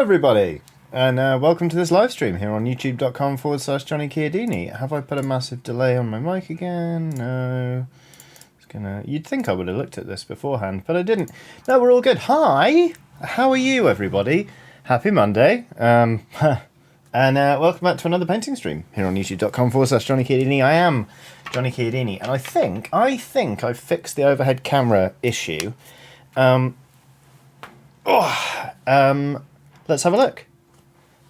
everybody, and welcome to this live stream here on youtube.com/Johnny Chiodini. Have I put a massive delay on my mic again? No. You'd think I would have looked at this beforehand, but I didn't. No, we're all good. Hi! How are you, everybody? Happy Monday. And welcome back to another painting stream here on youtube.com/Johnny Chiodini. I am Johnny Chiodini, and I think I've fixed the overhead camera issue. Let's have a look.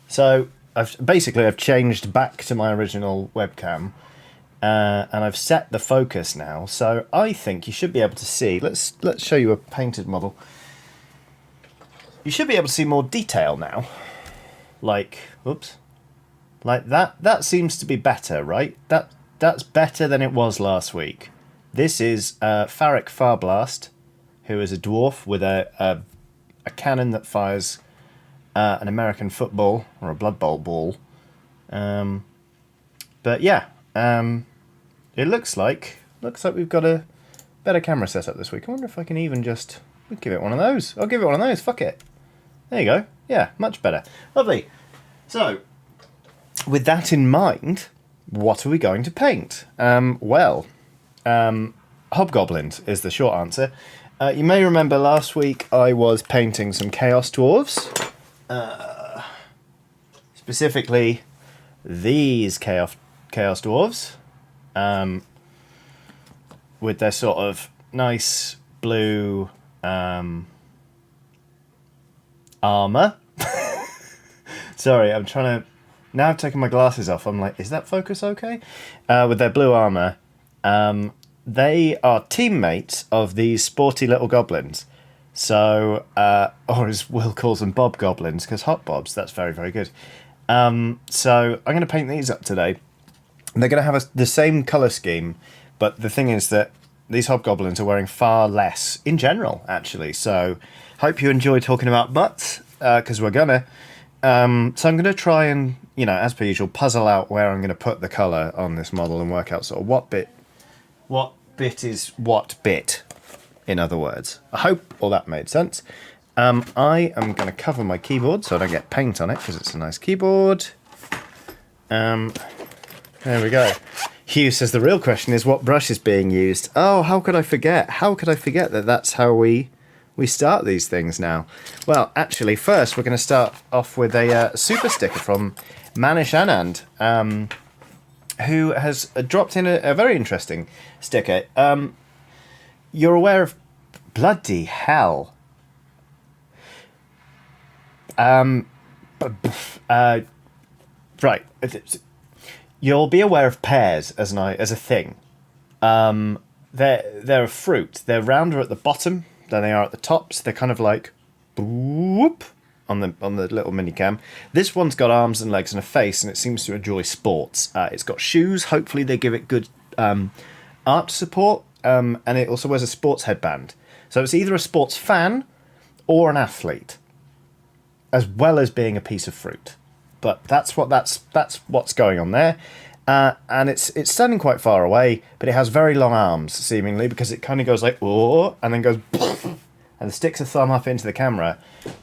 So I've changed back to my original webcam, and I've set the focus now. So I think you should be able to see. Let's show you a painted model. You should be able to see more detail now. Like that. That seems to be better, right? That's better than it was last week. This is Farrick Farblast, who is a dwarf with a cannon that fires an American football or a Blood Bowl ball. But yeah, it looks like we've got a better camera setup this week. I wonder if I can even just give it one of those. I'll give it one of those. Fuck it. There you go. Yeah, much better. Lovely. So, with that in mind, what are we going to paint? Hobgoblins is the short answer. You may remember last week I was painting some Chaos Dwarves. Specifically, these Chaos Dwarves. With their sort of nice blue armour. Sorry, I'm trying to... Now I've taken my glasses off, I'm like, is that focus okay? With their blue armour. They are teammates of these sporty little goblins. So, or as Will calls them, Bob Goblins, because hot bobs, that's very, very good. So I'm going to paint these up today. They're going to have the same colour scheme, but the thing is that these hobgoblins are wearing far less, in general, actually. So, hope you enjoy talking about butts, because we're going to. So I'm going to try and, as per usual, puzzle out where I'm going to put the colour on this model and work out sort of what bit is what bit, in other words. I hope all that made sense. I am going to cover my keyboard so I don't get paint on it, because it's a nice keyboard. There we go. Hugh says the real question is what brush is being used. Oh, how could I forget? How could I forget that that's how we start these things now? Well, actually, first we're going to start off with a super sticker from Manish Anand, who has dropped in a very interesting sticker. You're aware of... Bloody hell. Right. You'll be aware of pears as a thing. They're a fruit. They're rounder at the bottom than they are at the top. So they're kind of like... whoop, on the little mini cam. This one's got arms and legs and a face, and it seems to enjoy sports. It's got shoes. Hopefully they give it good art support, and it also wears a sports headband. So it's either a sports fan or an athlete, as well as being a piece of fruit. But that's what's going on there. And it's standing quite far away, but it has very long arms, seemingly, because it kind of goes like, oh, and then goes... and sticks a thumb up into the camera,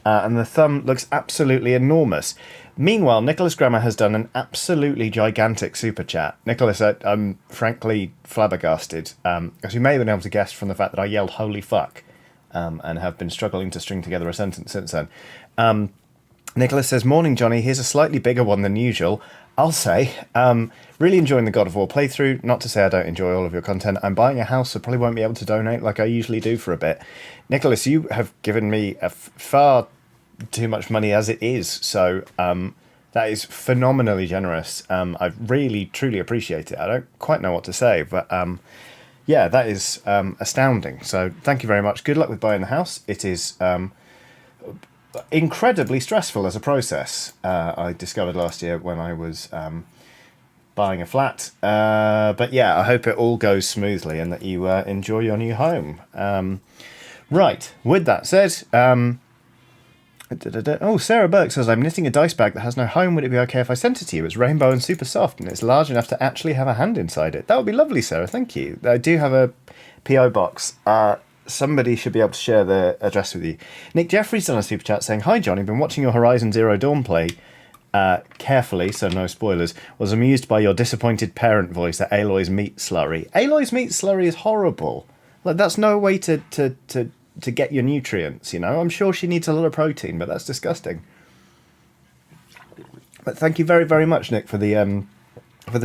and the thumb looks absolutely enormous. Meanwhile, Nicholas Grammer has done an absolutely gigantic super chat. Nicholas, I'm frankly flabbergasted, because you may have been able to guess from the fact that I yelled "holy fuck," and have been struggling to string together a sentence since then. Nicholas says, "Morning, Johnny. Here's a slightly bigger one than usual. I'll say, really enjoying the God of War playthrough. Not to say I don't enjoy all of your content. I'm buying a house, so probably won't be able to donate like I usually do for a bit. Nicholas, you have given me far too much money as it is, so that is phenomenally generous. I really, truly appreciate it. I don't quite know what to say, but yeah, that is astounding. So thank you very much. Good luck with buying the house. It is... incredibly stressful as a process, I discovered last year when I was buying a flat. But yeah, I hope it all goes smoothly and that you enjoy your new home. Right, with that said, oh, Sarah Burke says, I'm knitting a dice bag that has no home. Would it be okay if I sent it to you? It's rainbow and super soft, and it's large enough to actually have a hand inside it. That would be lovely, Sarah. Thank you. I do have a P.O. box somebody should be able to share the address with you. Nick Jeffries done a super chat saying, "Hi Johnny, been watching your Horizon Zero Dawn play carefully, so no spoilers. Was amused by your disappointed parent voice at Aloy's meat slurry. Aloy's meat slurry is horrible. Like that's no way to get your nutrients. You know, I'm sure she needs a lot of protein, but that's disgusting." But thank you very, very much, Nick, for the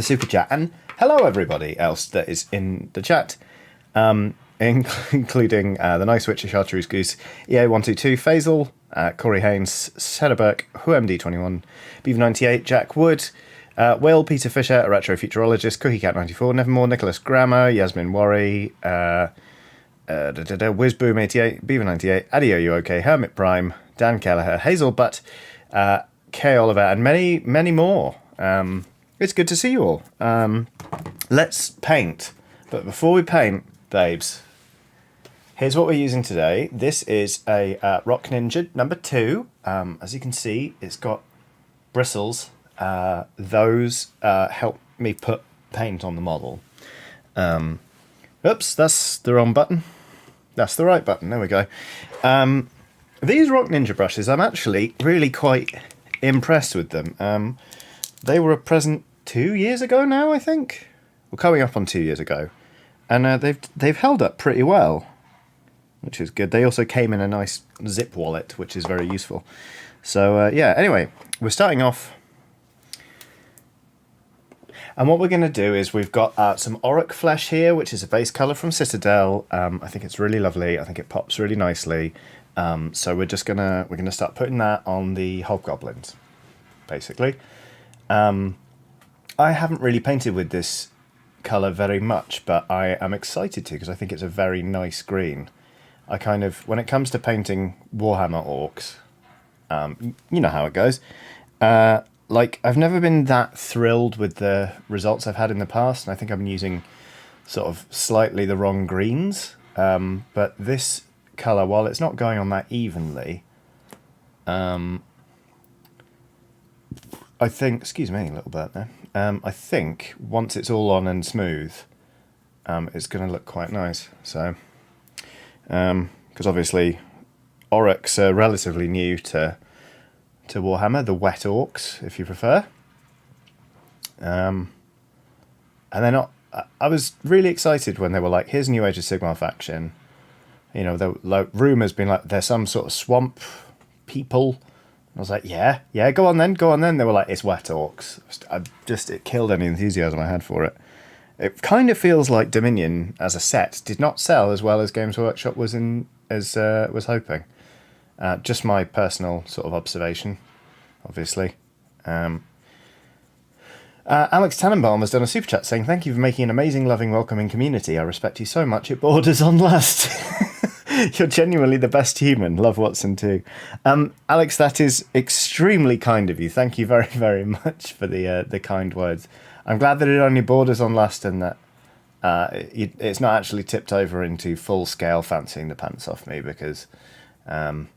super chat, and hello everybody else that is in the chat, including the Nice Witcher Chartreuse Goose, EA122, Faisal, Corey Haynes, Sarah Burke, WhoMD21, Beaver98, Jack Wood, Will, Peter Fisher, a retro futurologist, CookieCat94, Nevermore, Nicholas Grammer, Yasmin Worry, WizBoom88, Beaver98, Adio You OK, Hermit Prime, Dan Kelleher, Hazel Butt, Kay Oliver, and many, many more. It's good to see you all. Let's paint. But before we paint, babes, here's what we're using today. This is a Rock Ninja number 2. As you can see, it's got bristles. Those help me put paint on the model. Oops, that's the wrong button. That's the right button. There we go. These Rock Ninja brushes, I'm actually really quite impressed with them. They were a present 2 years ago now, I think. Well, coming up on 2 years ago, and they've held up pretty well, which is good. They also came in a nice zip wallet, which is very useful. So yeah. Anyway, we're starting off, and what we're going to do is we've got some Auric Flesh here, which is a base color from Citadel. I think it's really lovely. I think it pops really nicely. So we're gonna start putting that on the hobgoblins, basically. I haven't really painted with this colour very much, but I am excited to because I think it's a very nice green. I kind of, when it comes to painting Warhammer orcs, you know how it goes. Like, I've never been that thrilled with the results I've had in the past, and I think I'm using sort of slightly the wrong greens. But this colour, while it's not going on that evenly, I think, excuse me, a little bit there. I think once it's all on and smooth, it's going to look quite nice. So, because obviously, Oryx are relatively new to Warhammer, the wet orcs, if you prefer. And they're not. I was really excited when they were like, "Here's a new Age of Sigmar faction." You know, the like, rumors being like, "They're some sort of swamp people." I was like, yeah, go on then. They were like, "It's wet orcs." It killed any enthusiasm I had for it. It kind of feels like Dominion as a set did not sell as well as Games Workshop was hoping. Just my personal sort of observation, obviously. Alex Tannenbaum has done a super chat saying, "Thank you for making an amazing, loving, welcoming community. I respect you so much. It borders on lust." You're genuinely the best human. Love Watson too. Alex, that is extremely kind of you. Thank you very, very much for the kind words. I'm glad that it only borders on lust and that it's not actually tipped over into full-scale fancying the pants off me, because there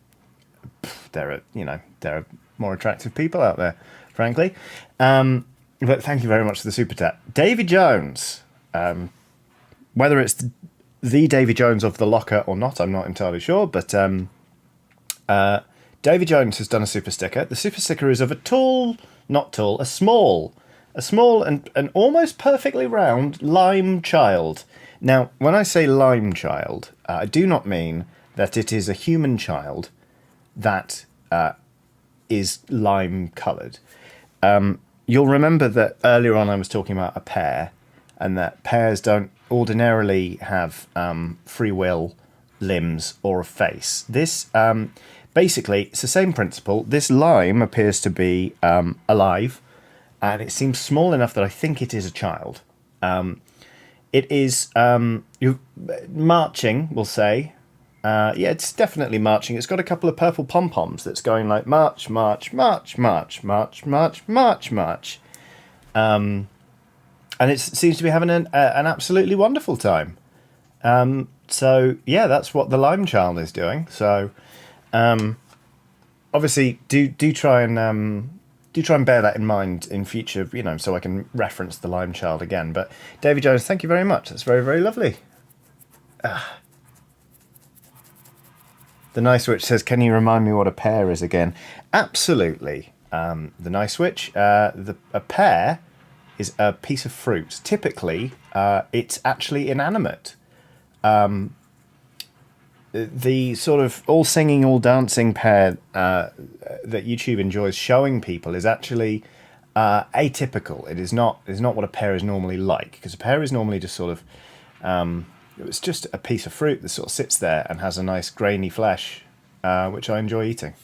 are more attractive people out there, frankly. But thank you very much for the super chat. Davy Jones. Whether it's the Davy Jones of the locker or not, I'm not entirely sure, but Davy Jones has done a super sticker. The super sticker is of a small and almost perfectly round lime child. Now, when I say lime child, I do not mean that it is a human child that is lime coloured. You'll remember that earlier on I was talking about a pear, and that pears don't ordinarily have free will, limbs, or a face. This, basically, it's the same principle. This lime appears to be alive, and it seems small enough that I think it is a child. It is marching, we'll say. Yeah, it's definitely marching. It's got a couple of purple pom-poms that's going like march, march, march, march, march, march, march, march. And it seems to be having an absolutely wonderful time. So yeah, that's what the lime child is doing. So obviously do try and bear that in mind in future, so I can reference the lime child again. But David Jones, thank you very much. That's very, very lovely. The Nice Witch says, can you remind me what a pear is again? Absolutely. The Nice Witch, a pear is a piece of fruit. Typically, it's actually inanimate. The sort of all singing, all dancing pear that YouTube enjoys showing people is actually atypical. It is not what a pear is normally like, because a pear is normally just sort of it's just a piece of fruit that sort of sits there and has a nice grainy flesh, which I enjoy eating.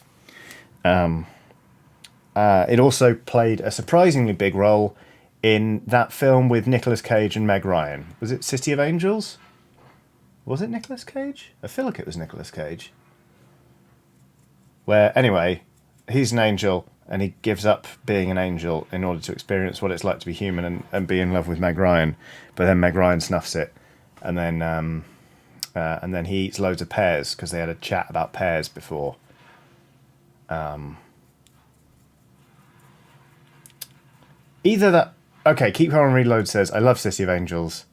It also played a surprisingly big role in that film with Nicolas Cage and Meg Ryan. Was it City of Angels? Was it Nicolas Cage? I feel like it was Nicolas Cage. Where, anyway, he's an angel and he gives up being an angel in order to experience what it's like to be human and be in love with Meg Ryan. But then Meg Ryan snuffs it, and then he eats loads of pears because they had a chat about pears before. Either that... Okay, Keep Calm and Reload says, I love City of Angels.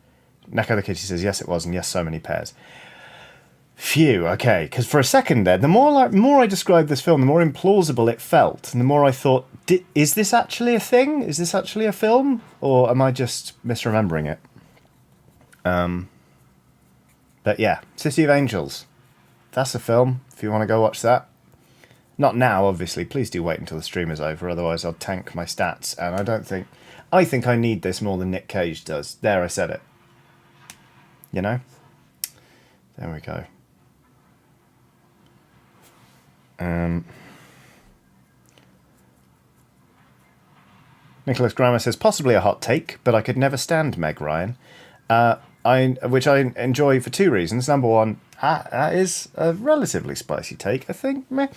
Neko the Kitty says, yes, it was, and yes, so many pears. Phew, okay, because for a second there, the more I described this film, the more implausible it felt, and the more I thought, is this actually a thing? Is this actually a film? Or am I just misremembering it? But yeah, City of Angels. That's a film, if you want to go watch that. Not now, obviously. Please do wait until the stream is over, otherwise I'll tank my stats, and I think I need this more than Nick Cage does. There, I said it. You know? There we go. Nicholas Grammer says, possibly a hot take, but I could never stand Meg Ryan. Which I enjoy for two reasons. Number one, that is a relatively spicy take, I think. Meh.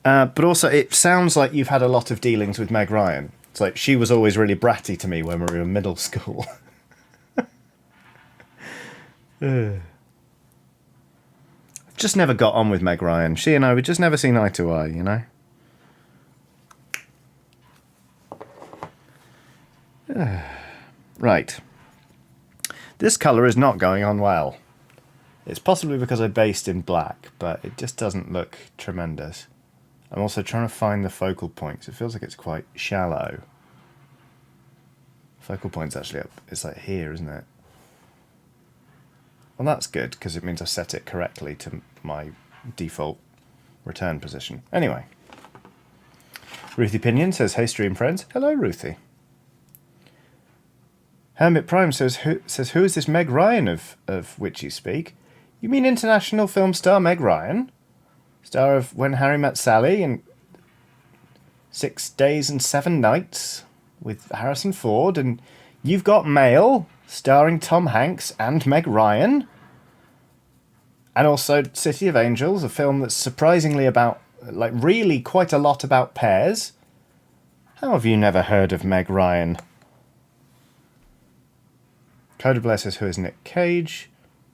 But also, it sounds like you've had a lot of dealings with Meg Ryan. It's like, she was always really bratty to me when we were in middle school. I've just never got on with Meg Ryan. She and I, we just never seen eye to eye, you know? Right. This colour is not going on well. It's possibly because I based in black, but it just doesn't look tremendous. I'm also trying to find the focal points. It feels like it's quite shallow. Focal point's actually up. It's like here, isn't it? Well, that's good, because it means I've set it correctly to my default return position. Anyway. Ruthie Pinion says, hey, stream friends. Hello, Ruthie. Hermit Prime says, who is this Meg Ryan of which you speak? You mean international film star Meg Ryan? Star of When Harry Met Sally and 6 Days and 7 Nights with Harrison Ford, and You've Got Mail, starring Tom Hanks and Meg Ryan. And also City of Angels, a film that's surprisingly about, like, really quite a lot about pears. How have you never heard of Meg Ryan? Coda Blair says, who is Nick Cage?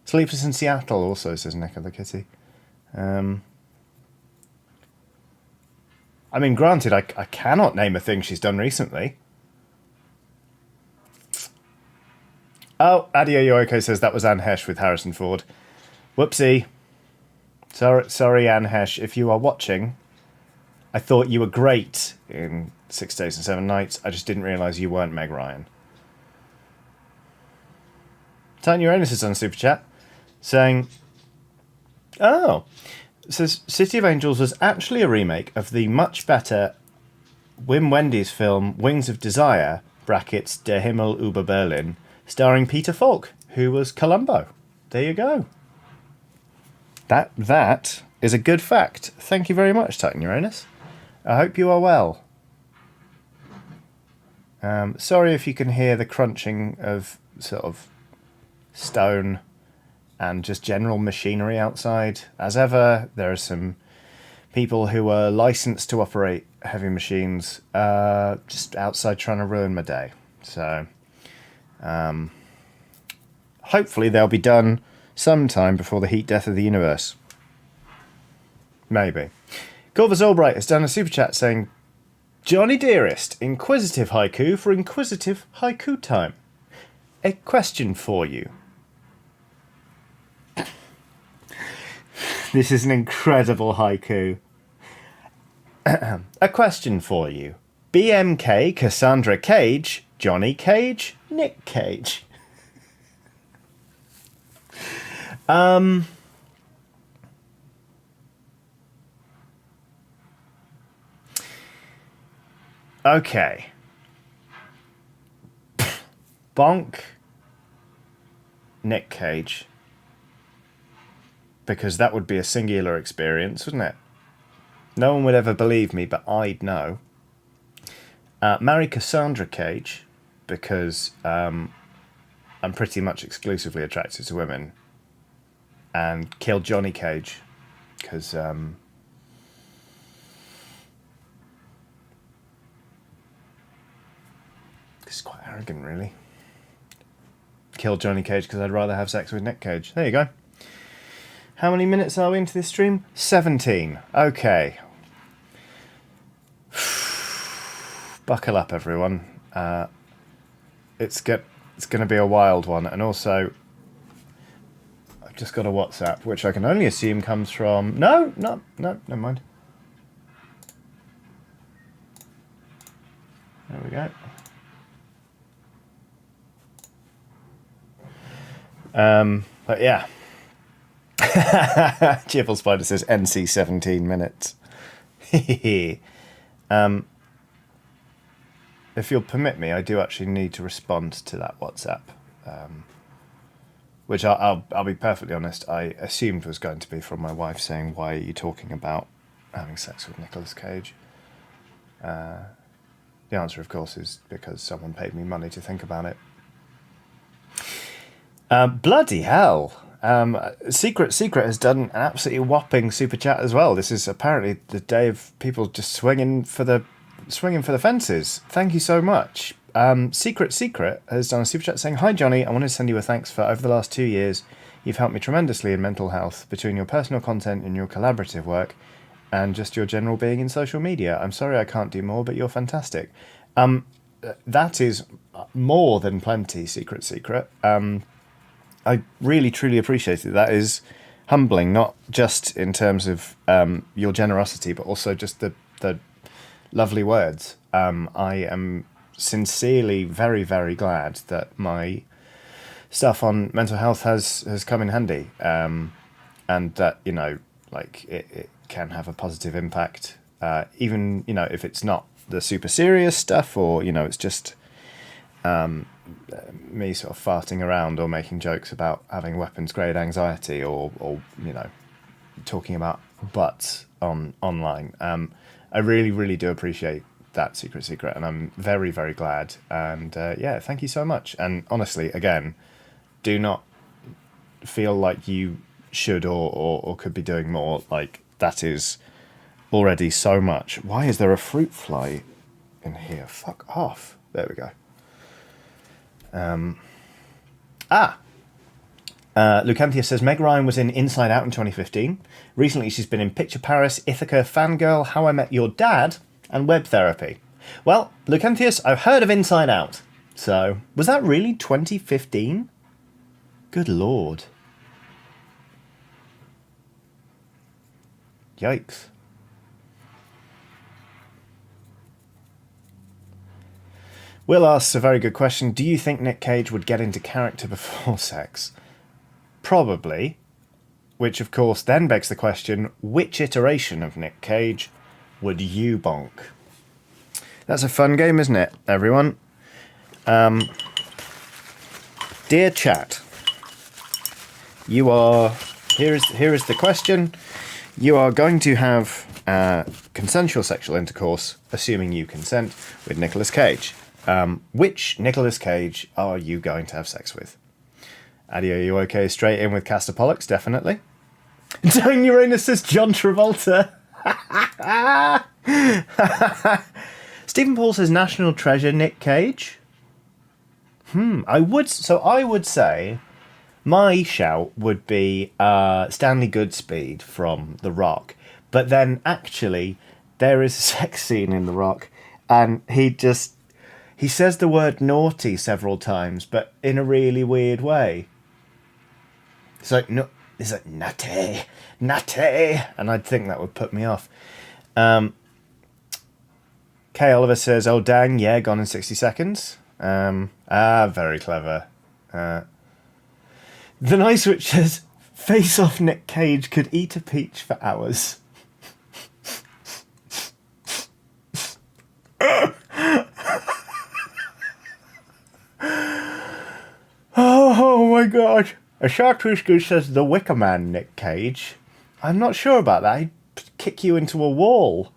Sleepless in Seattle also says Nick of the Kitty. I mean, granted, I cannot name a thing she's done recently. Oh, Adio Yoiko says that was Anne Hesh with Harrison Ford. Whoopsie. Sorry, Anne Hesh. If you are watching, I thought you were great in 6 Days and 7 Nights. I just didn't realise you weren't Meg Ryan. Titan Uranus is on Super Chat saying, oh, it says City of Angels was actually a remake of the much better Wim Wenders film Wings of Desire, brackets Der Himmel über Berlin, starring Peter Falk, who was Columbo. There you go. That is a good fact. Thank you very much, Titan Uranus. I hope you are well. Sorry if you can hear the crunching of sort of stone and just general machinery outside. As ever, there are some people who are licensed to operate heavy machines just outside trying to ruin my day. So hopefully they'll be done sometime before the heat death of the universe. Maybe. Corvus Albright has done a super chat saying, Johnny Dearest, inquisitive haiku for inquisitive haiku time. A question for you. This is an incredible haiku. A question for you. BMK, Cassandra Cage, Johnny Cage, Nick Cage. Okay. Bonk Nick Cage. Because that would be a singular experience, wouldn't it? No one would ever believe me, but I'd know. Marry Cassandra Cage, because I'm pretty much exclusively attracted to women. And kill Johnny Cage, because it's quite arrogant, really. Kill Johnny Cage because I'd rather have sex with Nick Cage. There you go. How many minutes are we into this stream? 17. Okay. Buckle up, everyone. It's going to be a wild one. And also, I've just got a WhatsApp, which I can only assume comes from... No, never mind. There we go. But yeah. Cheerful Spider says NC 17 minutes. If you'll permit me, I do actually need to respond to that WhatsApp. Which I'll be perfectly honest, I assumed was going to be from my wife saying, "Why are you talking about having sex with Nicolas Cage?" The answer, of course, is because someone paid me money to think about it. Bloody hell. Secret has done an absolutely whopping super chat as well. This is apparently the day of people just swinging for the fences. Thank you so much. Secret has done a super chat saying, "Hi Johnny, I want to send you a thanks for over the last 2 years. You've helped me tremendously in mental health between your personal content and your collaborative work and just your general being in social media. I'm sorry I can't do more, but you're fantastic." That is more than plenty, Secret. I really, truly appreciate it. That is humbling, not just in terms of your generosity, but also just the lovely words. I am sincerely very, very glad that my stuff on mental health has come in handy, and that, you know, like it can have a positive impact, even, you know, if it's not the super serious stuff, or, you know, it's just me sort of farting around or making jokes about having weapons grade anxiety, or you know, talking about butts online. I really, really do appreciate that, Secret, and I'm very, very glad. And yeah, thank you so much. And honestly, again, do not feel like you should or could be doing more. Like, that is already so much. Why is there a fruit fly in here? Fuck off. There we go. Lucanthia says Meg Ryan was in Inside Out in 2015. Recently she's been in Picture Paris, Ithaca, Fangirl, How I Met Your Dad, and Web Therapy. Well, Lucanthius, I've heard of Inside Out. So, was that really 2015? Good lord. Yikes. Will asks a very good question. Do you think Nick Cage would get into character before sex? Probably. Which, of course, then begs the question, which iteration of Nick Cage would you bonk? That's a fun game, isn't it, everyone? Dear chat, you are... Here is the question. You are going to have consensual sexual intercourse, assuming you consent, with Nicolas Cage. Which Nicolas Cage are you going to have sex with? Addy, are you okay? Straight in with Castor Pollux, definitely. Dying Uranus says John Travolta. Stephen Paul says National Treasure Nick Cage. I would say my shout would be Stanley Goodspeed from The Rock. But then actually there is a sex scene in The Rock, and he says the word naughty several times, but in a really weird way. It's like, It's like, nutty, nutty. And I'd think that would put me off. Kay Oliver says, oh, dang, yeah, gone in 60 seconds. Very clever. The Nice Witch says, face off Nick Cage could eat a peach for hours. Oh my god. A Chartreuse Goose says, the Wicker Man, Nick Cage. I'm not sure about that. He'd kick you into a wall.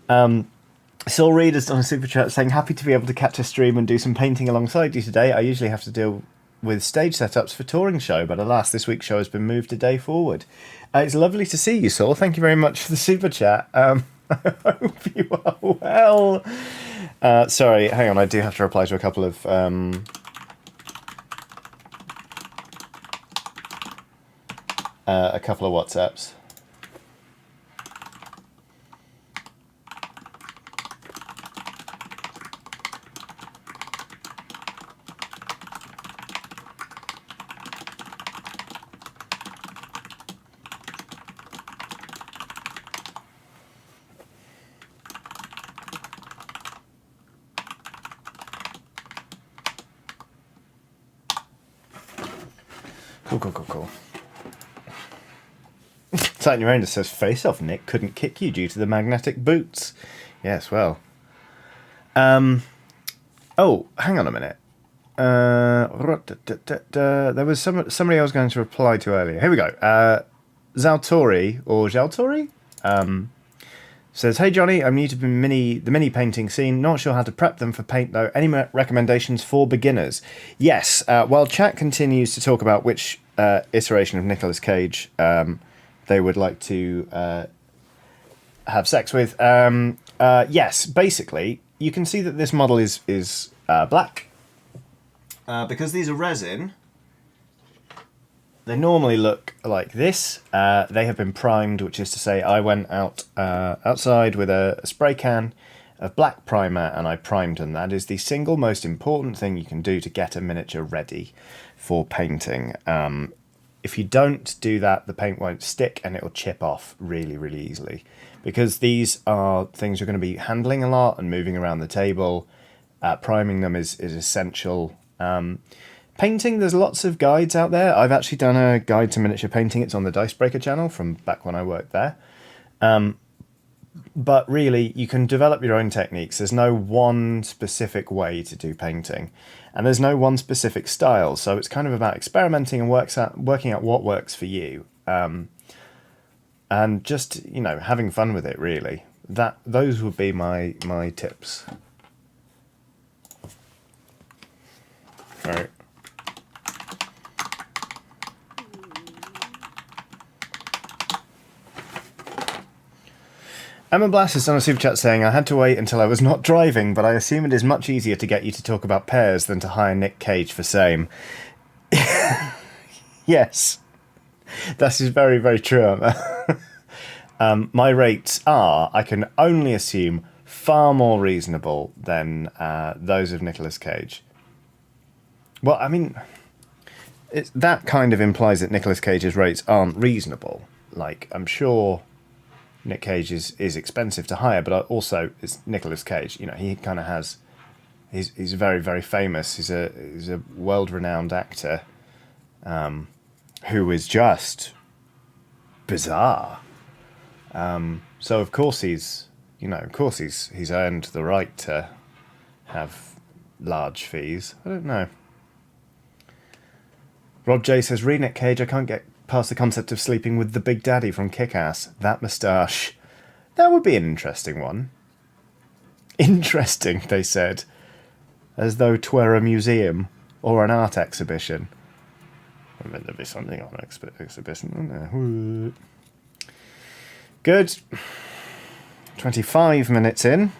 Saul Reed has done a super chat saying, happy to be able to catch a stream and do some painting alongside you today. I usually have to deal with stage setups for touring show, but alas, this week's show has been moved a day forward. It's lovely to see you, Saul. Thank you very much for the super chat. I hope you are well. Sorry, hang on. I do have to reply to a couple of... a couple of WhatsApps. Cool. Titan Uranda says, face off, Nick couldn't kick you due to the magnetic boots. Yes, well. Oh, hang on a minute. There was somebody I was going to reply to earlier. Here we go. Zaltori says, hey Johnny, I'm new to the mini painting scene. Not sure how to prep them for paint though. Any recommendations for beginners? Yes. While chat continues to talk about which iteration of Nicolas Cage they would like to have sex with. Yes, basically, you can see that this model is black. Because these are resin, they normally look like this. They have been primed, which is to say I went outside with a spray can of black primer and I primed them. That is the single most important thing you can do to get a miniature ready for painting. If you don't do that, the paint won't stick and it'll chip off really, really easily. Because these are things you're going to be handling a lot and moving around the table. Priming them is essential. Painting, there's lots of guides out there. I've actually done a guide to miniature painting. It's on the Dicebreaker channel from back when I worked there. But really, you can develop your own techniques. There's no one specific way to do painting. And there's no one specific style. So it's kind of about experimenting and working out what works for you. And just, having fun with it, really. Those would be my tips. All right. Emma Blass has done a super chat saying, I had to wait until I was not driving, but I assume it is much easier to get you to talk about pears than to hire Nick Cage for same. Yes. That is very, very true, Emma. My rates are, I can only assume, far more reasonable than those of Nicolas Cage. Well, I mean, that kind of implies that Nicolas Cage's rates aren't reasonable. Like, I'm sure Nick Cage is expensive to hire, but also it's Nicolas Cage. He kind of has. He's very, very famous. He's a world-renowned actor, who is just bizarre. So of course he's earned the right to have large fees. I don't know. Rob J says, read Nick Cage, I can't get past the concept of sleeping with the Big Daddy from Kick-Ass. That moustache. That would be an interesting one. Interesting, they said. As though 'twere a museum or an art exhibition. I mean, there'd be something on an exhibition, wouldn't there? Good. 25 minutes in.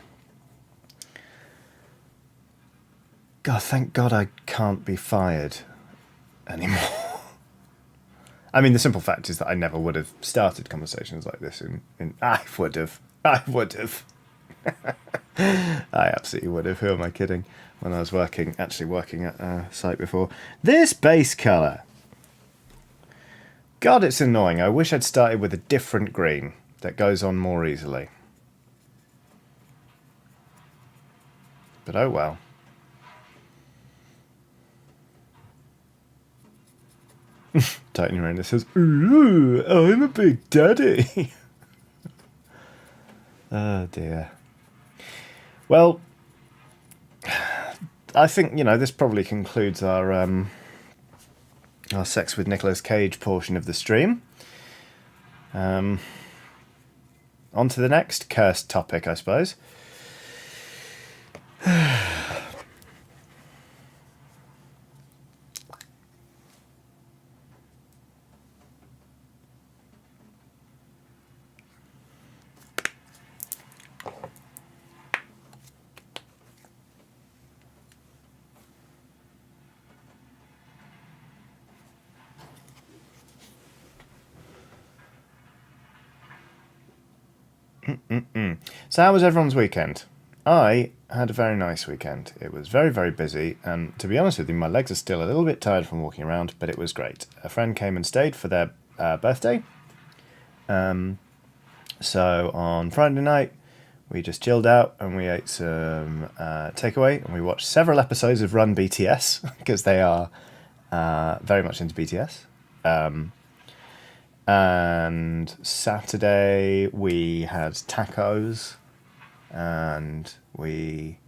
God, thank God I can't be fired anymore. I mean, the simple fact is that I never would have started conversations like this I would have. I absolutely would have. Who am I kidding? When I was actually working at a site before. This base colour. God, it's annoying. I wish I'd started with a different green that goes on more easily. But oh well. Tiny Rainer says, "Ooh, I'm a big daddy." Oh dear. Well, I think, this probably concludes our sex with Nicolas Cage portion of the stream. On to the next cursed topic, I suppose. So how was everyone's weekend? I had a very nice weekend. It was very, very busy, and to be honest with you, my legs are still a little bit tired from walking around, but it was great. A friend came and stayed for their birthday. So on Friday night, we just chilled out and we ate some takeaway, and we watched several episodes of Run BTS because they are very much into BTS. And Saturday we had tacos, and we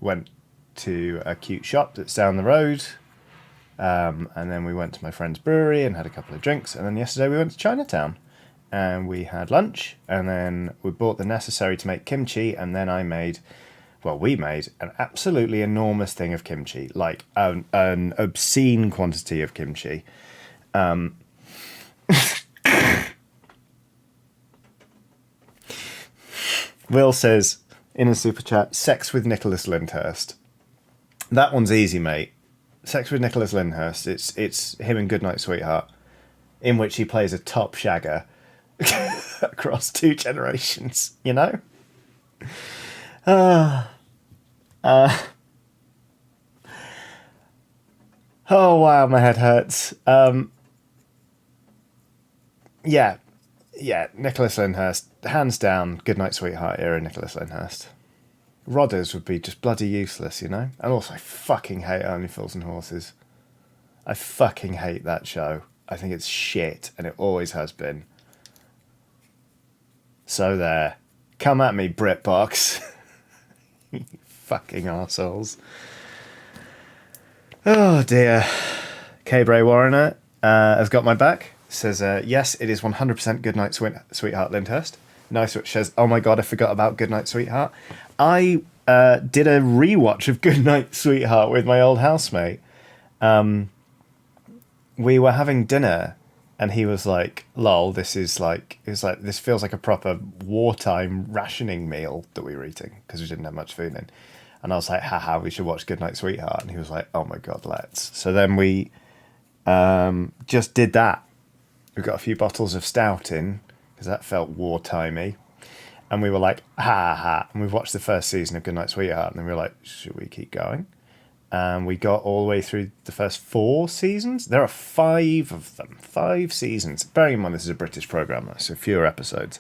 went to a cute shop that's down the road, and then we went to my friend's brewery and had a couple of drinks, and then yesterday we went to Chinatown and we had lunch, and then we bought the necessary to make kimchi, and then we made an absolutely enormous thing of kimchi, like an obscene quantity of kimchi. Will says in a super chat, sex with Nicholas Lyndhurst. That one's easy, mate. Sex with Nicholas Lyndhurst. It's him in Goodnight Sweetheart, in which he plays a top shagger across 2 generations, Oh wow, my head hurts. Yeah, Nicholas Lyndhurst, hands down, Goodnight Sweetheart era Nicholas Lyndhurst. Rodders would be just bloody useless, And also, I fucking hate Only Fools and Horses. I fucking hate that show. I think it's shit, and it always has been. So there. Come at me, BritBox. You fucking arseholes. Oh dear. K. Bray Warrener has got my back. Says, yes, it is 100% Goodnight Sweetheart Lyndhurst. Nice, which says, oh my god, I forgot about Goodnight Sweetheart. I did a rewatch of Goodnight Sweetheart with my old housemate. We were having dinner, and he was like, lol, this feels like a proper wartime rationing meal that we were eating, because we didn't have much food in. And I was like, haha, we should watch Goodnight Sweetheart. And he was like, oh my god, let's. So then we just did that. We got a few bottles of stout in, because that felt wartimey. And we were like, ha. And we've watched the first season of Goodnight Sweetheart, and then we were like, should we keep going? And we got all the way through the first 4 seasons. There are 5 of them. 5 seasons. Bearing in mind this is a British programme, though, so fewer episodes.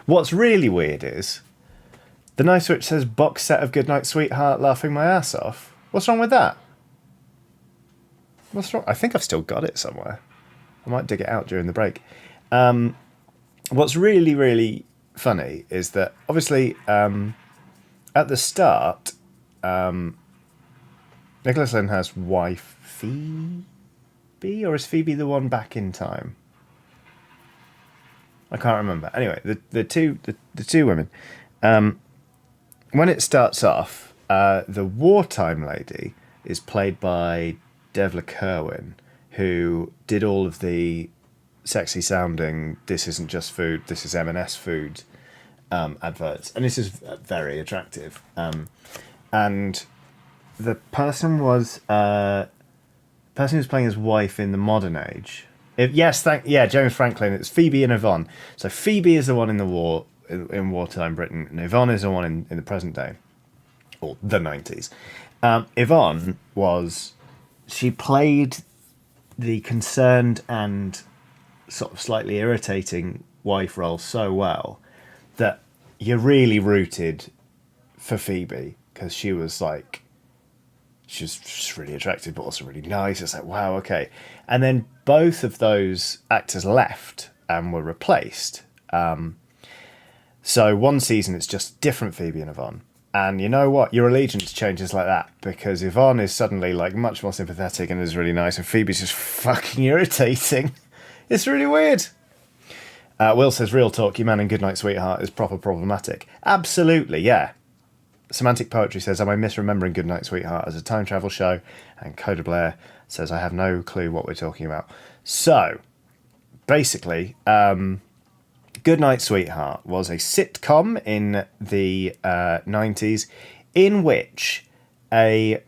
What's really weird is the Night Switch says box set of Goodnight Sweetheart, laughing my ass off. What's wrong with that? What's wrong? I think I've still got it somewhere. I might dig it out during the break. What's really, really funny is that, obviously, at the start, Nicholas Lyndhurst's wife, Phoebe? Or is Phoebe the one back in time? I can't remember. Anyway, the two women. When it starts off, the wartime lady is played by Devla Kerwin, who did all of the sexy sounding "This isn't just food, this is M&S food" adverts, and this is very attractive. And the person was who's playing his wife in the modern age. James Franklin. It's Phoebe and Yvonne. So Phoebe is the one in the war in wartime Britain, and Yvonne is the one in the present day, or the 90s. Yvonne she played the concerned and sort of slightly irritating wife role so well that you're really rooted for Phoebe, because she was just really attractive but also really nice. It's like, wow, okay. And then both of those actors left and were replaced. So one season it's just different Phoebe and Yvonne. And you know what? Your allegiance changes like that, because Yvonne is suddenly like much more sympathetic and is really nice, and Phoebe's just fucking irritating. It's really weird. Will says, real talk, you man in Goodnight Sweetheart is proper problematic. Absolutely, yeah. Semantic Poetry says, am I misremembering Goodnight Sweetheart as a time travel show? And Coda Blair says, I have no clue what we're talking about. So, basically, Goodnight Sweetheart was a sitcom in the 90s in which a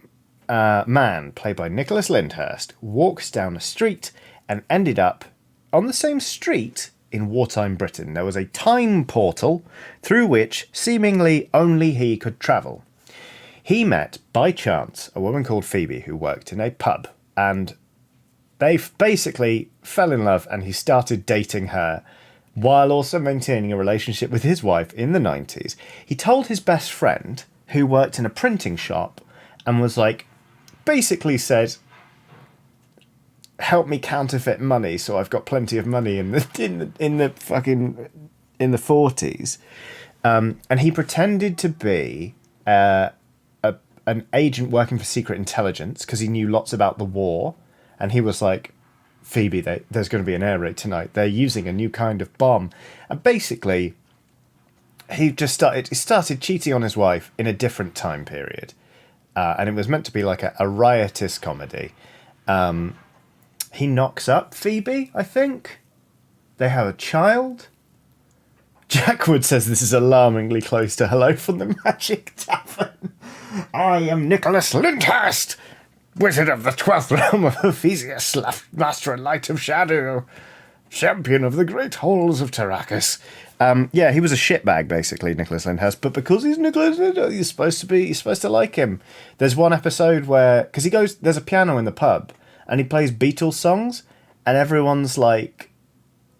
man, played by Nicholas Lyndhurst, walks down a street and ended up on the same street in wartime Britain. There was a time portal through which seemingly only he could travel. He met, by chance, a woman called Phoebe who worked in a pub, and they basically fell in love, and he started dating her while also maintaining a relationship with his wife in the 90s. He told his best friend, who worked in a printing shop, and was like, basically said, help me counterfeit money so I've got plenty of money in the 40s. And he pretended to be an agent working for secret intelligence because he knew lots about the war. And he was like, Phoebe, there's going to be an air raid tonight. They're using a new kind of bomb. And basically, he started cheating on his wife in a different time period. And it was meant to be like a riotous comedy. He knocks up Phoebe, I think. They have a child. Jack Wood says this is alarmingly close to Hello from the Magic Tavern. I am Nicholas Lyndhurst, Wizard of the 12th Realm of Ephesius, Master and Light of Shadow, Champion of the Great Halls of Tarakas. Yeah, he was a shitbag, basically, Nicholas Lyndhurst. But because he's Nicholas Lyndhurst, you're supposed to like him. There's one episode where, because there's a piano in the pub, and he plays Beatles songs, and everyone's like,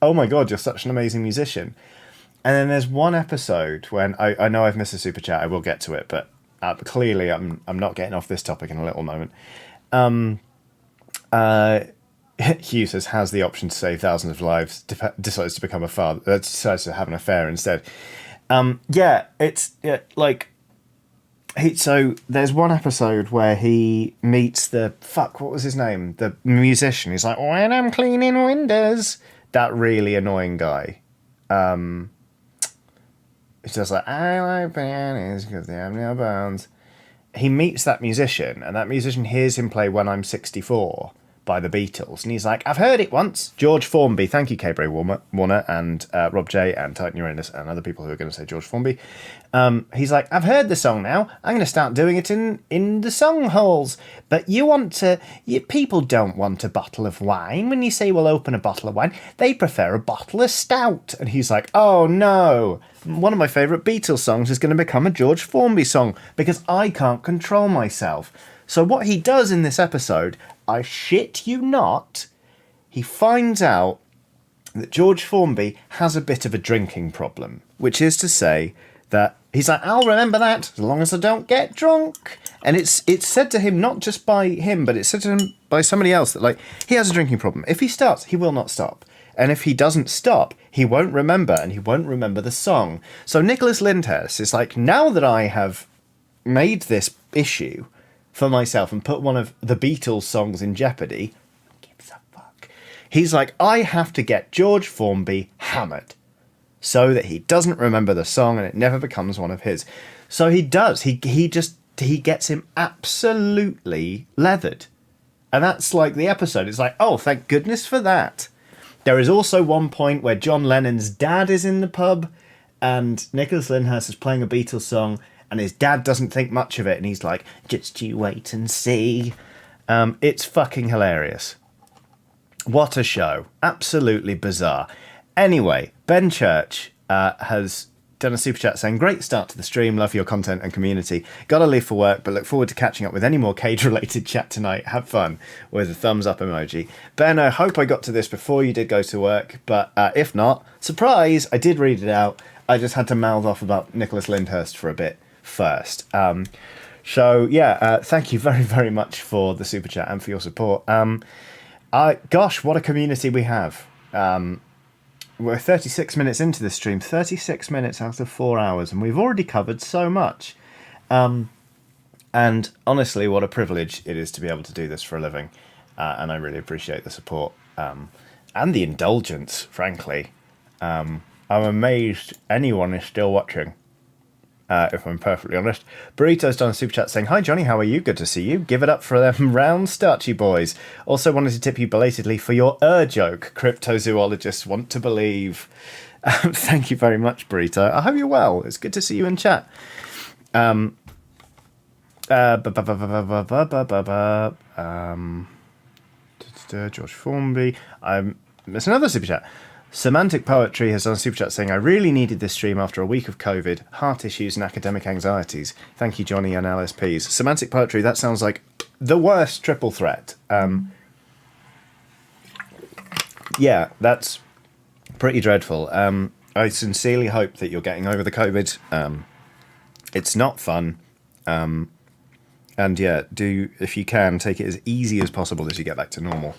oh my god, you're such an amazing musician. And then there's one episode when, I know I've missed a super chat, I will get to it, but clearly I'm not getting off this topic in a little moment. Hugh says, has the option to save thousands of lives, decides to become a father, decides to have an affair instead. So there's one episode where he meets what was his name? The musician. He's like, when I'm cleaning windows. That really annoying guy. It's just like, I like pianos because they have no bones. He meets that musician, and that musician hears him play When I'm 64 by the Beatles, and he's like, I've heard it once. George Formby, thank you, K-Bray Warner, and Rob J, and Titan Uranus, and other people who are going to say George Formby. He's like, I've heard the song now. I'm going to start doing it in the song halls. But people don't want a bottle of wine. When you say we'll open a bottle of wine, they prefer a bottle of stout. And he's like, oh no, one of my favourite Beatles songs is going to become a George Formby song because I can't control myself. So what he does in this episode, I shit you not, he finds out that George Formby has a bit of a drinking problem, which is to say that he's like, I'll remember that as long as I don't get drunk. And it's said to him, not just by him, but it's said to him by somebody else that, like, he has a drinking problem. If he starts, he will not stop. And if he doesn't stop, he won't remember, and he won't remember the song. So Nicholas Lyndhurst is like, now that I have made this issue for myself and put one of the Beatles songs in jeopardy, who gives a fuck? He's like, I have to get George Formby hammered so that he doesn't remember the song and it never becomes one of his. So he does. He gets him absolutely leathered. And that's like the episode. It's like, oh, thank goodness for that. There is also one point where John Lennon's dad is in the pub and Nicholas Lyndhurst is playing a Beatles song and his dad doesn't think much of it, and he's like, just you wait and see. It's fucking hilarious. What a show. Absolutely bizarre. Anyway, Ben Church has done a super chat saying, great start to the stream, love your content and community. Gotta leave for work, but look forward to catching up with any more Cage-related chat tonight. Have fun, with a thumbs up emoji. Ben, I hope I got to this before you did go to work, but if not, surprise, I did read it out. I just had to mouth off about Nicholas Lyndhurst for a bit first. So, thank you very, very much for the super chat and for your support. Gosh, what a community we have. We're 36 minutes into this stream, 36 minutes out of 4 hours, and we've already covered so much. And honestly, what a privilege it is to be able to do this for a living. And I really appreciate the support and the indulgence, frankly. I'm amazed anyone is still watching, if I'm perfectly honest. Burrito's done a super chat saying, hi Johnny, how are you? Good to see you. Give it up for them round starchy boys. Also wanted to tip you belatedly for your joke. Cryptozoologists want to believe. Thank you very much, Burrito. I hope you're well. It's good to see you in chat. George Formby. There's another super chat. Semantic Poetry has done a super chat saying, I really needed this stream after a week of COVID, heart issues and academic anxieties. Thank you, Johnny and LSPs. Semantic Poetry, that sounds like the worst triple threat. Yeah, that's pretty dreadful. I sincerely hope that you're getting over the COVID. It's not fun. And yeah, do, if you can, take it as easy as possible as you get back to normal.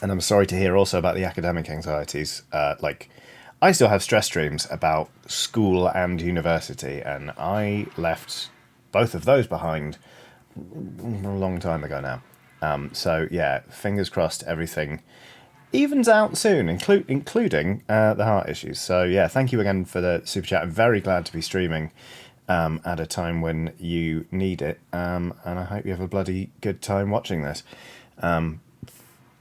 And I'm sorry to hear also about the academic anxieties. I still have stress dreams about school and university, and I left both of those behind a long time ago now. So yeah, fingers crossed everything evens out soon, including the heart issues. So yeah, thank you again for the super chat. I'm very glad to be streaming at a time when you need it, and I hope you have a bloody good time watching this.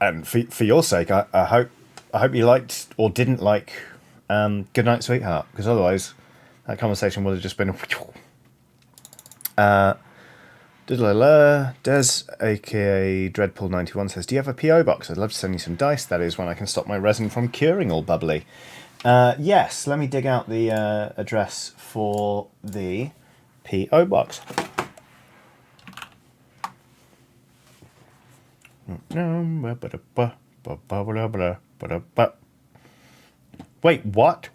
And for your sake, I hope you liked or didn't like Goodnight Sweetheart, because otherwise that conversation would have just been Des, aka Dreadpool91, says, do you have a P.O. box? I'd love to send you some dice. That is when I can stop my resin from curing all bubbly. Yes, let me dig out the address for the P.O. box. Wait, what?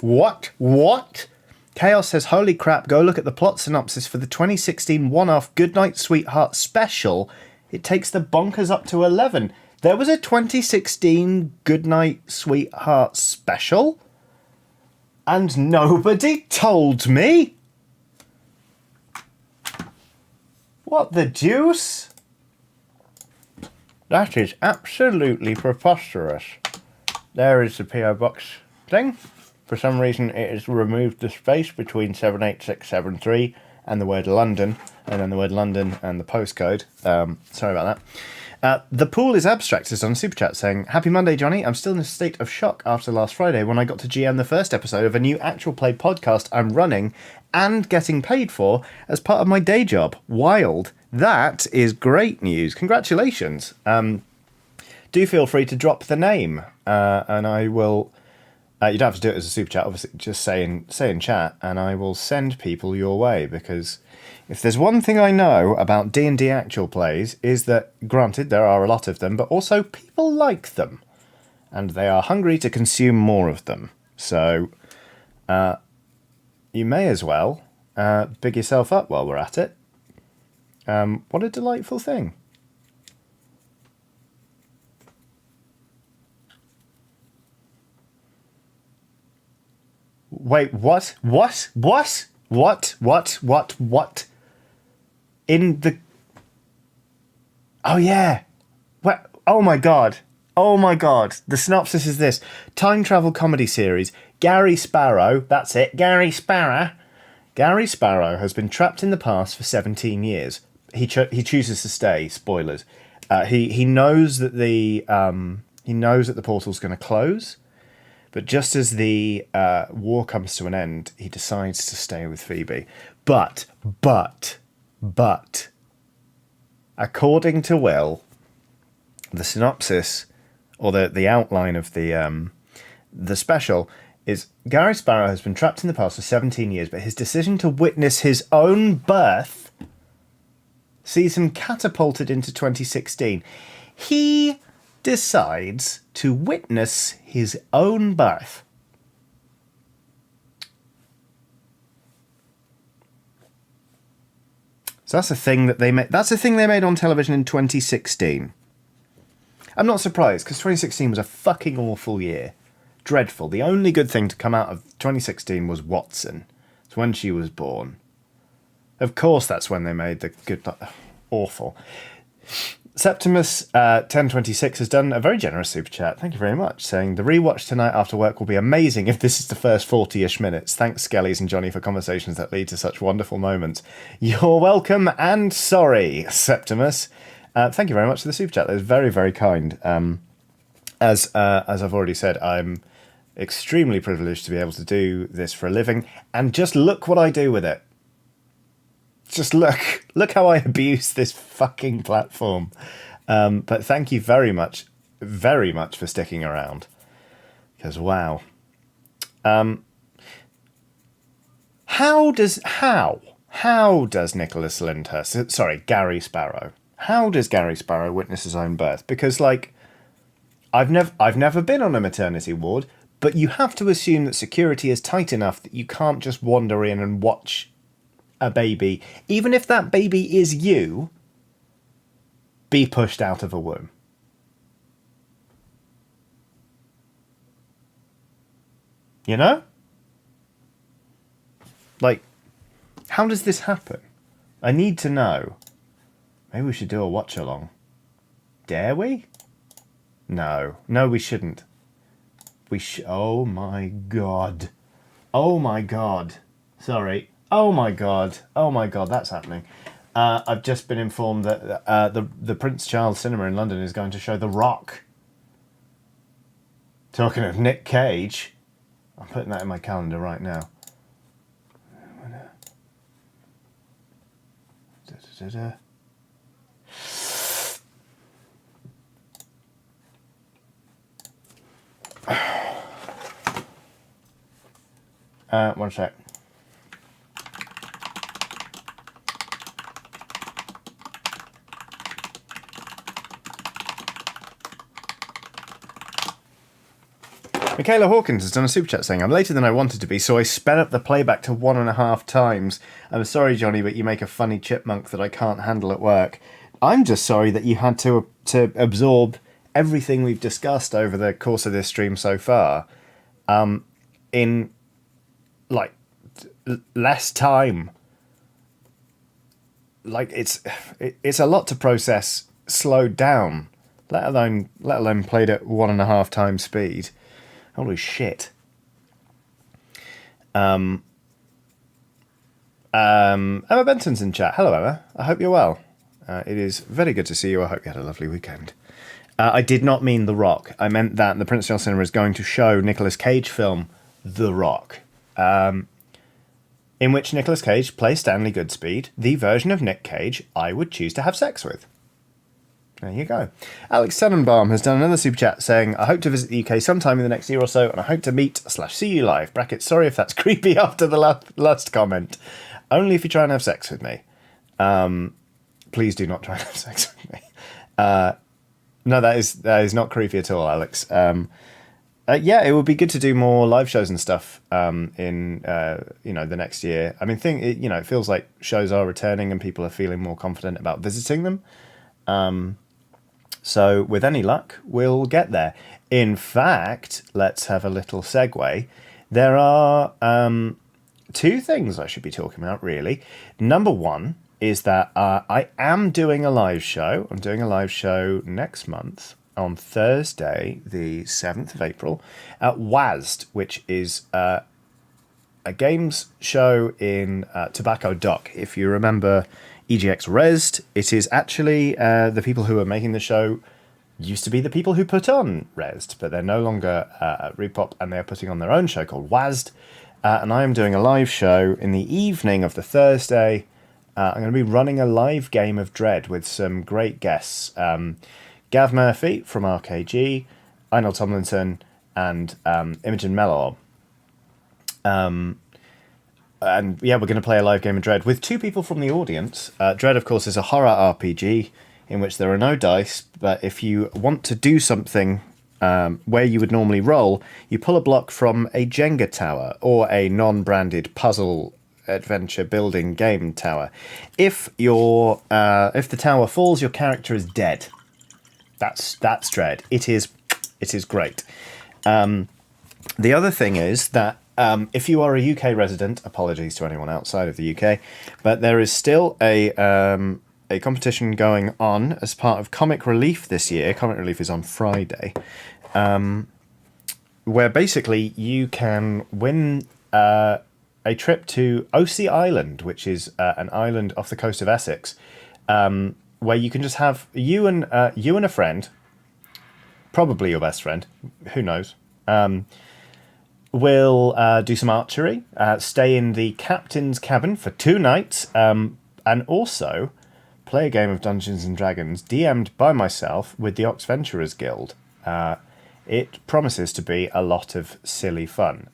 Chaos says, holy crap, go look at the plot synopsis for the 2016 one-off Goodnight Sweetheart special. It takes the bonkers up to 11. There was a 2016 Goodnight Sweetheart special? And nobody told me? What the deuce? That is absolutely preposterous. There is the P.O. Box thing. For some reason, it has removed the space between 78673 and the word London, and then the word London and the postcode. Sorry about that. The Pool is Abstract is on Super Chat saying, happy Monday, Johnny. I'm still in a state of shock after last Friday when I got to GM the first episode of a new actual play podcast I'm running and getting paid for as part of my day job. Wild. That is great news. Congratulations. Do feel free to drop the name, and I will... you don't have to do it as a super chat, obviously, just say in chat, and I will send people your way, because if there's one thing I know about D&D actual plays is that, granted, there are a lot of them, but also people like them, and they are hungry to consume more of them. So, you may as well big yourself up while we're at it. What a delightful thing. Wait, what? In the... Oh, yeah. What? Oh, my God. The synopsis is this. Time travel comedy series. Gary Sparrow, that's it, Gary Sparrow. Gary Sparrow has been trapped in the past for 17 years. He chooses to stay. Spoilers. He knows that the portal's going to close, but just as the war comes to an end, he decides to stay with Phoebe. But according to Will, the synopsis or the outline of the special is Gary Sparrow has been trapped in the past for 17 years, but his decision to witness his own birth sees him catapulted into 2016. He decides to witness his own birth. So that's a thing that they made. That's a thing they made on television in 2016. I'm not surprised, because 2016 was a fucking awful year. Dreadful. The only good thing to come out of 2016 was Watson. It's when she was born. Of course, that's when they made the good... Awful. Septimus 1026 has done a very generous super chat. Thank you very much. Saying, the rewatch tonight after work will be amazing if this is the first 40-ish minutes. Thanks, Skellies and Johnny, for conversations that lead to such wonderful moments. You're welcome and sorry, Septimus. Thank you very much for the super chat. That was very, very kind. As I've already said, I'm extremely privileged to be able to do this for a living, and just look what I do with it. Just look how I abuse this fucking platform. But thank you very much for sticking around. Because wow. How does Nicholas Lyndhurst, sorry, Gary Sparrow, how does Gary Sparrow witness his own birth? Because, like, I've never been on a maternity ward, but you have to assume that security is tight enough that you can't just wander in and watch a baby, even if that baby is you, be pushed out of a womb. You know? Like, how does this happen? I need to know. Maybe we should do a watch along. Dare we? No, we shouldn't. Oh my god. Oh my god. Sorry. Oh my god, that's happening. I've just been informed that the Prince Charles Cinema in London is going to show The Rock. Talking of Nick Cage, I'm putting that in my calendar right now. One sec. Michaela Hawkins has done a super chat saying, I'm later than I wanted to be, so I sped up the playback to 1.5 times. I'm sorry, Johnny, but you make a funny chipmunk that I can't handle at work. I'm just sorry that you had to absorb everything we've discussed over the course of this stream so far in, like, less time. Like, it's a lot to process slowed down, let alone played at 1.5 times speed. Holy shit. Emma Benton's in chat. Hello, Emma. I hope you're well. It is very good to see you. I hope you had a lovely weekend. I did not mean The Rock. I meant that the Prince Charles Cinema is going to show Nicolas Cage film The Rock, in which Nicolas Cage plays Stanley Goodspeed, the version of Nick Cage I would choose to have sex with. There you go. Alex Tannenbaum has done another super chat saying, I hope to visit the UK sometime in the next year or so, and I hope to meet/see you live. Brackets, sorry if that's creepy after the last comment. Only if you try and have sex with me. Please do not try and have sex with me. No, that is not creepy at all, Alex. Yeah, it would be good to do more live shows and stuff in the next year. I mean, it feels like shows are returning and people are feeling more confident about visiting them. So with any luck, we'll get there. In fact, let's have a little segue. There are two things I should be talking about, really. Number one is that I am doing a live show. I'm doing a live show next month on Thursday, the 7th of April, at WASD, which is a games show in Tobacco Dock. If you remember EGX Rezzed, it is actually the people who are making the show used to be the people who put on Rezzed, but they're no longer at Repop, and they're putting on their own show called WASD. And I am doing a live show in the evening of the Thursday. I'm going to be running a live game of Dread with some great guests. Gav Murphy from RKG, Einald Tomlinson, and Imogen Mellor. And yeah, we're going to play a live game of Dread with 2 people from the audience. Dread, of course, is a horror RPG in which there are no dice, but if you want to do something where you would normally roll, you pull a block from a Jenga tower or a non-branded puzzle adventure building game tower. If the tower falls, your character is dead. That's Dread. It is great. The other thing is that if you are a UK resident, apologies to anyone outside of the UK, but there is still a competition going on as part of Comic Relief this year. Comic Relief is on Friday, where basically you can win a trip to Osea Island, which is an island off the coast of Essex, where you can just have you and a friend, probably your best friend, who knows. We'll do some archery, stay in the captain's cabin for 2 nights, and also play a game of Dungeons & Dragons DM'd by myself with the Oxventurers Guild. It promises to be a lot of silly fun.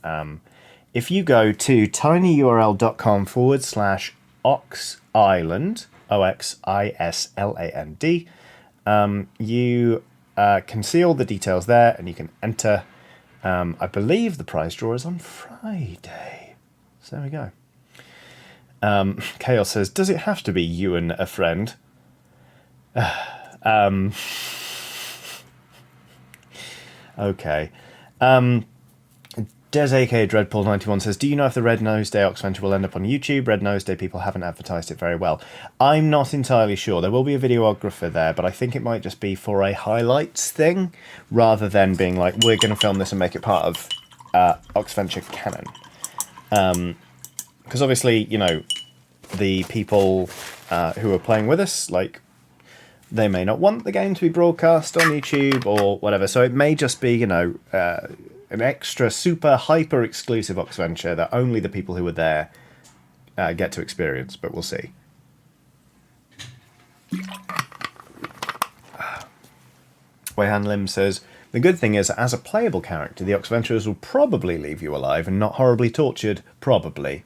If you go to tinyurl.com/oxisland, OXISLAND, you can see all the details there and you can enter. I believe the prize draw is on Friday. So there we go. Chaos says, does it have to be you and a friend? Okay. Des aka Dreadpool91 says, do you know if the Red Nose Day Oxventure will end up on YouTube? Red Nose Day people haven't advertised it very well. I'm not entirely sure. There will be a videographer there, but I think it might just be for a highlights thing, rather than being like, we're going to film this and make it part of Oxventure canon. Because obviously, you know, the people who are playing with us, like, they may not want the game to be broadcast on YouTube or whatever, so it may just be, you know, an extra super hyper exclusive Oxventure that only the people who were there get to experience, but we'll see. Wayhan Lim says, the good thing is, as a playable character, the Oxventurers will probably leave you alive and not horribly tortured. Probably.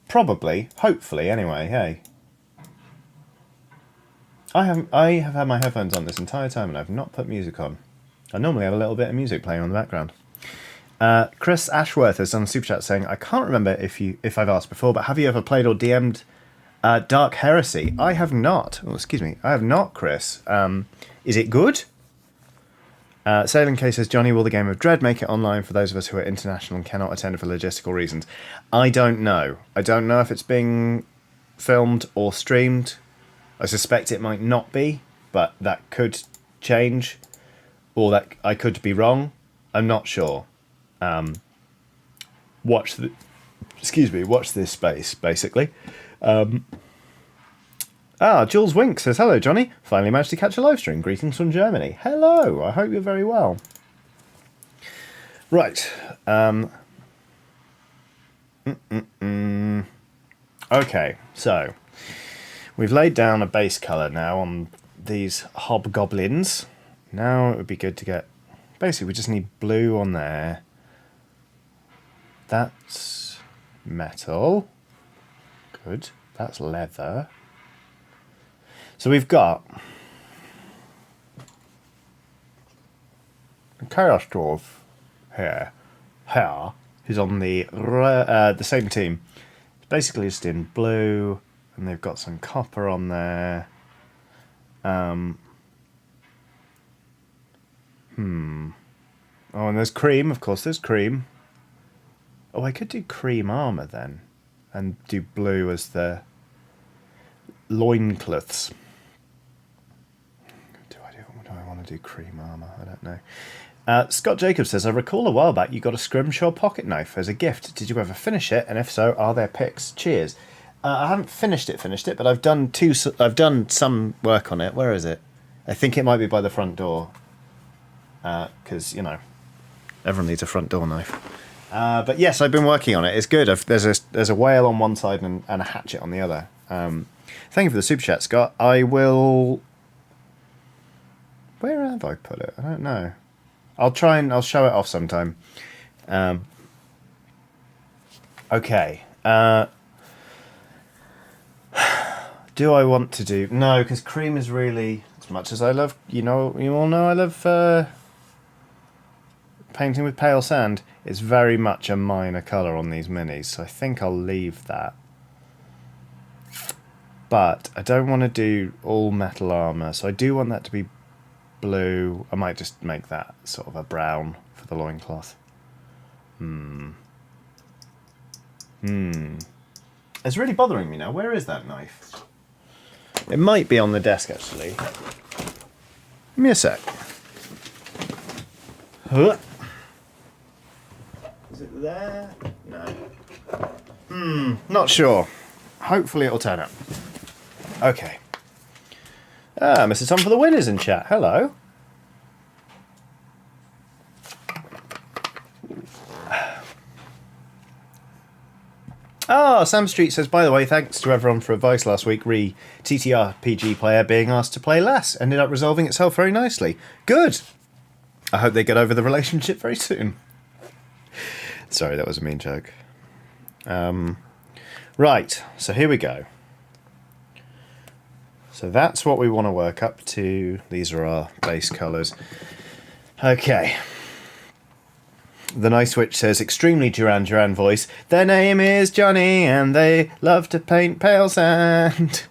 Probably. Hopefully, anyway, hey. I have had my headphones on this entire time and I've not put music on. I normally have a little bit of music playing on the background. Chris Ashworth has done a super chat saying, I can't remember if I've asked before, but have you ever played or DM'd Dark Heresy? I have not. Oh, excuse me. I have not, Chris. Is it good? Sailing K says, Johnny, will the game of Dread make it online for those of us who are international and cannot attend for logistical reasons? I don't know. I don't know if it's being filmed or streamed. I suspect it might not be, but that could change. Or that I could be wrong. I'm not sure. Watch this space, basically. Jules Wink says, hello, Johnny. Finally managed to catch a live stream. Greetings from Germany. Hello, I hope you're very well. Right. Okay, so we've laid down a base colour now on these hobgoblins. Now it would be good to get... Basically, we just need blue on there. That's metal. Good. That's leather. So we've got... Chaos Dwarf here. Who's on the same team. It's basically just in blue. And they've got some copper on there. Oh, and there's cream, of course, there's cream. Oh, I could do cream armour then. And do blue as the loincloths. Do I want to do cream armour? I don't know. Scott Jacobs says, I recall a while back you got a Scrimshaw pocket knife as a gift. Did you ever finish it? And if so, are there pics? Cheers. I haven't finished it, but I've done some work on it. Where is it? I think it might be by the front door. Because, you know, everyone needs a front door knife. But yes, I've been working on it. It's good. There's a whale on one side and a hatchet on the other. Thank you for the super chat, Scott. I will... Where have I put it? I don't know. I'll show it off sometime. Okay. Do I want to do... No, because cream is really... As much as I love... you all know I love painting with pale sand. It's very much a minor colour on these minis, so I think I'll leave that. But I don't want to do all metal armour, so I do want that to be blue. I might just make that sort of a brown for the loincloth. It's really bothering me now. Where is that knife? It might be on the desk, actually. Give me a sec. Huh. Is it there? No. Not sure. Hopefully it'll turn up. Okay. Mr. Tom for the win is in chat. Hello. Sam Street says, by the way, thanks to everyone for advice last week. TTRPG player being asked to play less ended up resolving itself very nicely. Good. I hope they get over the relationship very soon. Sorry, that was a mean joke. Right, so here we go. So that's what we want to work up to. These are our base colours. Okay. The Nice Witch says, extremely Duran Duran voice. Their name is Johnny and they love to paint pale sand.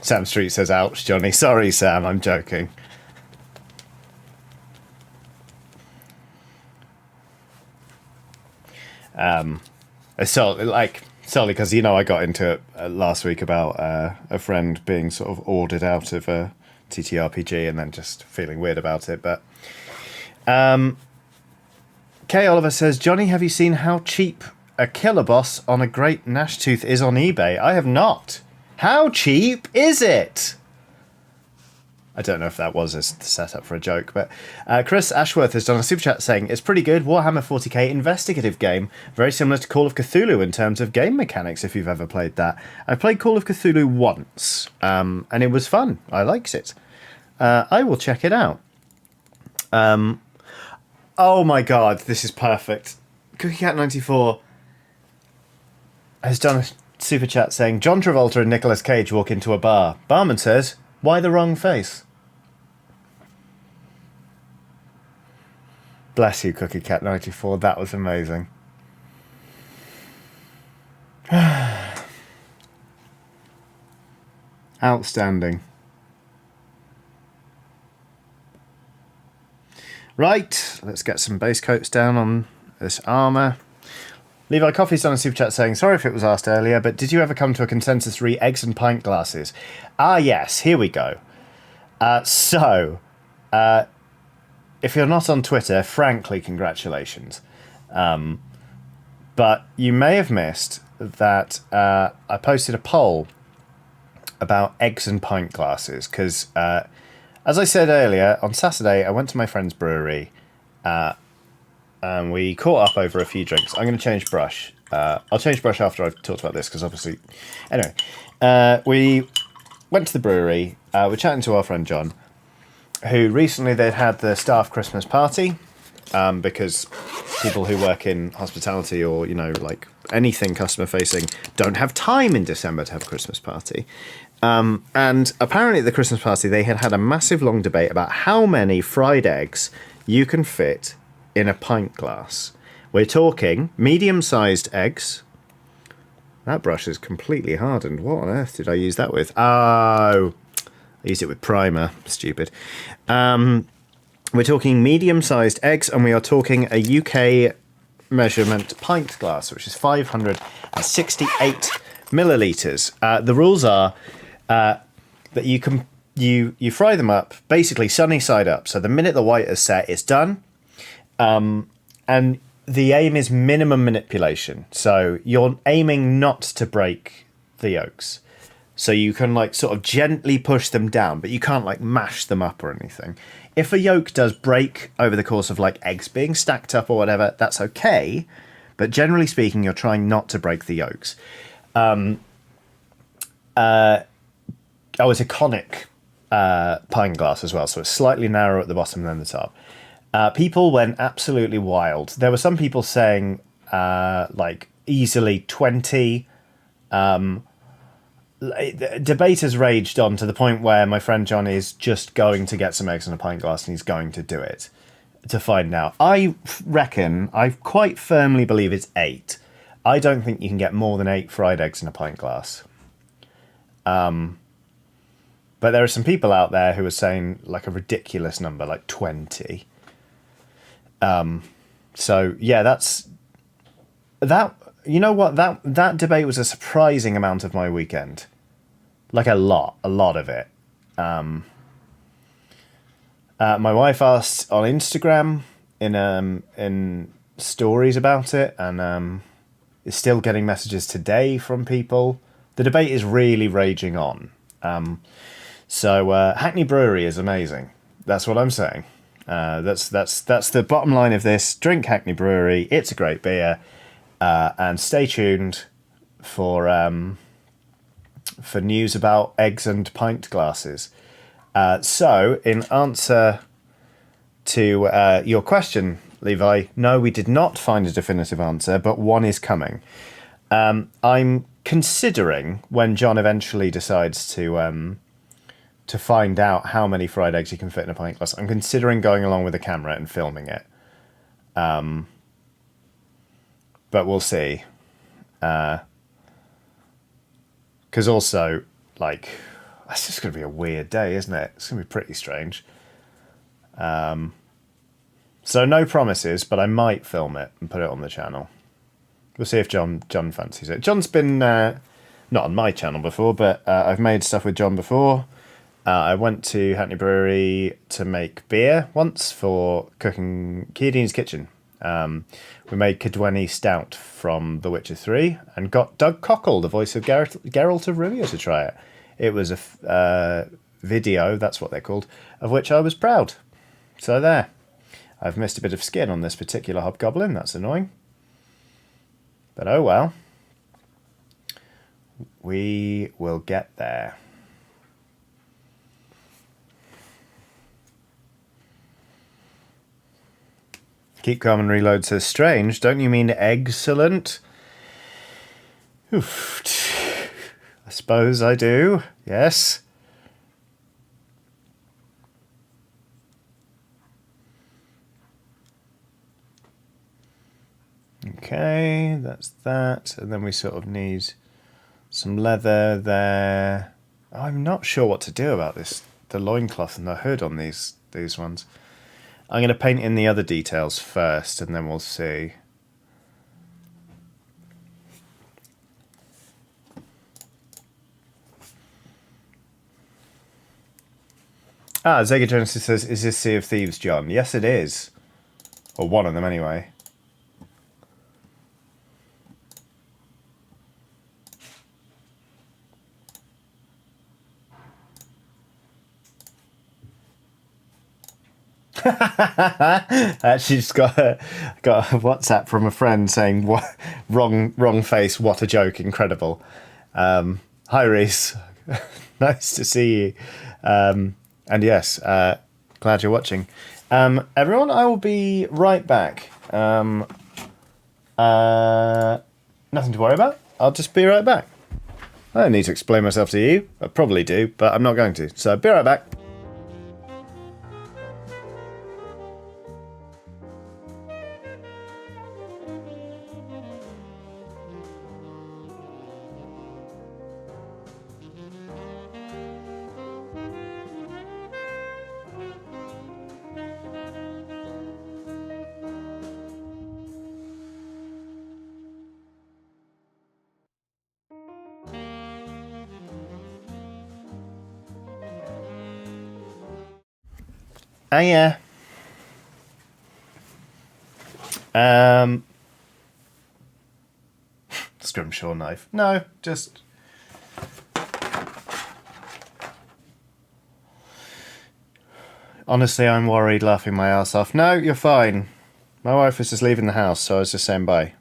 Sam Street says, ouch, Johnny. Sorry, Sam, I'm joking. Solely because, I got into it last week about a friend being sort of ordered out of a TTRPG and then just feeling weird about it. But Kay Oliver says, Johnny, have you seen how cheap a killer boss on a great gnash tooth is on eBay? I have not. How cheap is it? I don't know if that was a setup for a joke, but Chris Ashworth has done a super chat saying, it's pretty good Warhammer 40k investigative game, very similar to Call of Cthulhu in terms of game mechanics, if you've ever played that. I played Call of Cthulhu once, and it was fun. I liked it. I will check it out. Oh my god, this is perfect. CookieCat94 has done a super chat saying, John Travolta and Nicolas Cage walk into a bar. Barman says, why the wrong face? Bless you, CookieCat94. That was amazing. Outstanding. Right, let's get some base coats down on this armour. Levi Coffey's done a super chat saying, sorry if it was asked earlier, but did you ever come to a consensus re eggs and pint glasses? Ah, yes, here we go. If you're not on Twitter, frankly, congratulations. But you may have missed that I posted a poll about eggs and pint glasses, because, as I said earlier, on Saturday, I went to my friend's brewery, and we caught up over a few drinks. I'm going to change brush. I'll change brush after I've talked about this, because obviously... Anyway, we went to the brewery. We're chatting to our friend John, who recently they'd had the staff Christmas party, because people who work in hospitality or, like anything customer-facing don't have time in December to have a Christmas party. And apparently at the Christmas party, they had a massive long debate about how many fried eggs you can fit in a pint glass. We're talking medium-sized eggs. That brush is completely hardened. What on earth did I use that with? Oh, I used it with primer. Stupid. We're talking medium-sized eggs, and we are talking a UK measurement pint glass, which is 568 millilitres. The rules are that you fry them up, basically sunny side up. So the minute the white is set, it's done. And the aim is minimum manipulation. So you're aiming not to break the yolks. So you can sort of gently push them down, but you can't mash them up or anything. If a yolk does break over the course of eggs being stacked up or whatever, that's okay. But generally speaking, you're trying not to break the yolks. It's a conic pint glass as well, so it's slightly narrower at the bottom than the top. People went absolutely wild. There were some people saying like easily 20. Debate has raged on to the point where my friend John is just going to get some eggs in a pint glass and he's going to do it to find out. I reckon, I quite firmly believe it's 8. I don't think you can get more than 8 fried eggs in a pint glass. But there are some people out there who are saying like a ridiculous number, like 20. So yeah, that's that. You know what? That debate was a surprising amount of my weekend. Like a lot of it. My wife asked on Instagram in stories about it, and is still getting messages today from people. The debate is really raging on. So Hackney Brewery is amazing. That's what I'm saying. That's the bottom line of this. Drink Hackney Brewery. It's a great beer, and stay tuned for news about eggs and pint glasses. So, in answer to your question, Levi, no, we did not find a definitive answer, but one is coming. I'm considering, when John eventually decides to find out how many fried eggs you can fit in a pint glass, I'm considering going along with a camera and filming it. But we'll see. Because also, like, that's just going to be a weird day, isn't it? It's going to be pretty strange. So no promises, but I might film it and put it on the channel. We'll see if John fancies it. John's been not on my channel before, but I've made stuff with John before. I went to Hackney Brewery to make beer once for cooking Keardine's Kitchen. We made Cadwenny Stout from The Witcher 3 and got Doug Cockle, the voice of Geralt of Rivia, to try it. It was a video, that's what they're called, of which I was proud. So there. I've missed a bit of skin on this particular hobgoblin. That's annoying. But oh well. We will get there. Keep Calm and Reload says, strange, don't you mean excellent? Oof. I suppose I do, yes. Okay, that's that. And then we sort of need some leather there. Oh, I'm not sure what to do about this, the loincloth and the hood on these ones. I'm going to paint in the other details first, and then we'll see. Zega Genesis says, is this Sea of Thieves, John? Yes, it is. Or one of them, anyway. Actually, just got a WhatsApp from a friend saying, "What wrong face? What a joke! Incredible." Hi, Reese. Nice to see you. And yes, glad you're watching. Everyone, I will be right back. Nothing to worry about. I'll just be right back. I don't need to explain myself to you. I probably do, but I'm not going to. So, be right back. Yeah. Scrimshaw knife. No, just... Honestly, I'm worried, laughing my ass off. No, you're fine. My wife was just leaving the house, so I was just saying bye.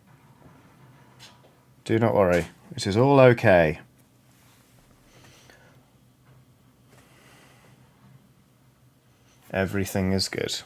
Do not worry. It is all okay. Everything is good.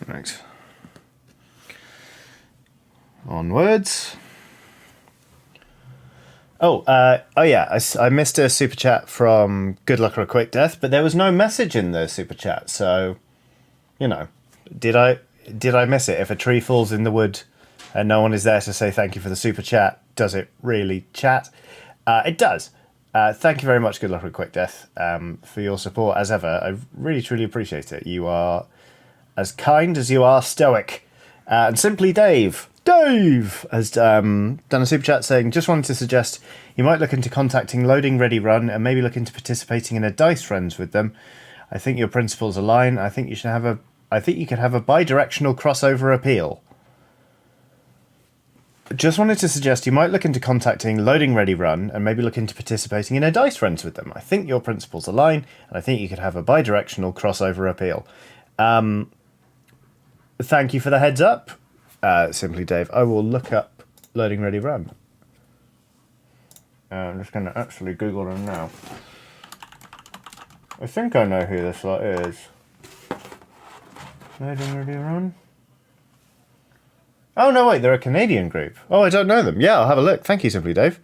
Right. Onwards. Oh yeah, I missed a super chat from Good Luck or a Quick Death, but there was no message in the super chat, so, you know, did I miss it? If a tree falls in the wood and no one is there to say thank you for the super chat, does it really chat? It does. Thank you very much, Good Luck or a Quick Death, for your support as ever. I really, truly appreciate it. You are as kind as you are stoic. And Simply Dave has done a super chat saying, just wanted to suggest you might look into contacting Loading Ready Run and maybe look into participating in a Dice Friends with them. I think your principles align. I think you could have a bi-directional crossover appeal. Just wanted to suggest you might look into contacting Loading Ready Run and maybe look into participating in a Dice Friends with them. I think your principles align, and I think you could have a bi-directional crossover appeal. Thank you for the heads up, Simply Dave. I will look up Loading Ready Run. I'm just going to actually Google them now. I think I know who this lot is. Loading Ready Run? Oh, no, wait, they're a Canadian group. Oh, I don't know them. Yeah, I'll have a look. Thank you, Simply Dave.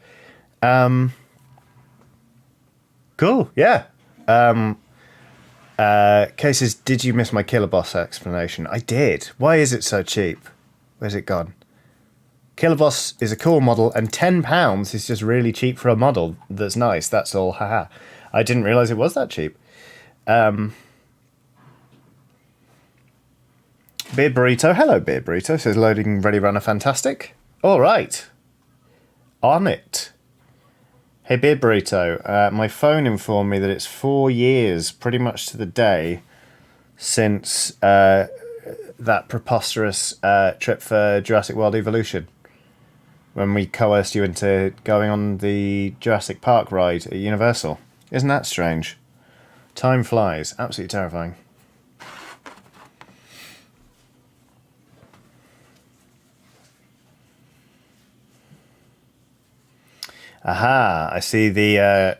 Cool, yeah. Cases, did you miss my Killer Boss explanation? I did. Why is it so cheap? Where's it gone? Killer Boss is a cool model, and £10 is just really cheap for a model that's nice. That's all. Haha. I didn't realise it was that cheap. Beard Burrito. Hello, Beard Burrito. Says Loading Ready Runner fantastic. All right. On it. Hey, Beard Burrito. My phone informed me that it's 4 years, pretty much to the day, since that preposterous trip for Jurassic World Evolution, when we coerced you into going on the Jurassic Park ride at Universal. Isn't that strange? Time flies. Absolutely terrifying. Aha, I see the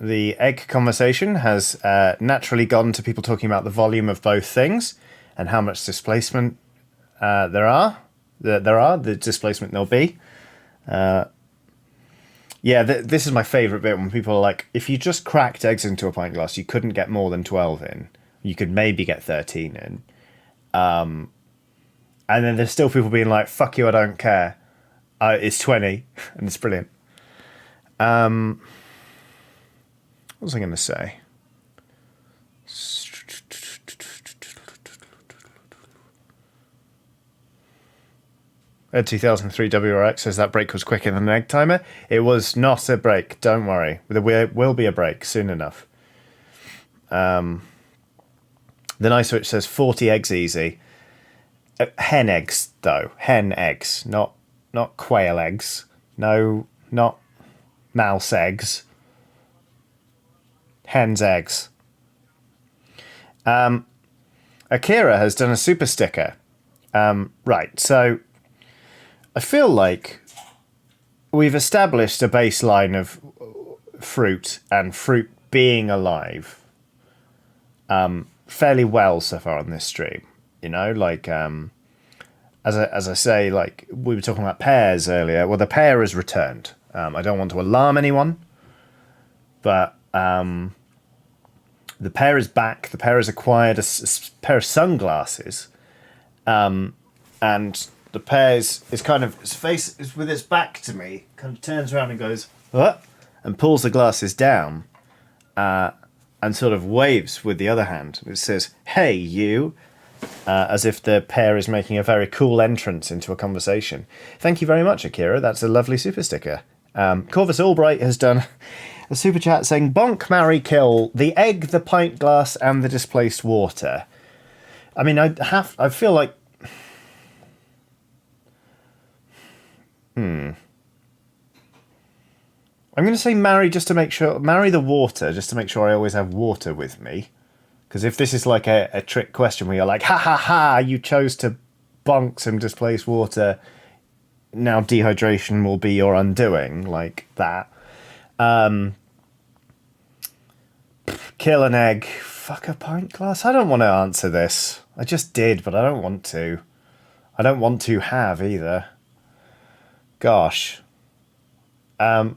egg conversation has naturally gone to people talking about the volume of both things and how much displacement the displacement there'll be. This is my favourite bit, when people are like, if you just cracked eggs into a pint glass, you couldn't get more than 12 in. You could maybe get 13 in. And then there's still people being like, fuck you, I don't care. It's 20, and it's brilliant. What was I going to say? At 2003 WRX says that break was quicker than an egg timer. It was not a break, don't worry. There will be a break soon enough. The Nice Switch says 40 eggs easy. Hen eggs, though. Hen eggs, not quail eggs. No, not mouse eggs. Hen's eggs. Akira has done a super sticker. Right, so I feel like we've established a baseline of fruit and fruit being alive fairly well so far on this stream. You know, like as I say, like we were talking about pears earlier. Well, the pear has returned. I don't want to alarm anyone, but the pear is back. The pear has acquired a pair of sunglasses, and the pear is kind of, its face is with its back to me, kind of turns around and goes, what? And pulls the glasses down, and sort of waves with the other hand. It says, hey, you, as if the pear is making a very cool entrance into a conversation. Thank you very much, Akira. That's a lovely super sticker. Corvus Albright has done a super chat saying, bonk, marry, kill, the egg, the pint glass, and the displaced water. I mean, I feel like... I'm going to say marry the water, just to make sure I always have water with me. Because if this is like a trick question where you're like, ha ha ha, you chose to bonk some displaced water, now dehydration will be your undoing, like that. Kill an egg, fuck a pint glass? I don't want to answer this. I just did, but I don't want to. I don't want to have either. Gosh. Bonk,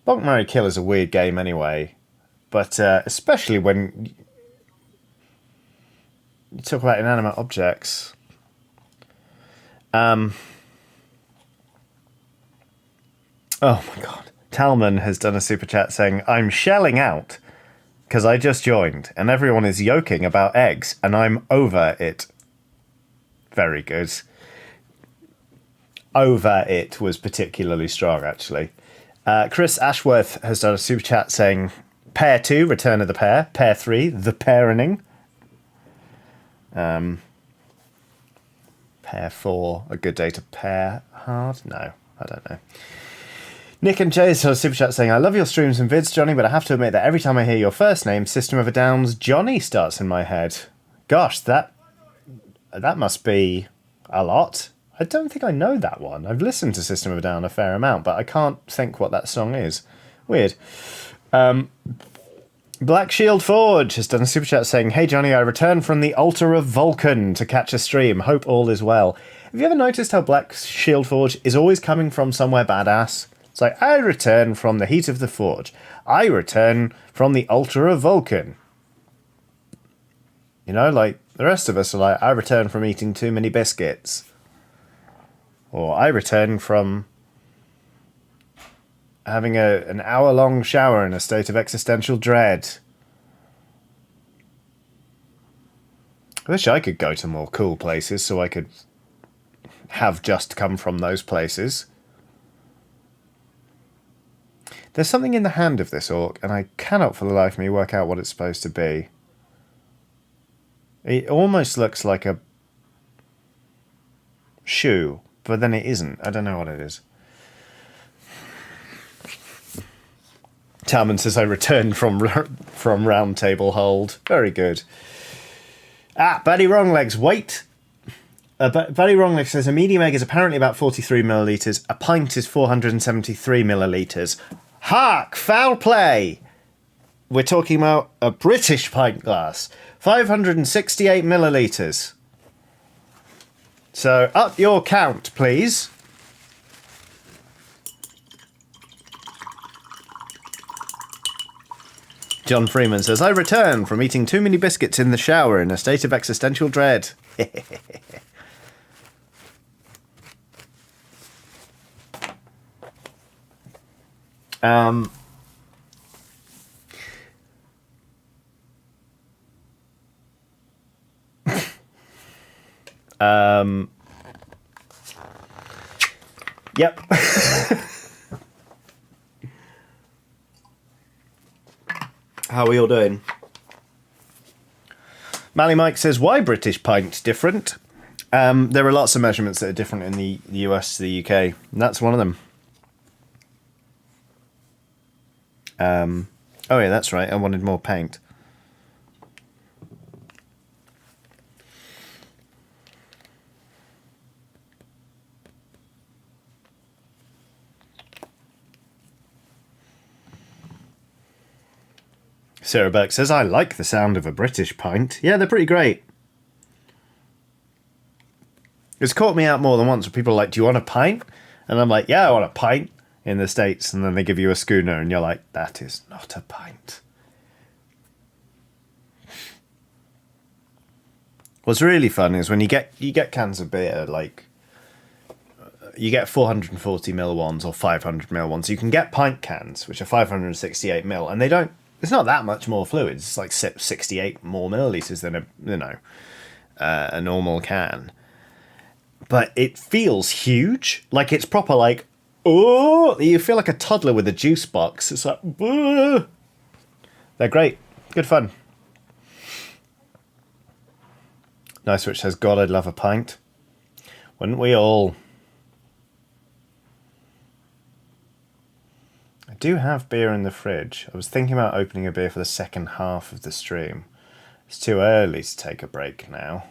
Marry, Kill is a weird game anyway. But especially when you talk about inanimate objects. Oh my god. Talman has done a super chat saying, I'm shelling out because I just joined and everyone is yoking about eggs and I'm over it. Very good. Over it was particularly strong, actually. Chris Ashworth has done a super chat saying, Pair 2, Return of the Pair. Pair 3, The Pairing. Pair 4, A Good Day to Pair Hard? No, I don't know. Nick and Jay has done a super chat saying, I love your streams and vids, Johnny, but I have to admit that every time I hear your first name, System of a Down's Johnny starts in my head. Gosh, that must be a lot. I don't think I know that one. I've listened to System of a Down a fair amount, but I can't think what that song is. Weird. Black Shield Forge has done a super chat saying, Hey Johnny, I returned from the altar of Vulcan to catch a stream. Hope all is well. Have you ever noticed how Black Shield Forge is always coming from somewhere badass? It's like, I return from the heat of the forge. I return from the altar of Vulcan. You know, like, the rest of us are like, I return from eating too many biscuits. Or I return from having an hour-long shower in a state of existential dread. I wish I could go to more cool places so I could have just come from those places. There's something in the hand of this orc, and I cannot for the life of me work out what it's supposed to be. It almost looks like a shoe, but then it isn't. I don't know what it is. Talman says, I returned from Round Table Hold. Very good. Buddy Wronglegs, wait. Buddy Wronglegs says, a medium egg is apparently about 43 millilitres. A pint is 473 millilitres. Hark! Foul play! We're talking about a British pint glass. 568 millilitres. So, up your count, please. John Freeman says, I return from eating too many biscuits in the shower in a state of existential dread. Yep. How are we all doing? Mally Mike says, why British pint different? There are lots of measurements that are different in the US to the UK, and that's one of them. Oh yeah, that's right, I wanted more paint. Sarah Burke says, I like the sound of a British pint. Yeah, they're pretty great. It's caught me out more than once where people are like, do you want a pint? And I'm like, yeah, I want a pint in the States. And then they give you a schooner and you're like, that is not a pint. What's really fun is when you get cans of beer, like you get 440ml ones or 500ml ones. You can get pint cans, which are 568ml, and they don't. It's not that much more fluid. It's like 68 more millilitres than a normal can. But it feels huge. Like it's proper like, oh, you feel like a toddler with a juice box. It's like, oh. They're great. Good fun. Nice Rich says, God, I'd love a pint. Wouldn't we all? I do have beer in the fridge. I was thinking about opening a beer for the second half of the stream. It's too early to take a break now.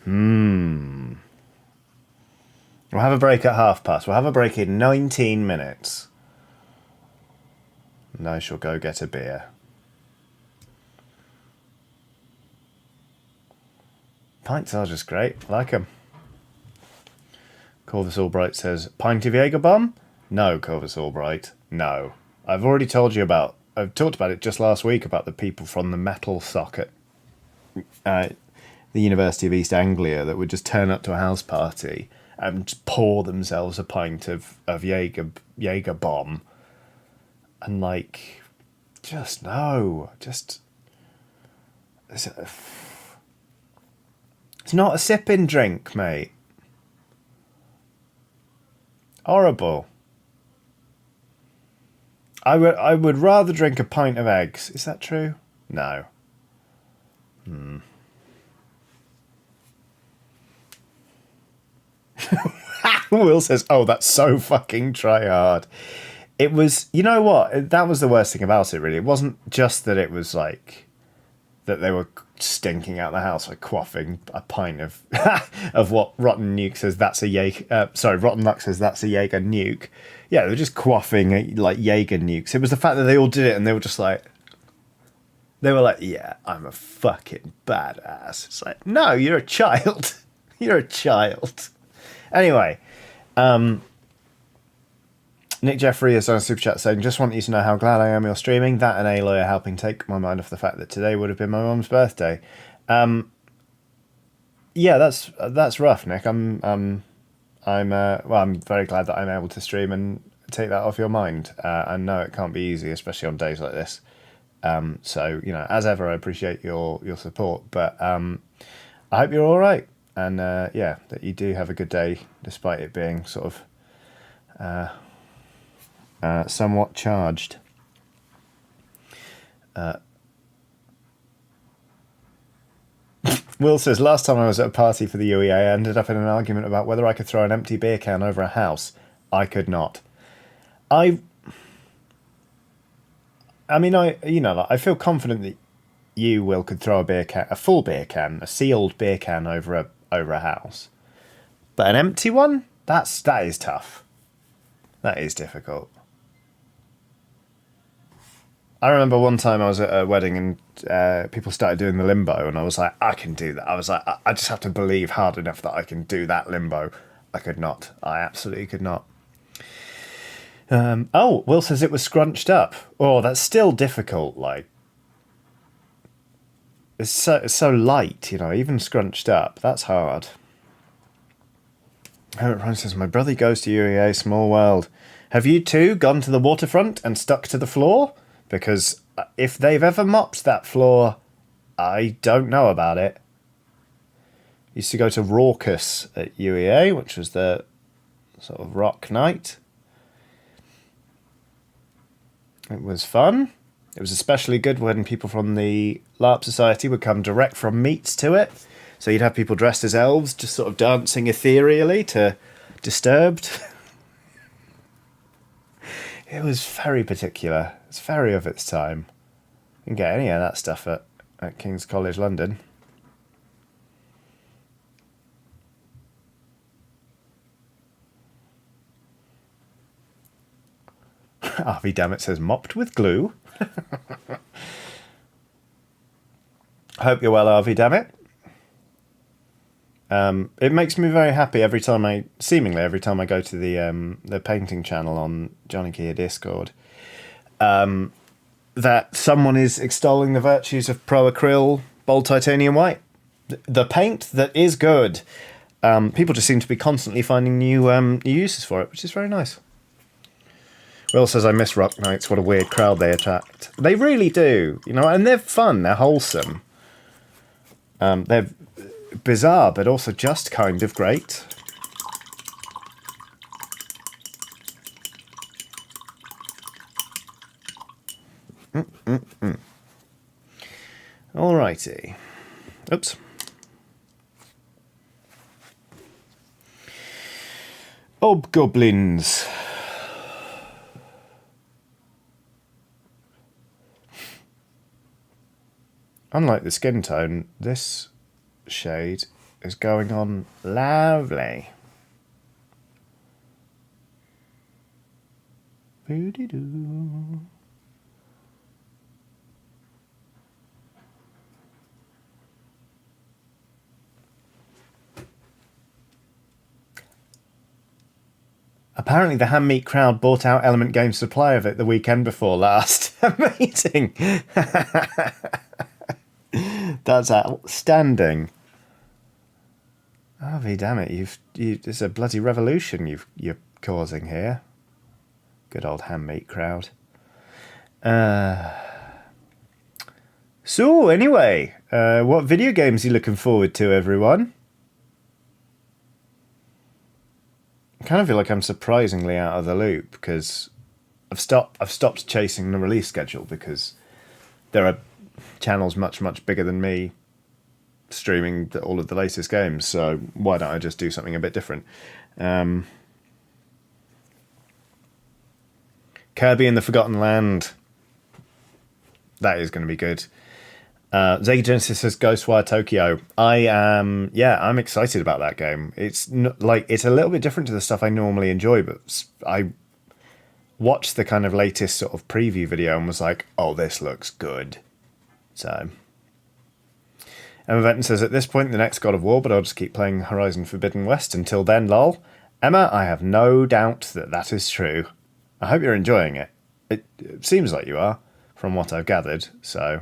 We'll have a break at past. We'll have a break in 19 minutes. And I shall go get a beer. Pints are just great. I like them. Corvus Albright says, pint of Jaeger bomb? No, Corvus Albright. No. I've talked about it just last week about the people from the metal socket at the University of East Anglia that would just turn up to a house party and just pour themselves a pint of Jaeger bomb. And like, just no. Just... It's not a sipping drink, mate. Horrible. I would rather drink a pint of eggs. Is that true? No. Will says, oh, that's so fucking try hard. It was, you know what? That was the worst thing about it, really. It wasn't just that it was like, that they were stinking out the house, like quaffing a pint of of what Rotten Nuke says that's a Jaeger. Rotten Luck says that's a Jaeger nuke. Yeah, they were just quaffing like Jaeger nukes. It was the fact that they all did it and they were just like, yeah, I'm a fucking badass. It's like, no, you're a child. You're a child. Anyway, Nick Jeffrey is on a super chat saying, just want you to know how glad I am you're streaming. That and Aloy are helping take my mind off the fact that today would have been my mum's birthday. Yeah, that's rough, Nick. I'm very glad that I'm able to stream and take that off your mind. I know it can't be easy, especially on days like this. So, you know, as ever, I appreciate your support, but I hope you're all right. And yeah, that you do have a good day, despite it being sort of somewhat charged. Will says, last time I was at a party for the UEA, I ended up in an argument about whether I could throw an empty beer can over a house. I could not. I feel confident that you, Will, could throw a full beer can, a sealed beer can over a house. But an empty one? That is tough. That is difficult. I remember one time I was at a wedding and people started doing the limbo, and I was like, I can do that. I was like, I just have to believe hard enough that I can do that limbo. I could not. I absolutely could not. Will says it was scrunched up. Oh, that's still difficult. Like, it's so light, you know, even scrunched up. That's hard. Hermit Prime says, my brother goes to UEA, small world. Have you two gone to the waterfront and stuck to the floor? Because if they've ever mopped that floor, I don't know about it. Used to go to Raucous at UEA, which was the sort of rock night. It was fun. It was especially good when people from the LARP Society would come direct from meets to it. So you'd have people dressed as elves, just sort of dancing ethereally to Disturbed. It was very particular. It's very of its time. You can get any of that stuff at King's College London. Harvey Dammit says, mopped with glue. I hope you're well, Harvey Dammit. It makes me very happy every time I go to the painting channel on Johnny Keir Discord, that someone is extolling the virtues of Pro Acryl Bold Titanium White. The paint that is good. People just seem to be constantly finding new uses for it, which is very nice. Will says, I miss Rock Nights. What a weird crowd they attract. They really do, you know, and they're fun. They're wholesome. They're bizarre, but also just kind of great. Alrighty. Oops. Hobgoblins. Unlike the skin tone, this shade is going on lovely. Boo-dee-doo. Apparently the ham meat crowd bought out Element Games' supply of it the weekend before last. Amazing. That's outstanding. Oh, damn it! It's a bloody revolution you're causing here. Good old ham meat crowd. So anyway, what video games are you looking forward to, everyone? I kind of feel like I'm surprisingly out of the loop because I've stopped chasing the release schedule because there are channels much bigger than me streaming all of the latest games. So why don't I just do something a bit different? Kirby and the Forgotten Land. That is going to be good. Sega Genesis says Ghostwire Tokyo. I'm excited about that game. It's it's a little bit different to the stuff I normally enjoy, but I watched the kind of latest sort of preview video and was like, oh, this looks good. So Emma Venton says, at this point, the next God of War, but I'll just keep playing Horizon Forbidden West until then, lol. Emma, I have no doubt that is true. I hope you're enjoying it. It seems like you are, from what I've gathered, so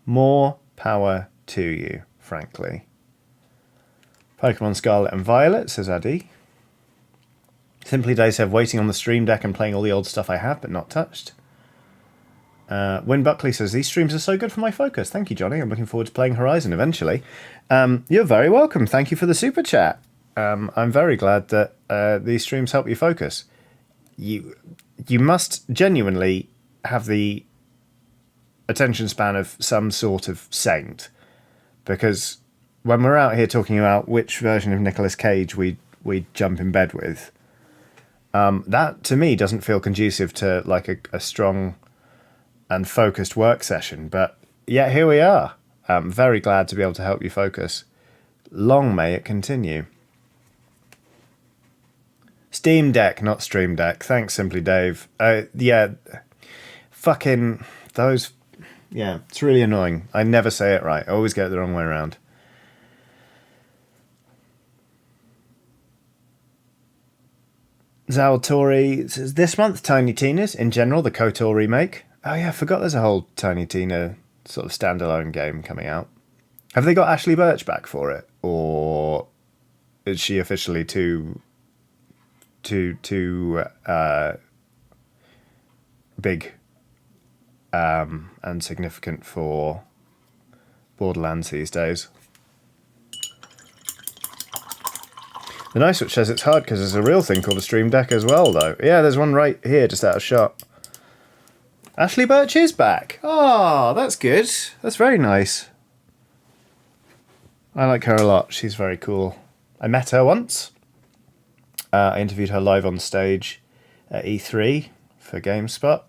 more power to you, frankly. Pokemon Scarlet and Violet, says Addy. Simply Days have waiting on the stream deck and playing all the old stuff I have, but not touched. Win Buckley says, these streams are so good for my focus. Thank you, Johnny. I'm looking forward to playing Horizon eventually. You're very welcome. Thank you for the super chat. I'm very glad that these streams help you focus. You must genuinely have the attention span of some sort of saint, because when we're out here talking about which version of Nicolas Cage we jump in bed with, that to me doesn't feel conducive to like a strong and focused work session. But yeah, here we are. I'm very glad to be able to help you focus. Long may it continue. Steam Deck, not Stream Deck. Thanks, Simply Dave. Yeah, fucking those. Yeah, it's really annoying. I never say it right. I always get it the wrong way around. Zaltori says, this month, Tiny Tina's, in general, the KOTOR remake. Oh yeah, I forgot there's a whole Tiny Tina sort of standalone game coming out. Have they got Ashley Birch back for it? Or is she officially too big and significant for Borderlands these days? The Nice Switch says it's hard because there's a real thing called a Stream Deck as well, though. Yeah, there's one right here, just out of shot. Ashley Birch is back. Oh, that's good. That's very nice. I like her a lot. She's very cool. I met her once. I interviewed her live on stage at E3 for GameSpot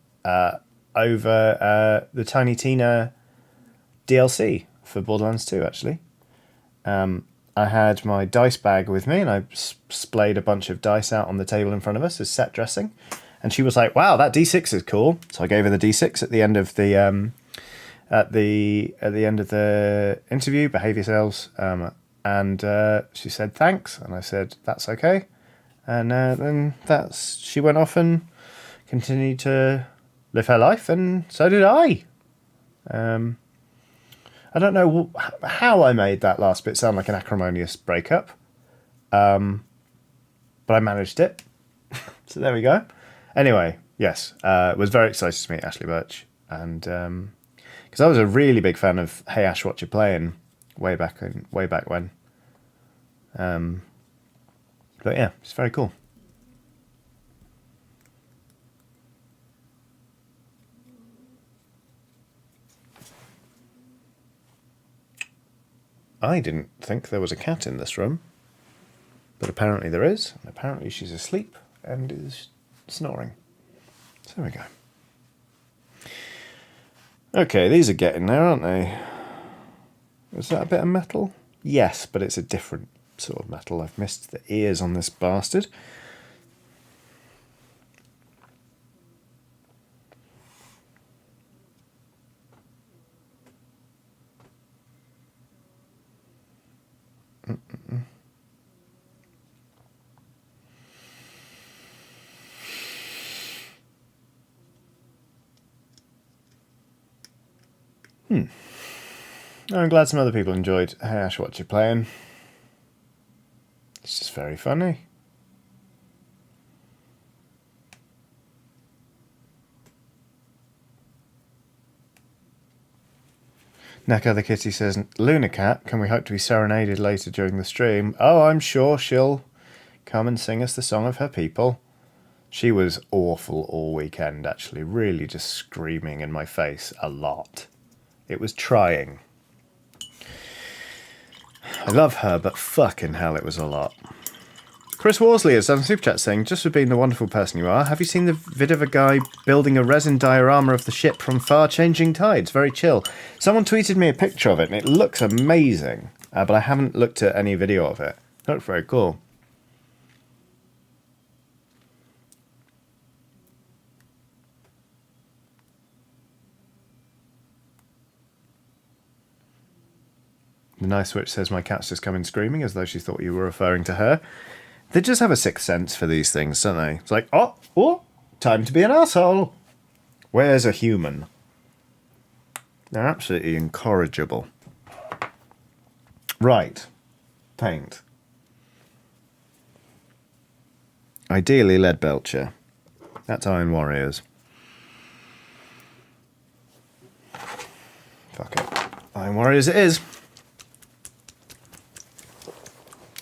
over the Tiny Tina DLC for Borderlands 2, actually. I had my dice bag with me and I splayed a bunch of dice out on the table in front of us as set dressing. And she was like, wow, that D6 is cool. So I gave her the D6 at the end of the end of the interview, behave yourselves. And she said, thanks. And I said, that's okay. And then she went off and continued to live her life. And so did I. I don't know how I made that last bit sound like an acrimonious breakup. But I managed it. So there we go. Anyway, yes, was very excited to meet Ashley Birch, and because I was a really big fan of Hey Ash, What You Playing way back when. But yeah, it's very cool. I didn't think there was a cat in this room, but apparently there is, and apparently she's asleep and is snoring. So there we go. Okay, these are getting there, aren't they? Is that a bit of metal? Yes, but it's a different sort of metal. I've missed the ears on this bastard. I'm glad some other people enjoyed Hey Ash, what you playing? It's just very funny. Neko the Kitty says, Luna Cat, can we hope to be serenaded later during the stream? Oh, I'm sure she'll come and sing us the song of her people. She was awful all weekend, actually. Really just screaming in my face a lot. It was trying. I love her, but fucking hell, it was a lot. Chris Worsley has done a super chat saying, just for being the wonderful person you are, have you seen the vid of a guy building a resin diorama of the ship from far changing tides? Very chill. Someone tweeted me a picture of it and it looks amazing, but I haven't looked at any video of it. It looked very cool. The nice witch says, my cat's just come in screaming as though she thought you were referring to her. They just have a sixth sense for these things, don't they? It's like, oh, time to be an asshole. Where's a human? They're absolutely incorrigible. Right. Paint. Ideally lead belcher. That's Iron Warriors. Fuck it. Iron Warriors it is.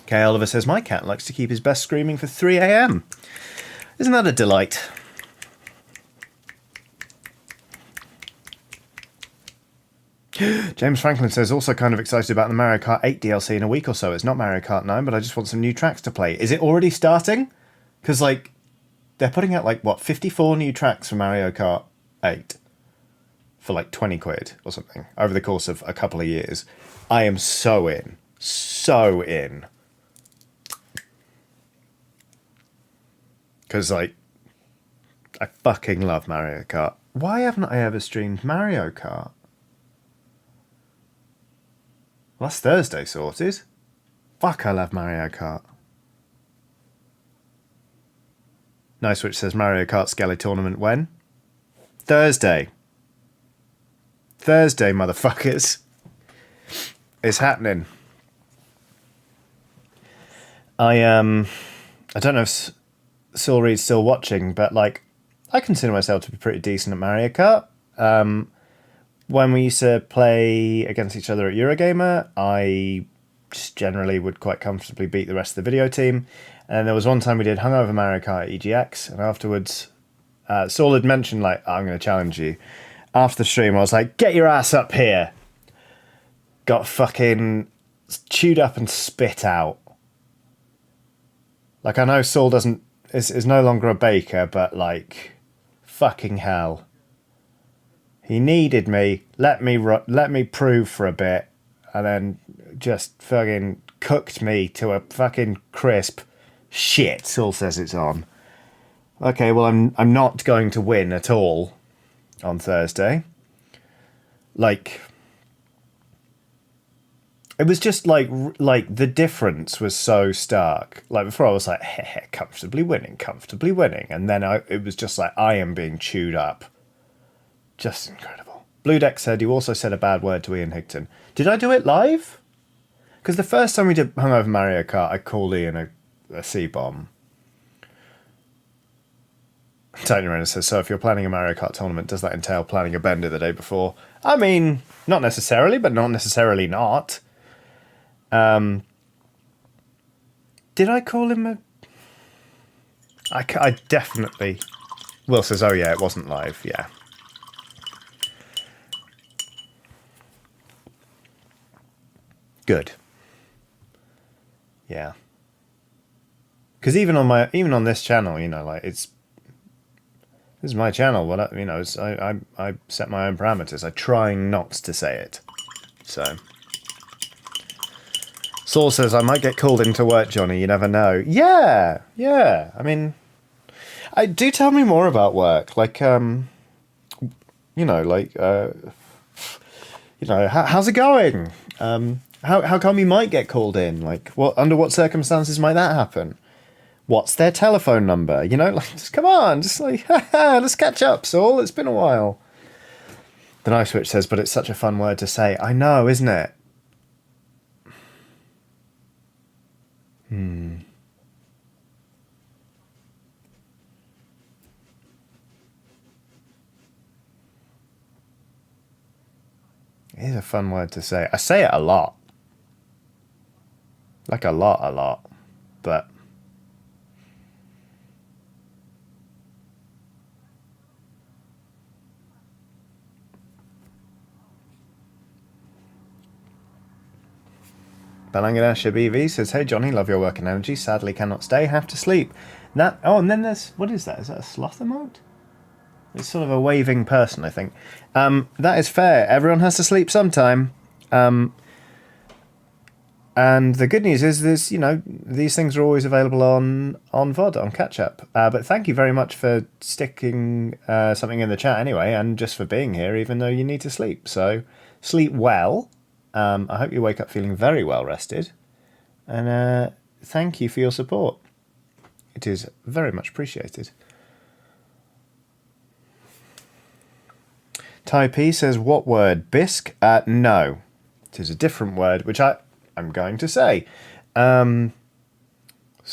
K. Oliver says, my cat likes to keep his best screaming for 3 a.m. Isn't that a delight? James Franklin says, also kind of excited about the Mario Kart 8 DLC in a week or so. It's not Mario Kart 9, but I just want some new tracks to play. Is it already starting? Because, like, they're putting out, like, what, 54 new tracks for Mario Kart 8 for, like, 20 quid or something over the course of a couple of years. I am so in. So in. Because, like, I fucking love Mario Kart. Why haven't I ever streamed Mario Kart? Well, that's Thursday sorted. Fuck, I love Mario Kart. Nice Witch says, Mario Kart Skelly tournament when? Thursday. Thursday, motherfuckers. It's happening. I don't know if Saul Reed's still watching, but, like, I consider myself to be pretty decent at Mario Kart. When we used to play against each other at Eurogamer, I just generally would quite comfortably beat the rest of the video team. And there was one time we did Hungover Mario Kart at EGX, and afterwards, Saul had mentioned, like, I'm going to challenge you. After the stream, I was like, get your ass up here. Got fucking chewed up and spit out. Like, I know Saul is no longer a baker, but, like, fucking hell. He needed me, let me prove for a bit, and then just fucking cooked me to a fucking crisp. Shit, Saul says it's on. Okay, well, I'm not going to win at all on Thursday. Like, it was just like the difference was so stark. Like, before I was like, heh, comfortably winning. And then it was just like, I am being chewed up. Just incredible. Blue Deck said, you also said a bad word to Ian Higton. Did I do it live? Because the first time we did Hungover Mario Kart, I called Ian a C-bomb. Tony Renner says, so if you're planning a Mario Kart tournament, does that entail planning a bender the day before? I mean, not necessarily, but not necessarily not. Did I call him a... I definitely... Will says, oh yeah, it wasn't live, yeah. Good. Yeah. Because even on this channel, you know, like, this is my channel. What you know, I set my own parameters. I try not to say it. So. Saul says, I might get called into work, Johnny. You never know. Yeah. I mean, do tell me more about work. Like, you know, like, you know, how's it going? How come you might get called in? Like, under what circumstances might that happen? What's their telephone number? You know, like, just come on, just like, let's catch up, Saul. It's been a while. The Night Switch says, but it's such a fun word to say. I know, isn't it? It is a fun word to say. I say it a lot. Like a lot. But Balanganash BV says, "Hey Johnny, love your work and energy. Sadly cannot stay. Have to sleep." And then there's, what is that? Is that a sloth emote? It's sort of a waving person, I think. That is fair. Everyone has to sleep sometime. And the good news is, these things are always available on VOD, on catch up. But thank you very much for sticking something in the chat anyway, and just for being here, even though you need to sleep. So sleep well. I hope you wake up feeling very well rested. And thank you for your support. It is very much appreciated. Tai P says, what word? Bisque? No. It is a different word, which I'm going to say. So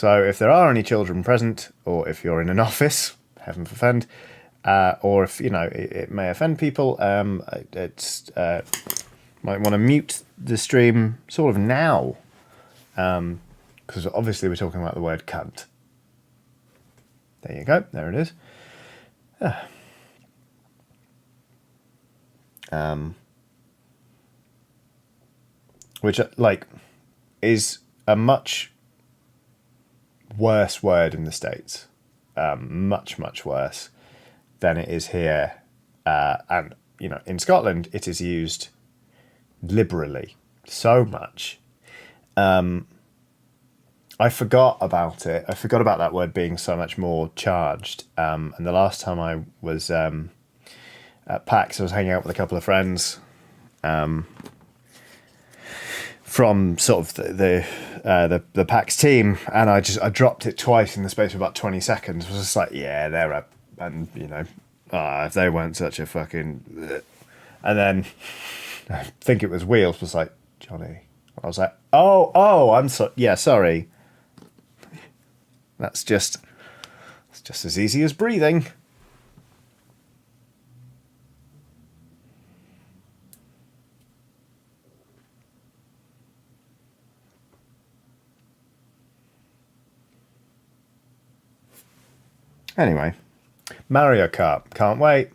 if there are any children present, or if you're in an office, heaven forfend, or if, it may offend people, might want to mute the stream sort of now. Because obviously we're talking about the word cunt. There you go. There it is. Which, is a much worse word in the States. Much, much worse than it is here. And, in Scotland, it is used liberally so much. I forgot about it. I forgot about that word being so much more charged. And the last time I was at PAX, I was hanging out with a couple of friends from sort of the PAX team, and I dropped it twice in the space of about 20 seconds. I was just like, yeah, they're a, and if they weren't such a fucking, and then I think it was Wheels was like, Johnny. I was like, oh, I'm sorry. It's just as easy as breathing. Anyway, Mario Kart, can't wait.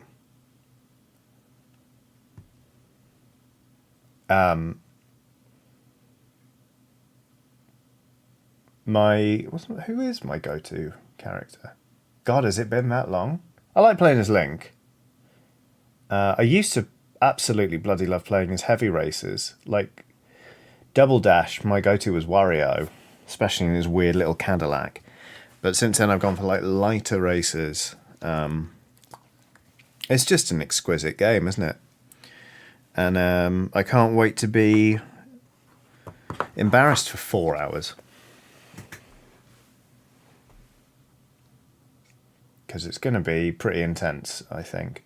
Who is my go-to character? God, has it been that long? I like playing as Link. I used to absolutely bloody love playing as heavy racers. Like Double Dash, my go-to was Wario, especially in his weird little Cadillac. But since then I've gone for lighter racers. It's just an exquisite game, isn't it? And I can't wait to be embarrassed for 4 hours. Because it's going to be pretty intense, I think.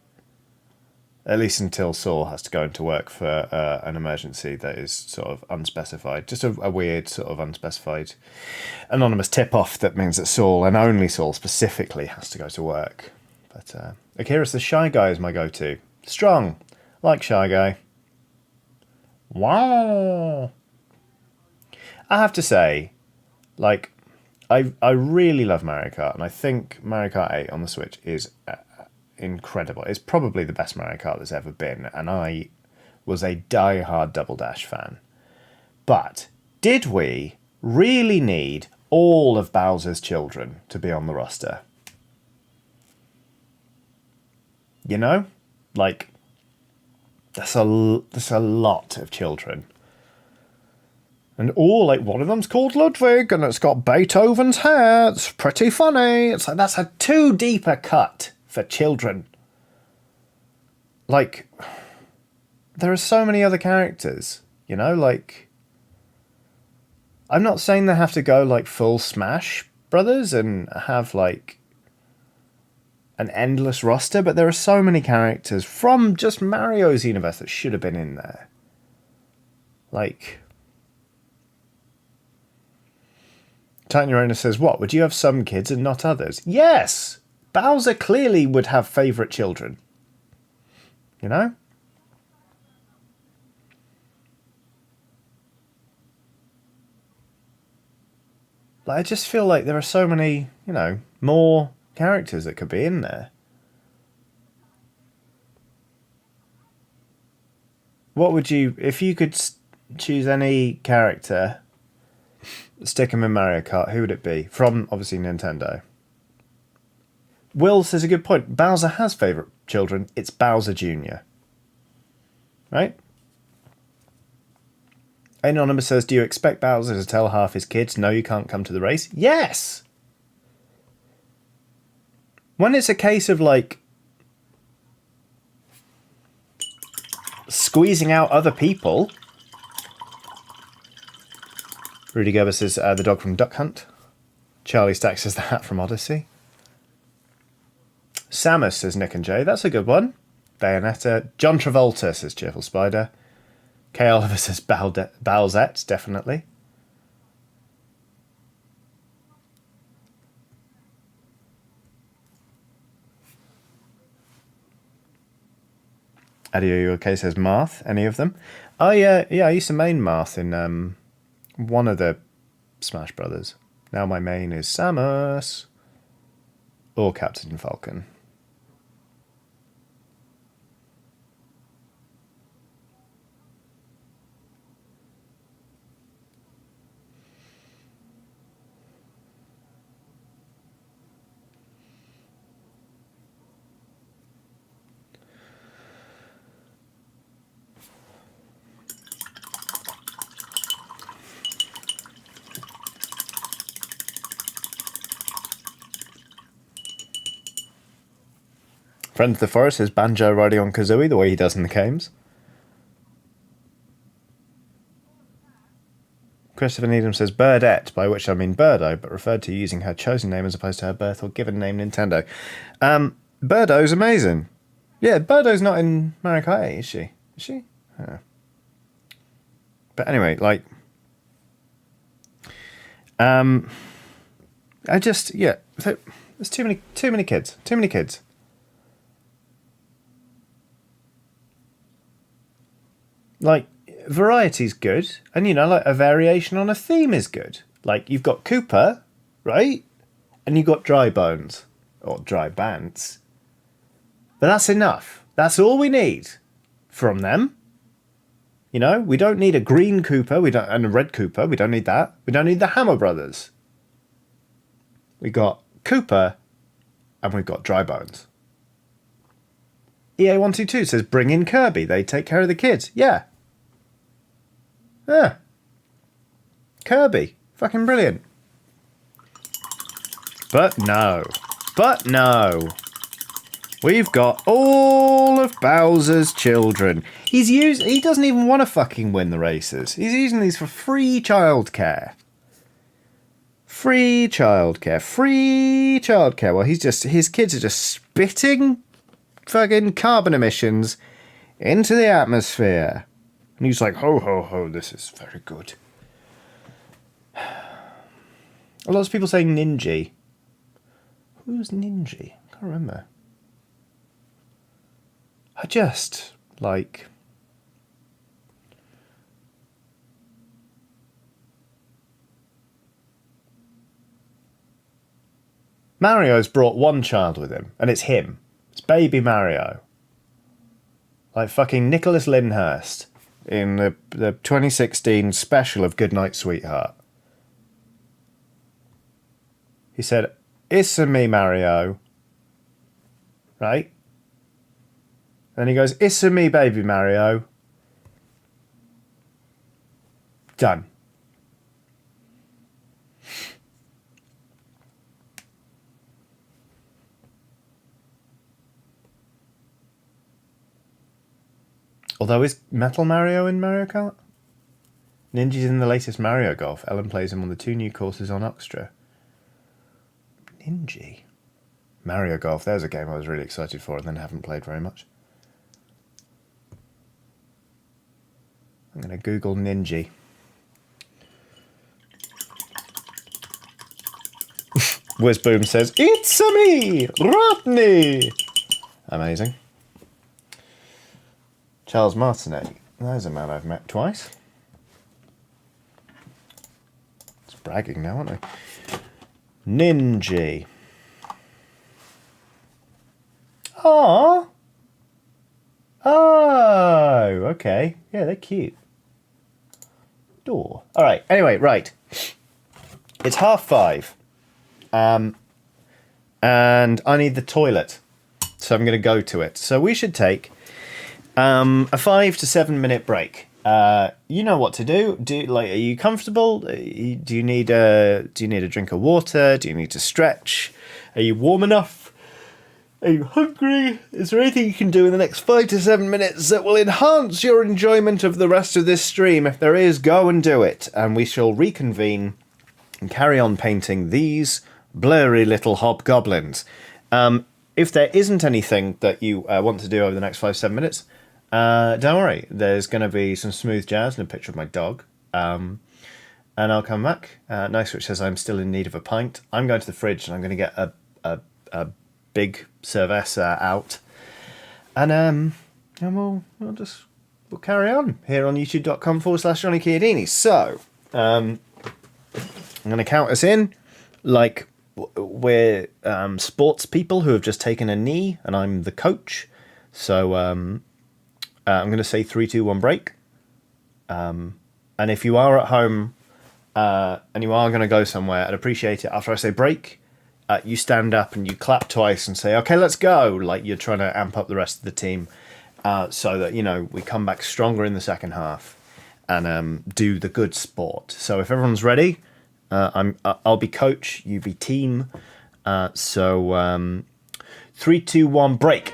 At least until Saul has to go into work for an emergency that is sort of unspecified. Just a weird sort of unspecified anonymous tip-off that means that Saul, and only Saul specifically, has to go to work. But Akira's the Shy Guy is my go-to. Strong. Like Shy Guy. Wow. I have to say, I really love Mario Kart, and I think Mario Kart 8 on the Switch is incredible. It's probably the best Mario Kart there's ever been, and I was a die-hard Double Dash fan. But did we really need all of Bowser's children to be on the roster? That's a lot of children. And one of them's called Ludwig, and it's got Beethoven's hair. It's pretty funny. It's like, that's a too deep a cut for children. There are so many other characters, I'm not saying they have to go full Smash Brothers and have an endless roster, but there are so many characters from just Mario's universe that should have been in there. Like, Titan Urona says, what, would you have some kids and not others? Yes! Bowser clearly would have favourite children. You know? Like, I just feel like there are so many, you know, more characters that could be in there. What would you, if you could choose any character, stick him in Mario Kart, who would it be? From, obviously, Nintendo. Will says a good point. Bowser has favourite children. It's Bowser Jr. Right? Anonymous says, do you expect Bowser to tell half his kids, no, you can't come to the race? Yes! When it's a case of, like, squeezing out other people. Rudy Gerber says, the dog from Duck Hunt. Charlie Stack says, the hat from Odyssey. Samus says, Nick and Jay. That's a good one. Bayonetta. John Travolta says, Cheerful Spider. Kay Oliver says, Bowsette, definitely. Adio UK says, Marth. Any of them? Oh, yeah, I used to main Marth in one of the Smash Brothers. Now my main is Samus. Or Captain Falcon. Friend of the Forest says Banjo riding on Kazooie the way he does in the games. Christopher Needham says Birdette, by which I mean Birdo, but referred to using her chosen name as opposed to her birth or given name Nintendo. Birdo's amazing. Yeah, Birdo's not in Mario Kart 8, is she? Is she? Yeah. But anyway, like... I just... Yeah. There's too many kids. Too many kids. Like, variety's good, and, you know, like, a variation on a theme is good. Like, you've got Koopa, right? And you've got Dry Bones, or Dry Bants. But that's enough. That's all we need from them. You know, we don't need a green Koopa, and a red Koopa, we don't need that. We don't need the Hammer Brothers. We got Koopa, and we've got Dry Bones. EA122 says, bring in Kirby. They take care of the kids. Yeah. Yeah. Kirby. Fucking brilliant. But no. We've got all of Bowser's children. He doesn't even want to fucking win the races. He's using these for free childcare. Free childcare. Well, his kids are just spitting fucking carbon emissions into the atmosphere. And he's like, ho, ho, ho, this is very good. A lot of people saying Ninja. Who's Ninja? I can't remember. I just, like... Mario's brought one child with him, and it's him. It's baby Mario. Like fucking Nicholas Lyndhurst in the 2016 special of Goodnight Sweetheart. He said, "It's me, Mario." Right? Then he goes, "It's me, baby Mario." Done. Although, is Metal Mario in Mario Kart? Ninja's in the latest Mario Golf. Ellen plays him on the 2 new courses on Oxtra. Ninja? Mario Golf, there's a game I was really excited for and then haven't played very much. I'm going to Google Ninja. Whizboom says, "It's me, Rodney." Amazing. Charles Martinet. There's a man I've met twice. It's bragging now, aren't I? Ninja. Aww. Oh, okay. Yeah, they're cute. Door. All right. Anyway, right. It's 5:30. And I need the toilet. So I'm going to go to it. So we should take a 5 to 7 minute break. You know what to do. Are you comfortable? Do you need a drink of water? Do you need to stretch? Are you warm enough? Are you hungry? Is there anything you can do in the next 5 to 7 minutes that will enhance your enjoyment of the rest of this stream? If there is, go and do it, and we shall reconvene and carry on painting these blurry little hobgoblins. If there isn't anything that you want to do over the next 5 to 7 minutes, don't worry. There's going to be some smooth jazz and a picture of my dog. And I'll come back. Nice, which says I'm still in need of a pint. I'm going to the fridge and I'm going to get a big cerveza out. And we'll carry on here on youtube.com/Johnny Chiodini. So, I'm going to count us in like we're sports people who have just taken a knee, and I'm the coach. So I'm going to say 3, 2, 1, break. And if you are at home and you are going to go somewhere, I'd appreciate it after I say break. You stand up and you clap twice and say, "Okay, let's go." Like you're trying to amp up the rest of the team, so that we come back stronger in the second half and do the good sport. So if everyone's ready. I'll be coach, you be team. So 3, 2, 1, break.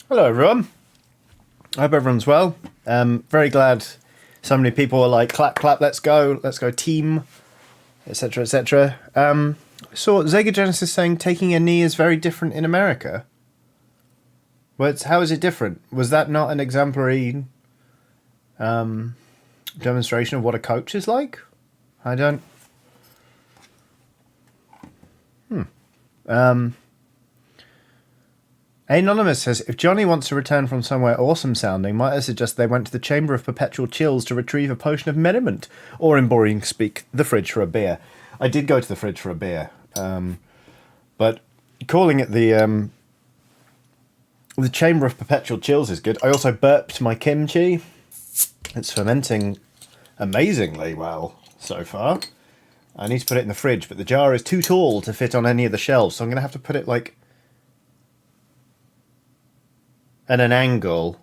Hello, everyone. I hope everyone's well. Very glad so many people are like, clap, clap, let's go, team, etc., etc. I saw Zega Genesis saying taking a knee is very different in America. How is it different? Was that not an exemplary demonstration of what a coach is like? I don't... Anonymous says, if Johnny wants to return from somewhere awesome sounding, might I suggest they went to the Chamber of Perpetual Chills to retrieve a potion of merriment, or in boring speak, the fridge for a beer. I did go to the fridge for a beer, but calling it the Chamber of Perpetual Chills is good. I also burped my kimchi. It's fermenting amazingly well so far. I need to put it in the fridge, but the jar is too tall to fit on any of the shelves, so I'm going to have to put it like at an angle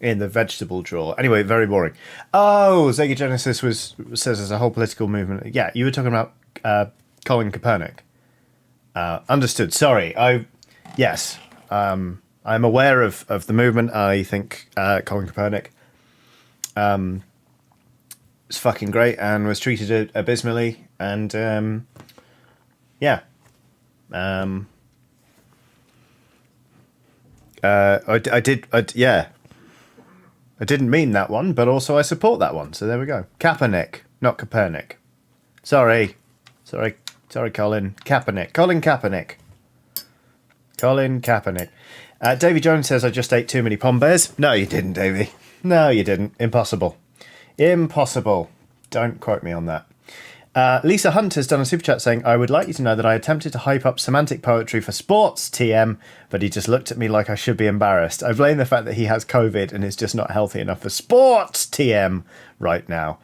in the vegetable drawer. Anyway, very boring. Oh, Zega Genesis says there's a whole political movement. Yeah, you were talking about Colin Kaepernick. Understood. Sorry. Yes. I'm aware of the movement. I think Colin Kaepernick was fucking great and was treated abysmally. And yeah. I didn't mean that one, but also I support that one. So there we go. Kaepernick, not Copernic. Sorry, Colin. Kaepernick. Colin Kaepernick. Davy Jones says, I just ate too many pom bears. No, you didn't, Davy. No, you didn't. Impossible. Don't quote me on that. Lisa Hunt has done a super chat saying, I would like you to know that I attempted to hype up semantic poetry for sports, TM, but he just looked at me like I should be embarrassed. I blame the fact that he has COVID and is just not healthy enough for sports, TM, right now.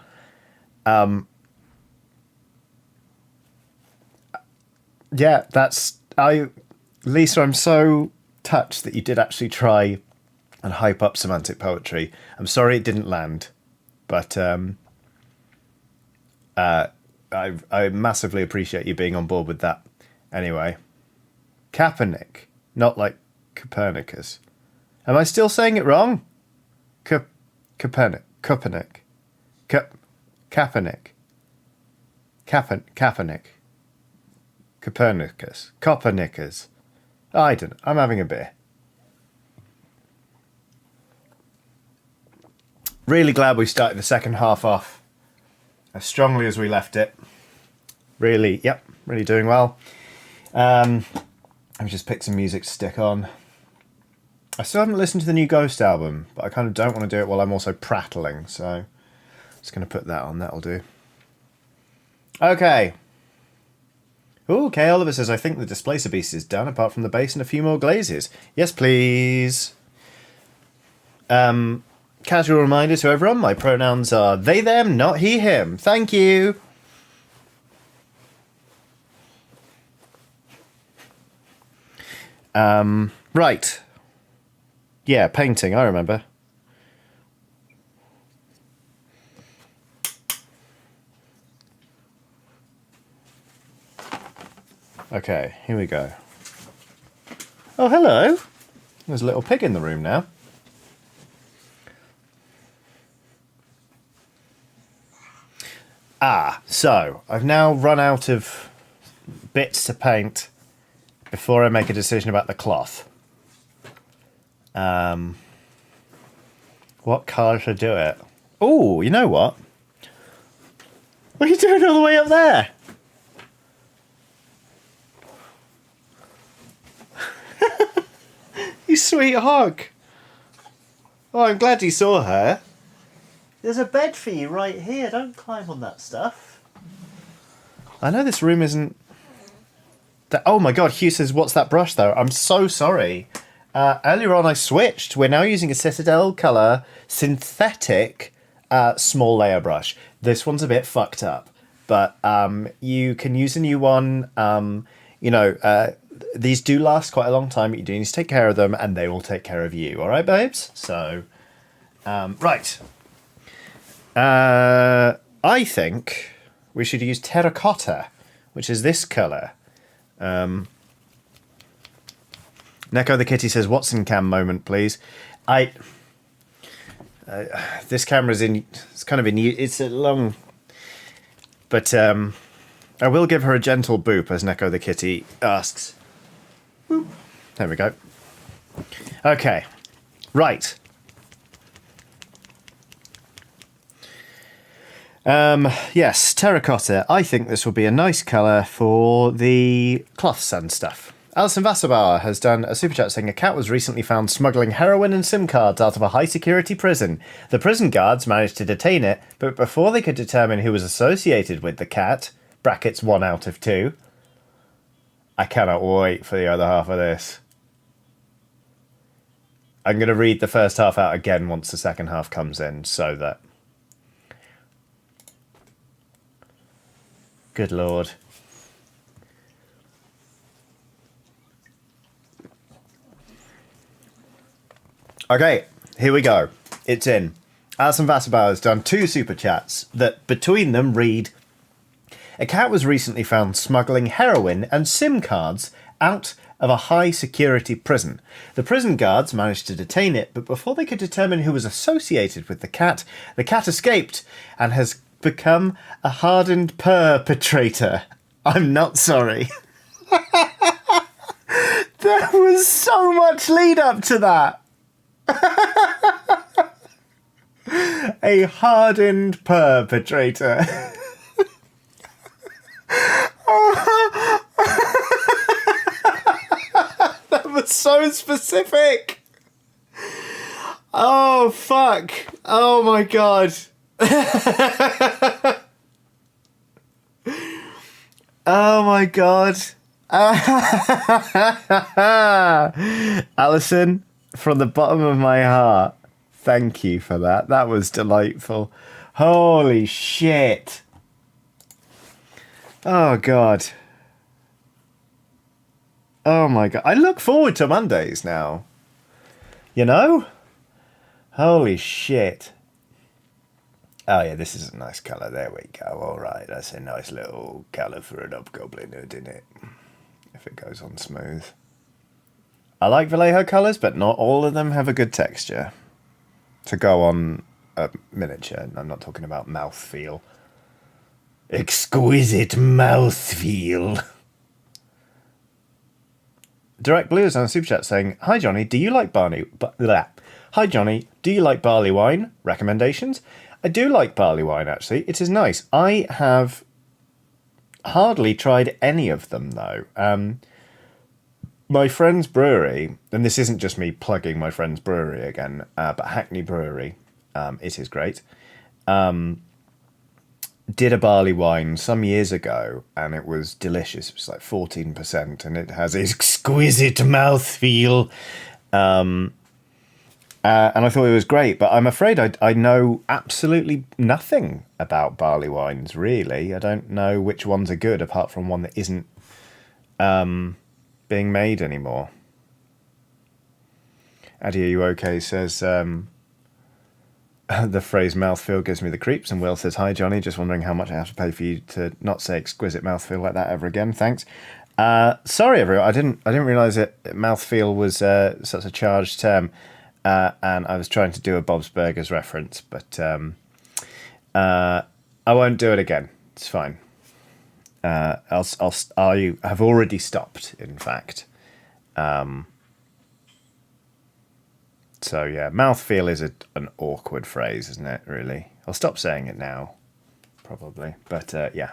Yeah, Lisa, I'm so touched that you did actually try and hype up semantic poetry. I'm sorry it didn't land, but I massively appreciate you being on board with that. Anyway, Kaepernick, not like Copernicus. Am I still saying it wrong? Kaepernick. Copernicus. I don't know. I'm having a beer. Really glad we started the second half off as strongly as we left it. Really doing well. Let me just pick some music to stick on. I still haven't listened to the new Ghost album, but I kind of don't want to do it while I'm also prattling, so I'm just going to put that on. That'll do. Okay. Ooh, Kay Oliver says, I think the Displacer Beast is done, apart from the base and a few more glazes. Yes, please. Casual reminder to everyone, my pronouns are they, them, not he, him. Thank you. Right. Yeah, painting, I remember. Okay, here we go. Oh, hello. There's a little pig in the room now. So I've now run out of bits to paint before I make a decision about the cloth. What colour should do it? Oh, you know what? What are you doing all the way up there? You sweet hog. Oh, I'm glad you saw her. There's a bed for you right here. Don't climb on that stuff. I know this room isn't... Oh my god, Hugh says, what's that brush though? I'm so sorry. Earlier on I switched. We're now using a Citadel colour synthetic small layer brush. This one's a bit fucked up. But you can use a new one. These do last quite a long time. You do need to take care of them and they will take care of you. All right, babes? So, right. I think we should use terracotta, which is this colour. Neko the kitty says, "What's in cam moment, please?" I. This camera's in. It's kind of in. It's a long. But I will give her a gentle boop as Neko the kitty asks. Boop. There we go. Okay. Right. Yes, terracotta. I think this will be a nice colour for the cloths and stuff. Alison Wasserbauer has done a super chat saying a cat was recently found smuggling heroin and SIM cards out of a high-security prison. The prison guards managed to detain it, but before they could determine who was associated with the cat, brackets 1 out of 2, I cannot wait for the other half of this. I'm going to read the first half out again once the second half comes in, so that... Good Lord. Okay, here we go. It's in. Alison Wasserbauer has done 2 super chats that between them read, a cat was recently found smuggling heroin and SIM cards out of a high security prison. The prison guards managed to detain it, but before they could determine who was associated with the cat escaped and has become a hardened perpetrator. I'm not sorry. There was so much lead up to that. A hardened perpetrator. That was so specific. Oh, fuck. Oh, my God. Oh, my God. Alison, from the bottom of my heart, thank you for that. That was delightful. Holy shit. Oh, God. Oh, my God. I look forward to Mondays now. You know? Holy shit. Oh, yeah, this is a nice colour. There we go. All right, that's a nice little colour for an hobgoblin hood, isn't it? If it goes on smooth. I like Vallejo colours, but not all of them have a good texture to go on a miniature. I'm not talking about mouthfeel. Exquisite mouthfeel. Direct Blue is on a super chat saying, "Hi Johnny, do you like barley? Hi Johnny, do you like barley wine? Recommendations?" I do like barley wine, actually. It is nice. I have hardly tried any of them, though. My friend's brewery, and this isn't just me plugging my friend's brewery again, but Hackney Brewery, it is great, did a barley wine some years ago, and it was delicious. It was like 14%, and it has exquisite mouthfeel. And I thought it was great, but I'm afraid I know absolutely nothing about barley wines, really. I don't know which ones are good, apart from one that isn't being made anymore. Addy, are you okay? Says, the phrase mouthfeel gives me the creeps. And Will says, "Hi, Johnny. Just wondering how much I have to pay for you to not say exquisite mouthfeel like that ever again. Thanks." Sorry, everyone. I didn't realise that mouthfeel was such a charged term. And I was trying to do a Bob's Burgers reference, but I won't do it again. It's fine. I have already stopped, in fact. So yeah, mouthfeel is an awkward phrase, isn't it? Really, I'll stop saying it now, probably. But yeah.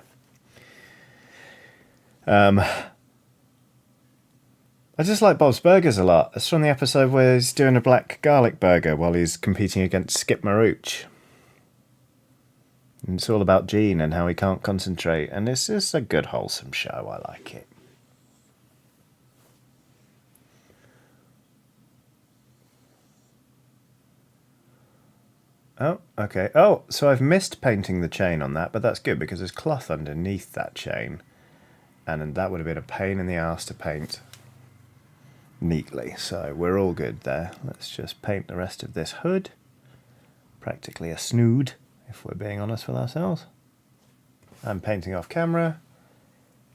I just like Bob's Burgers a lot. It's from the episode where he's doing a black garlic burger while he's competing against Skip Marooch. And it's all about Gene and how he can't concentrate. And it's just a good, wholesome show. I like it. Oh, okay. Oh, so I've missed painting the chain on that, but that's good because there's cloth underneath that chain. And that would have been a pain in the arse to paint neatly, so we're all good there. Let's just paint the rest of this hood. Practically a snood, if we're being honest with ourselves. I'm painting off camera.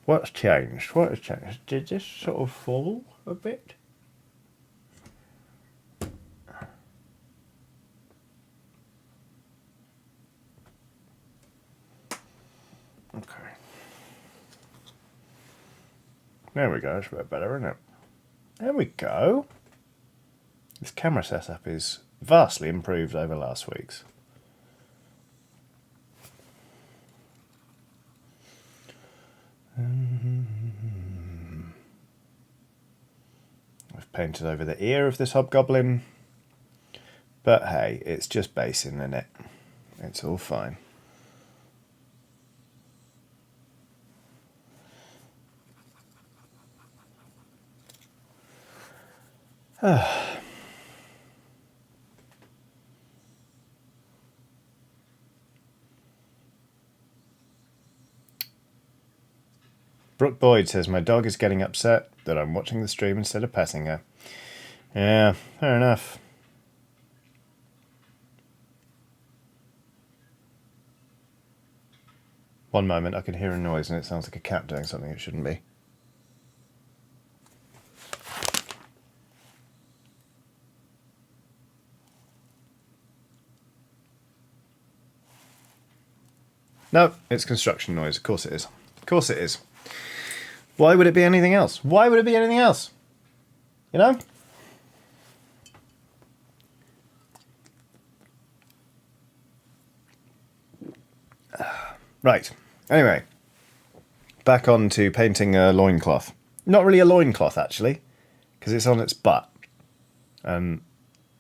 What's changed? What has changed? Did this sort of fall a bit? There we go. That's a bit better, isn't it? There we go. This camera setup is vastly improved over last week's. I've painted over the ear of this hobgoblin. But hey, it's just basing, isn't it? It's all fine. Brooke Boyd says, my dog is getting upset that I'm watching the stream instead of petting her. Yeah, fair enough. One moment, I can hear a noise and it sounds like a cat doing something it shouldn't be. No, it's construction noise. Of course it is. Of course it is. Why would it be anything else? Why would it be anything else? You know? Right. Anyway. Back on to painting a loincloth. Not really a loincloth, actually. Because it's on its butt. And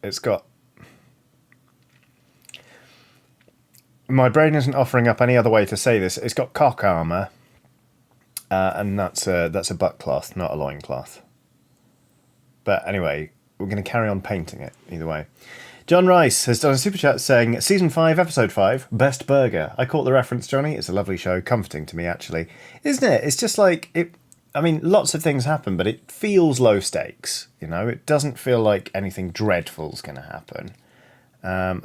it's got... My brain isn't offering up any other way to say this. It's got cock armour. And that's a butt cloth, not a loincloth. But anyway, we're going to carry on painting it, either way. John Rice has done a super chat saying, Season 5, Episode 5, Best Burger. I caught the reference, Johnny. It's a lovely show, comforting to me, actually. Isn't it? It's just like, I mean, lots of things happen, but it feels low stakes, you know? It doesn't feel like anything dreadful's going to happen.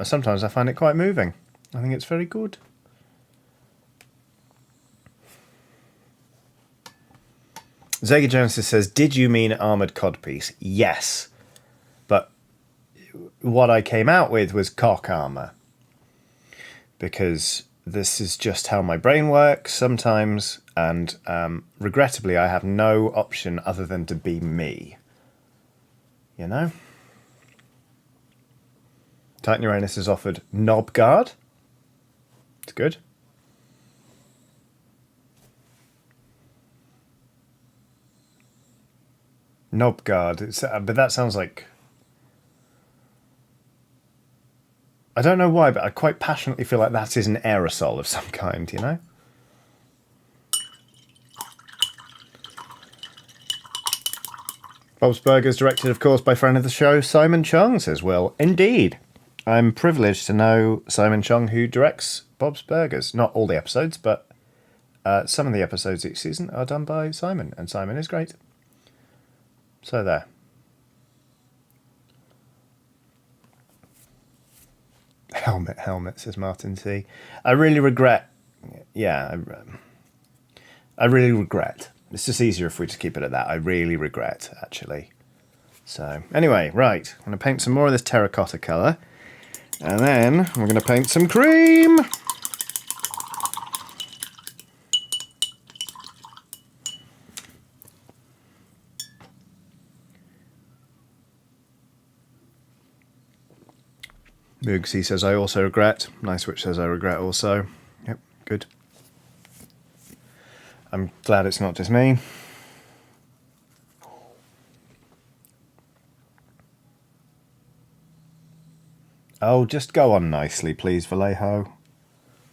Sometimes I find it quite moving. I think it's very good. Zega Genesis says, did you mean armoured codpiece? Yes. But what I came out with was cock armour. Because this is just how my brain works sometimes. And regrettably, I have no option other than to be me. You know? Titan Uranus has offered knob guard. It's good. Knob guard. But that sounds like... I don't know why, but I quite passionately feel like that is an aerosol of some kind, you know? Bob's Burgers, directed, of course, by friend of the show, Simon Chung, says, well, indeed. I'm privileged to know Simon Chung, who directs Bob's Burgers. Not all the episodes, but some of the episodes each season are done by Simon, and Simon is great. So there. Helmet, says Martin C. I really regret... Yeah, I really regret. It's just easier if we just keep it at that. I really regret, actually. So, anyway, right. I'm going to paint some more of this terracotta colour. And then we're going to paint some cream. Moogsy says, I also regret. Nice Witch says, I regret also. Yep, good. I'm glad it's not just me. Oh, just go on nicely, please, Vallejo.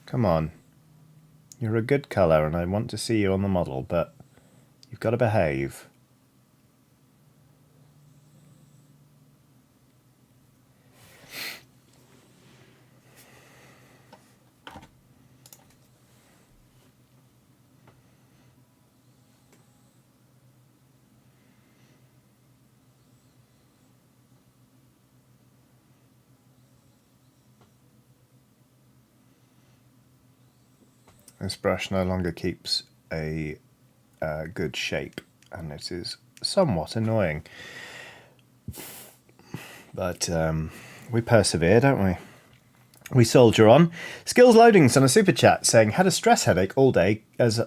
Come on. You're a good colour and I want to see you on the model, but you've got to behave. This brush no longer keeps a good shape, and it is somewhat annoying. But we persevere, don't we? We soldier on. Skills Loading's on a super chat saying, had a stress headache all day as...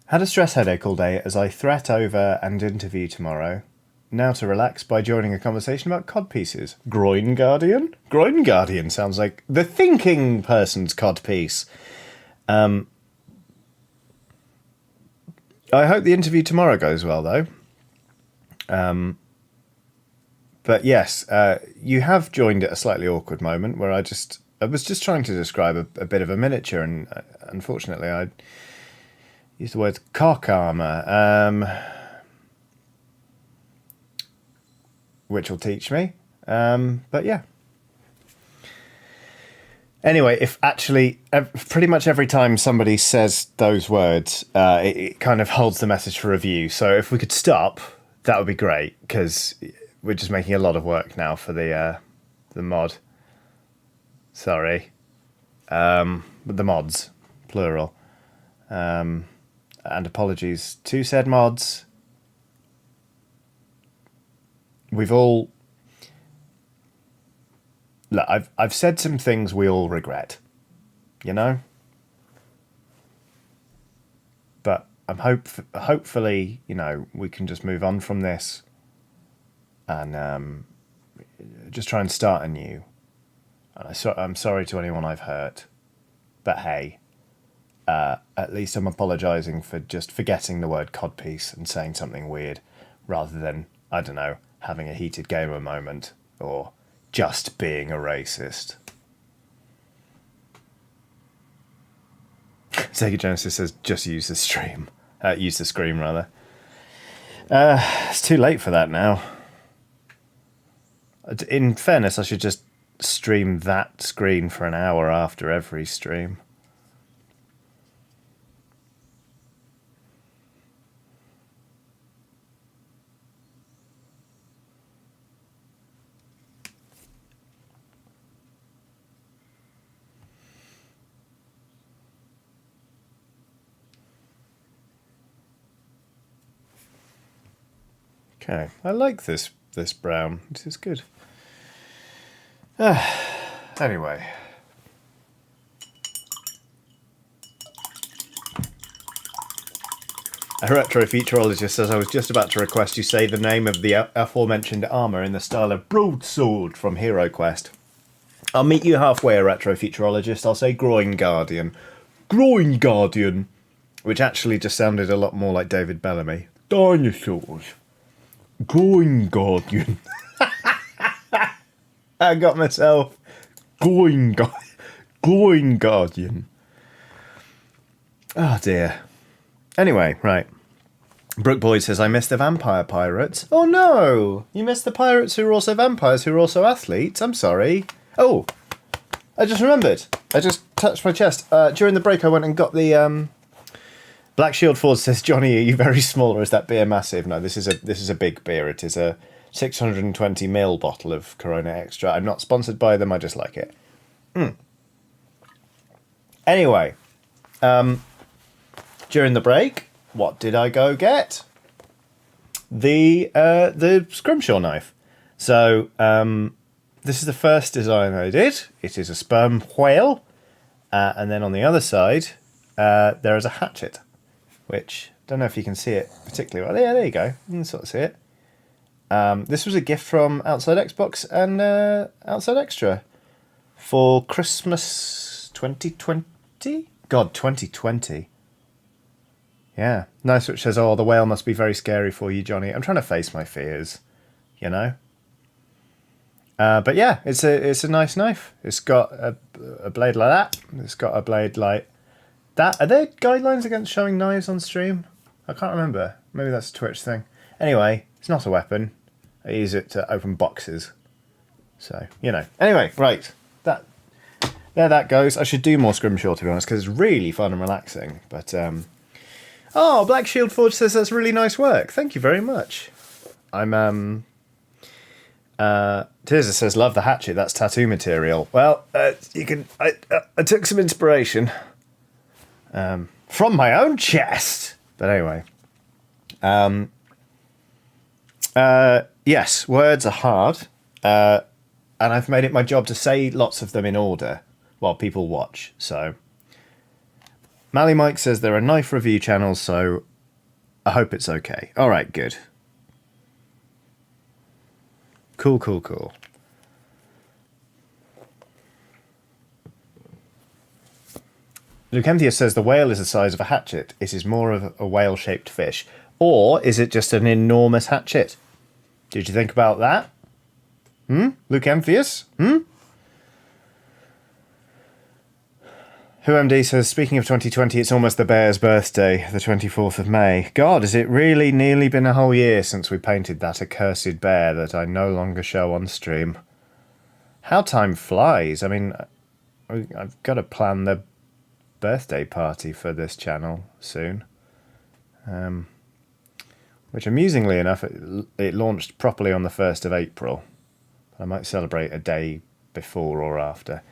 Had a stress headache all day as I threat over and interview tomorrow. Now to relax by joining a conversation about cod pieces. Groin Guardian? Groin Guardian sounds like the thinking person's cod piece. I hope the interview tomorrow goes well, though. But yes, you have joined at a slightly awkward moment where I was just trying to describe a bit of a miniature, and unfortunately I used the word cock armour, which will teach me. But yeah. Anyway, if actually pretty much every time somebody says those words, it kind of holds the message for review. So if we could stop, that would be great, because we're just making a lot of work now for the mod. Sorry. The mods, plural. And apologies to said mods. We've all... Look, I've said some things we all regret, you know? But hopefully, you know, we can just move on from this and just try and start anew. And I'm sorry to anyone I've hurt, but hey, at least I'm apologising for just forgetting the word codpiece and saying something weird, rather than, I don't know, having a heated gamer moment, or just being a racist. Sega Genesis says, just use the stream. Use the screen, rather. It's too late for that now. In fairness, I should just stream that screen for an hour after every stream. Okay, I like this brown. This is good. Anyway. A retrofuturologist says, I was just about to request you say the name of the aforementioned armour in the style of broadsword from Hero Quest. I'll meet you halfway, a retrofuturologist. I'll say Groin Guardian. Groin Guardian! Which actually just sounded a lot more like David Bellamy. Dinosaurs. Groin Guardian. I got myself Groin Guardian. Oh dear. Anyway, right. Brook Boyd says, I missed the vampire pirates. Oh no! You missed the pirates who are also vampires, who are also athletes. I'm sorry. Oh! I just remembered. I just touched my chest. During the break I went and got the... Black Shield Ford says, Johnny, are you very small or is that beer massive? No, this is a big beer. It is a 620ml bottle of Corona Extra. I'm not sponsored by them, I just like it. Anyway, during the break, what did I go get? The scrimshaw knife. So, this is the first design I did. It is a sperm whale. And then on the other side, there is a hatchet, which, don't know if you can see it particularly well. Yeah, there you go. You can sort of see it. This was a gift from Outside Xbox and Outside Extra for Christmas 2020? God, 2020. Yeah. Nice, which says, oh, the whale must be very scary for you, Johnny. I'm trying to face my fears, you know? But yeah, it's a nice knife. It's got a blade like that. It's got a blade like that. Are there guidelines against showing knives on stream? I can't remember. Maybe that's a Twitch thing. Anyway, it's not a weapon. I use it to open boxes. So, you know. Anyway, right. There that goes. I should do more Scrimshaw, to be honest, because it's really fun and relaxing. But, oh, Black Shield Forge says that's really nice work. Thank you very much. I'm, Tirza says, love the hatchet. That's tattoo material. Well, you can... I took some inspiration from my own chest. But anyway. Yes, words are hard. And I've made it my job to say lots of them in order while people watch. So Mally Mike says there are knife review channels, so I hope it's okay. All right, good. Cool, cool, cool. Lucanthius says the whale is the size of a hatchet. It is more of a whale-shaped fish. Or is it just an enormous hatchet? Did you think about that? Lucanthius? WhoMD says, speaking of 2020, it's almost the bear's birthday, the 24th of May. God, has it really nearly been a whole year since we painted that accursed bear that I no longer show on stream? How time flies. I mean, I've got to plan the birthday party for this channel soon. Which, amusingly enough, it launched properly on the 1st of April. I might celebrate a day before or after.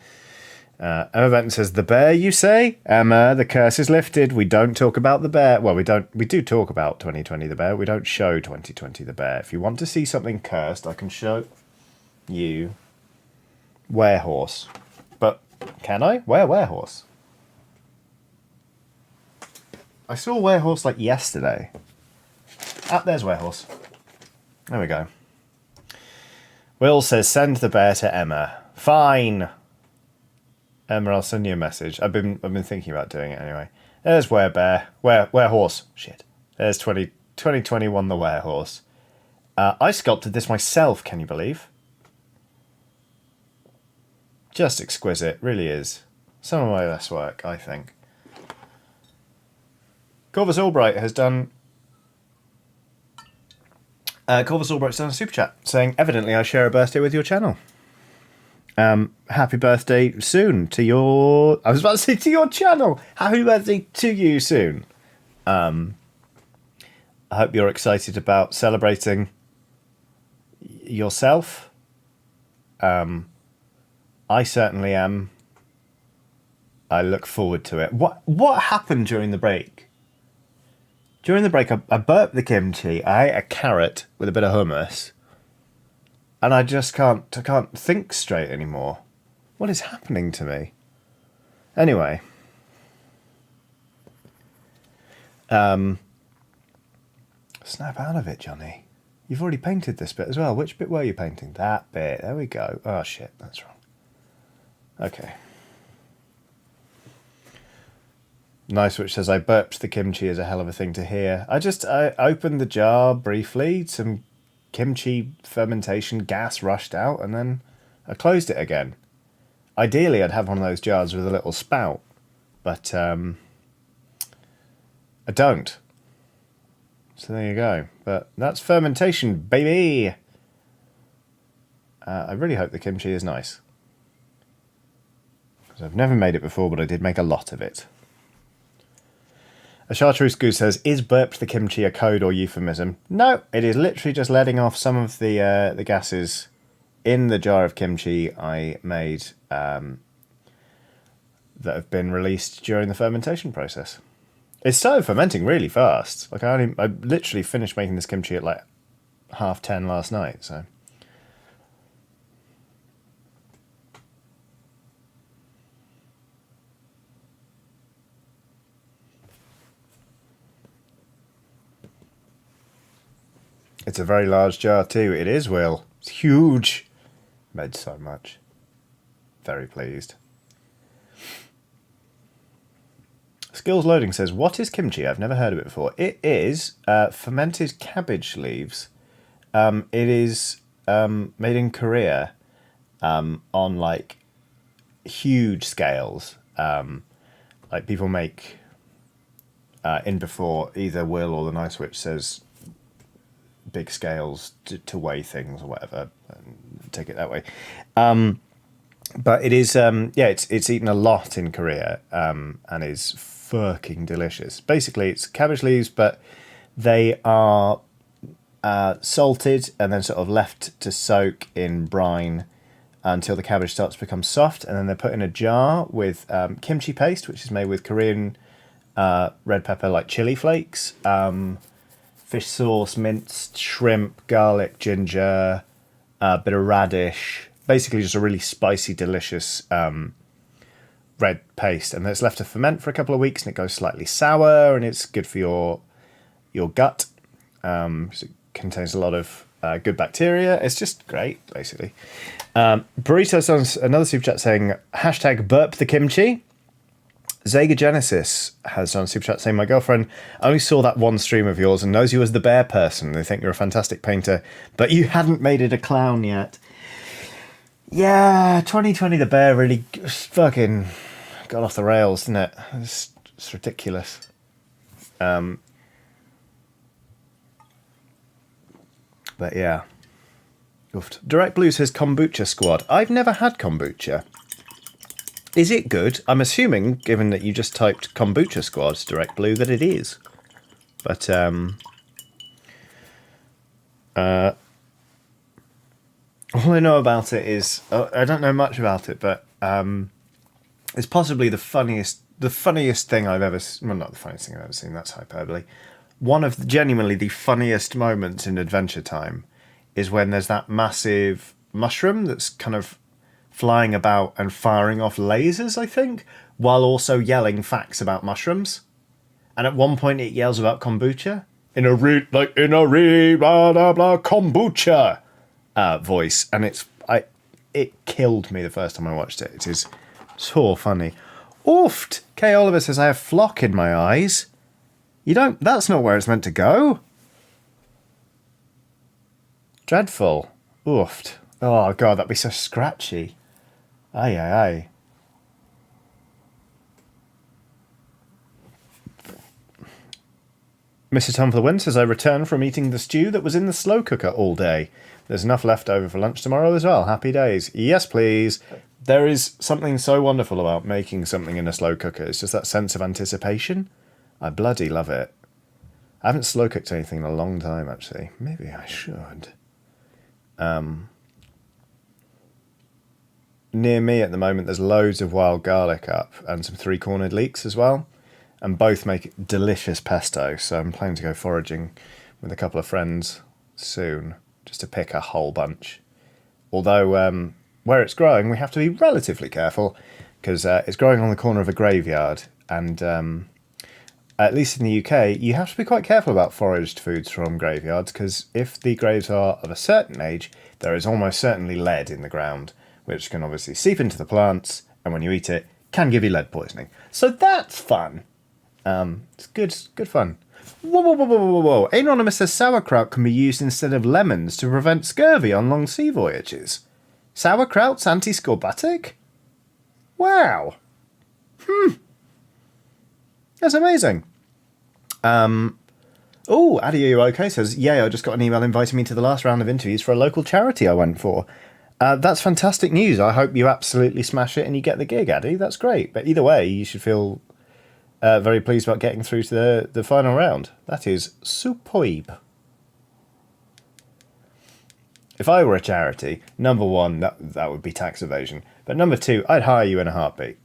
Emma Benton says, the bear, you say? Emma, the curse is lifted. We don't talk about the bear. Well, we do talk about 2020 the bear. We don't show 2020 the bear. If you want to see something cursed, I can show you Werehorse. But can I? Where Werehorse? I saw Werehorse like yesterday. Ah, there's Werehorse. There we go. Will says, send the bear to Emma. Fine. Emma, I'll send you a message. I've been thinking about doing it anyway. There's Werebear. Werehorse. Shit. There's 2021 the Werehorse. I sculpted this myself, can you believe? Just exquisite, really is. Some of my best work, I think. Corvus Albright has done... Corvus Albright's done a super chat saying, evidently I share a birthday with your channel. Happy birthday soon to your... I was about to say to your channel. Happy birthday to you soon. I hope you're excited about celebrating yourself. I certainly am. I look forward to it. What happened during the break? During the break, I burped the kimchi. I ate a carrot with a bit of hummus. And I just can't think straight anymore. What is happening to me? Anyway. Snap out of it, Johnny. You've already painted this bit as well. Which bit were you painting? That bit. There we go. Oh, shit. That's wrong. Okay. Nice, which says, I burped the kimchi is a hell of a thing to hear. I opened the jar briefly. Some kimchi fermentation gas rushed out, and then I closed it again. Ideally, I'd have one of those jars with a little spout, but I don't. So there you go. But that's fermentation, baby! I really hope the kimchi is nice. Because I've never made it before, but I did make a lot of it. A chartreuse goose says, is burped the kimchi a code or euphemism? No, it is literally just letting off some of the gases in the jar of kimchi I made that have been released during the fermentation process. It started fermenting really fast. Like I literally finished making this kimchi at like 10:30 last night, so... It's a very large jar too. It is, Will. It's huge. Made so much. Very pleased. Skills Loading says, what is kimchi? I've never heard of it before. It is fermented cabbage leaves. It is made in Korea on like huge scales. Like people make in before either Will or the Nice Witch says big scales to weigh things or whatever, and take it that way. But it is, it's eaten a lot in Korea and is fucking delicious. Basically, it's cabbage leaves, but they are salted and then sort of left to soak in brine until the cabbage starts to become soft, and then they're put in a jar with kimchi paste, which is made with Korean red pepper, like chili flakes, fish sauce, minced shrimp, garlic, ginger, a bit of radish. Basically just a really spicy, delicious red paste, and it's left to ferment for a couple of weeks, and it goes slightly sour, and it's good for your gut. So it contains a lot of good bacteria. It's just great, basically. Burritos on another super chat saying hashtag burp the kimchi. Zega Genesis has done a super chat saying, my girlfriend only saw that one stream of yours and knows you as the bear person. They think you're a fantastic painter, but you hadn't made it a clown yet. Yeah, 2020 the bear really fucking got off the rails, didn't it? It's ridiculous. But yeah. Oofed. Direct Blue says kombucha squad. I've never had kombucha. Is it good? I'm assuming, given that you just typed kombucha squad, Direct Blue, that it is. But, all I know about it is, I don't know much about it, but it's possibly the funniest thing I've ever, well, not the funniest thing I've ever seen, that's hyperbole. One of genuinely the funniest moments in Adventure Time is when there's that massive mushroom that's kind of flying about and firing off lasers, I think, while also yelling facts about mushrooms. And at one point it yells about kombucha in a blah blah blah kombucha voice, and it killed me the first time I watched it. It is so funny. Oofed! Kay Oliver says I have flock in my eyes. You don't. That's not where it's meant to go. Dreadful. Oofed. Oh god, that'd be so scratchy. Aye, aye, aye. Mr. Tom for the Win says, I return from eating the stew that was in the slow cooker all day. There's enough left over for lunch tomorrow as well. Happy days. Yes, please. There is something so wonderful about making something in a slow cooker. It's just that sense of anticipation. I bloody love it. I haven't slow cooked anything in a long time, actually. Maybe I should. Near me at the moment, there's loads of wild garlic up and some three-cornered leeks as well. And both make delicious pesto. So I'm planning to go foraging with a couple of friends soon, just to pick a whole bunch. Although where it's growing, we have to be relatively careful because it's growing on the corner of a graveyard. And at least in the UK, you have to be quite careful about foraged foods from graveyards because if the graves are of a certain age, there is almost certainly lead in the ground, which can obviously seep into the plants, and when you eat it, can give you lead poisoning. So that's fun. It's good fun. Whoa. Anonymous says sauerkraut can be used instead of lemons to prevent scurvy on long sea voyages. Sauerkraut's anti-scorbutic? Wow. That's amazing. Oh, Addy, are you okay? Says, yeah, I just got an email inviting me to the last round of interviews for a local charity I went for. That's fantastic news. I hope you absolutely smash it and you get the gig, Addy. That's great. But either way, you should feel very pleased about getting through to the final round. That is superb. If I were a charity, number one, that would be tax evasion. But number two, I'd hire you in a heartbeat.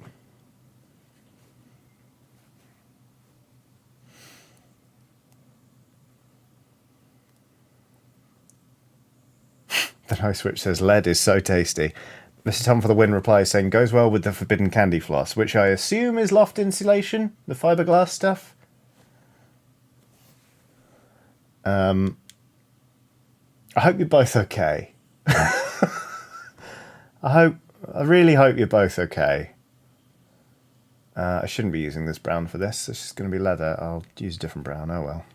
The No Switch says, lead is so tasty. Mr. Tom for the Win replies saying, goes well with the forbidden candy floss, which I assume is loft insulation, the fiberglass stuff. I hope you're both okay. I really hope you're both okay. I shouldn't be using this brown for this. This is going to be leather. I'll use a different brown. Oh well.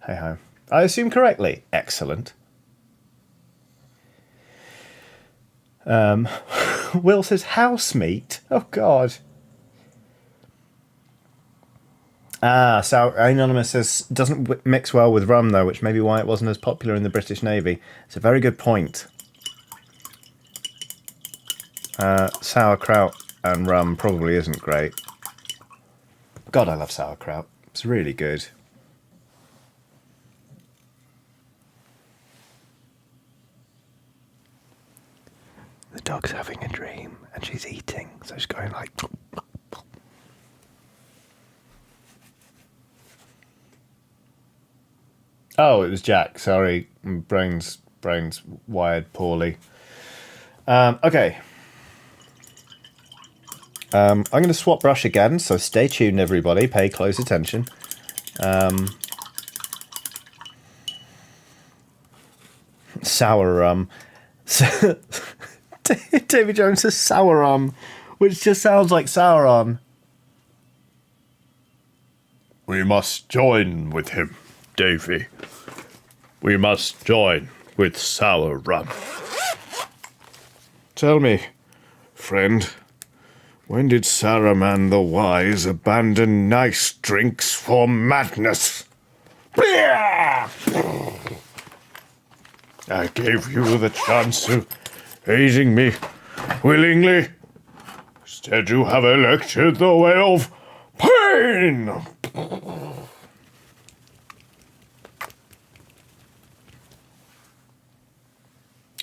Hey ho. I assume correctly. Excellent. Will says house meat. Oh god. So Anonymous says doesn't mix well with rum though, which may be why it wasn't as popular in the British Navy. It's a very good point. Sauerkraut and rum probably isn't great. God, I love sauerkraut. It's really good. The dog's having a dream and she's eating, so she's going like. Oh, it was Jack. Sorry, brains wired poorly. Okay. I'm going to swap brush again, so stay tuned, everybody. Pay close attention. Sour rum. David Jones says sour rum, which just sounds like Sauron. We must join with him, Davy. We must join with sour rum. Tell me, friend, when did Saruman the Wise abandon nice drinks for madness? I gave you the chance of aiding me willingly. Instead, you have elected the way of pain.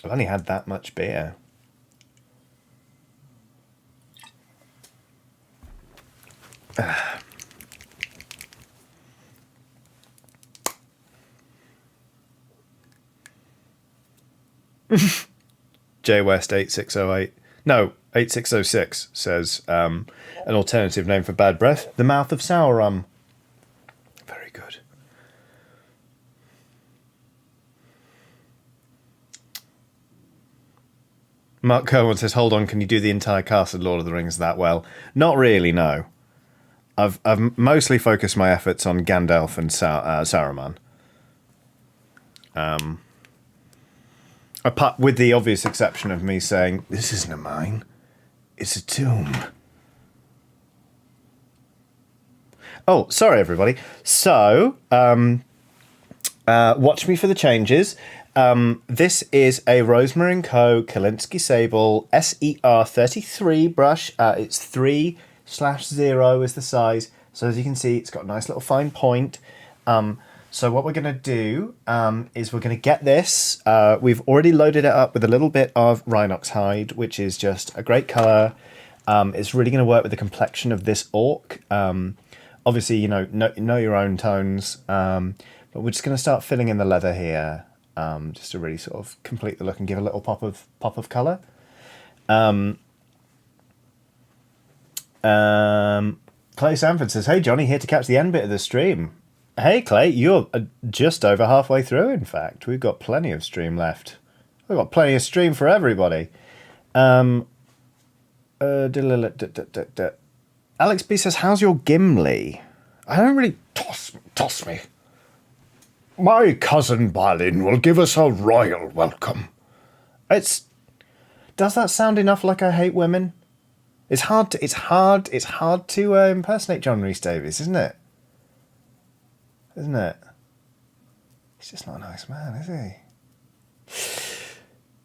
I've only had that much beer. J West 8608. No, 8606 says an alternative name for bad breath. The mouth of sour rum. Very good. Mark Cohen says, hold on, can you do the entire cast of Lord of the Rings that well? Not really, no. I've mostly focused my efforts on Gandalf and Saruman. Apart, with the obvious exception of me saying, this isn't a mine, it's a tomb. Oh, sorry, everybody. So, watch me for the changes. This is a Rosemary & Co. Kolinsky Sable SER33 brush. It's 3/0 is the size. So as you can see, it's got a nice little fine point. So what we're going to do is we're going to get this. We've already loaded it up with a little bit of Rhinox hide, which is just a great colour. It's really going to work with the complexion of this orc. Obviously, you know your own tones. But we're just going to start filling in the leather here. Just to really sort of complete the look and give a little pop of colour. Clay Sanford says, hey Johnny, here to catch the end bit of the stream. Hey Clay, you're just over halfway through, in fact. We've got plenty of stream left. We've got plenty of stream for everybody. Alex B says, how's your Gimli? I don't really toss me. My cousin Balin will give us a royal welcome. Does that sound enough like I hate women? It's hard to impersonate John Rhys Davies, isn't it? Isn't it? He's just not a nice man, is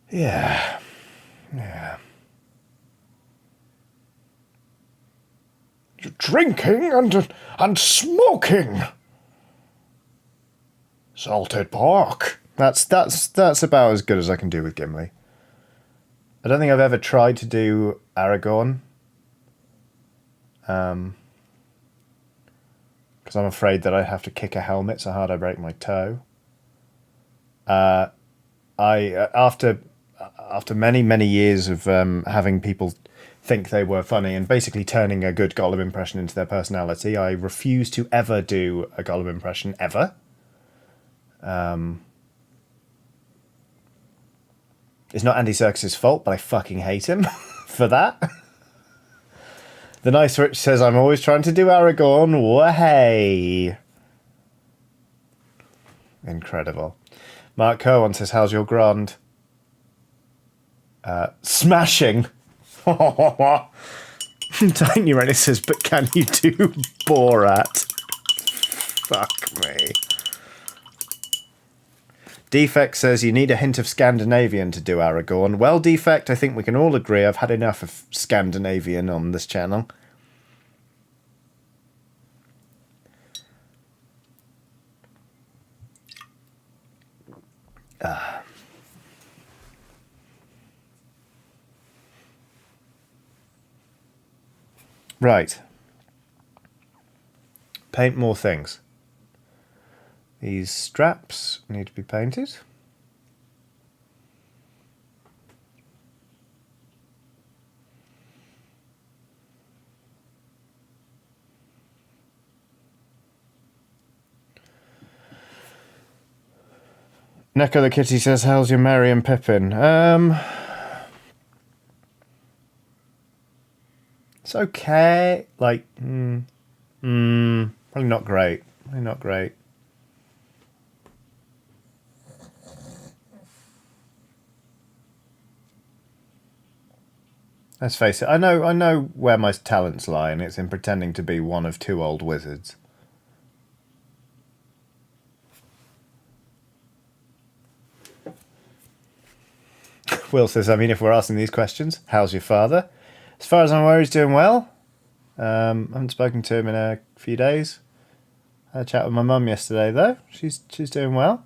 he? Yeah. You're drinking and smoking. Salted pork. That's about as good as I can do with Gimli. I don't think I've ever tried to do Aragorn. Because I'm afraid that I'd have to kick a helmet so hard I break my toe. After many years of having people think they were funny and basically turning a good Gollum impression into their personality, I refuse to ever do a Gollum impression ever. It's not Andy Serkis's fault, but I fucking hate him for that. The Nice Rich says, I'm always trying to do Aragorn. Wahey. Incredible. Mark Cohen says, how's your grand? Smashing. Tiny Rennie says, but can you do Borat? Fuck me. Defect says, you need a hint of Scandinavian to do Aragorn. Well, Defect, I think we can all agree I've had enough of Scandinavian on this channel. Right. Paint more things. These straps need to be painted. Neko the Kitty says, how's your Merry and Pippin? It's okay. Like, probably not great. Probably not great. Let's face it, I know where my talents lie, and it's in pretending to be one of two old wizards. Will says, I mean, if we're asking these questions, how's your father? As far as I'm aware, he's doing well. I haven't spoken to him in a few days. I had a chat with my mum yesterday, though. She's doing well.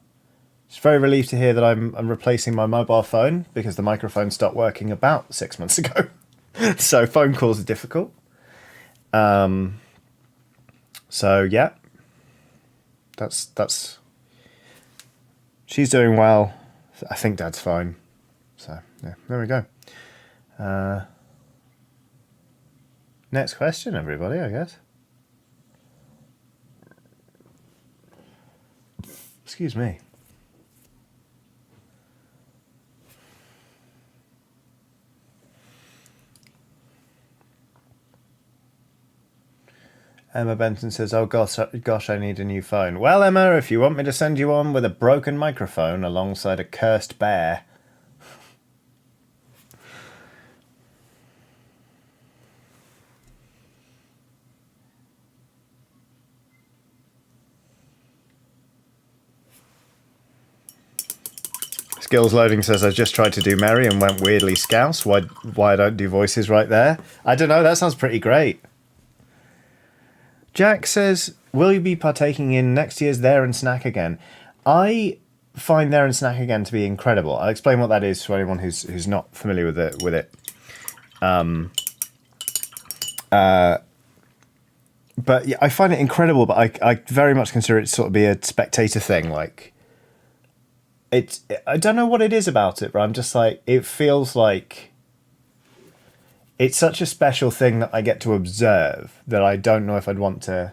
She's very relieved to hear that I'm replacing my mobile phone because the microphone stopped working about 6 months ago. So phone calls are difficult. So yeah, that's. She's doing well. I think Dad's fine. So yeah, there we go. Next question, everybody. I guess. Excuse me. Emma Benton says, oh gosh, I need a new phone. Well, Emma, if you want me to send you one with a broken microphone alongside a cursed bear. Skills Loading says, I just tried to do Merry and went weirdly scouse. Why I don't do voices right there? I don't know, that sounds pretty great. Jack says, will you be partaking in next year's There and Snack Again? I find There and Snack Again to be incredible. I'll explain what that is to anyone who's not familiar with it. But yeah, I find it incredible, but I very much consider it to sort of be a spectator thing. Like, I don't know what it is about it, but I'm just like, it feels like it's such a special thing that I get to observe that I don't know if I'd want to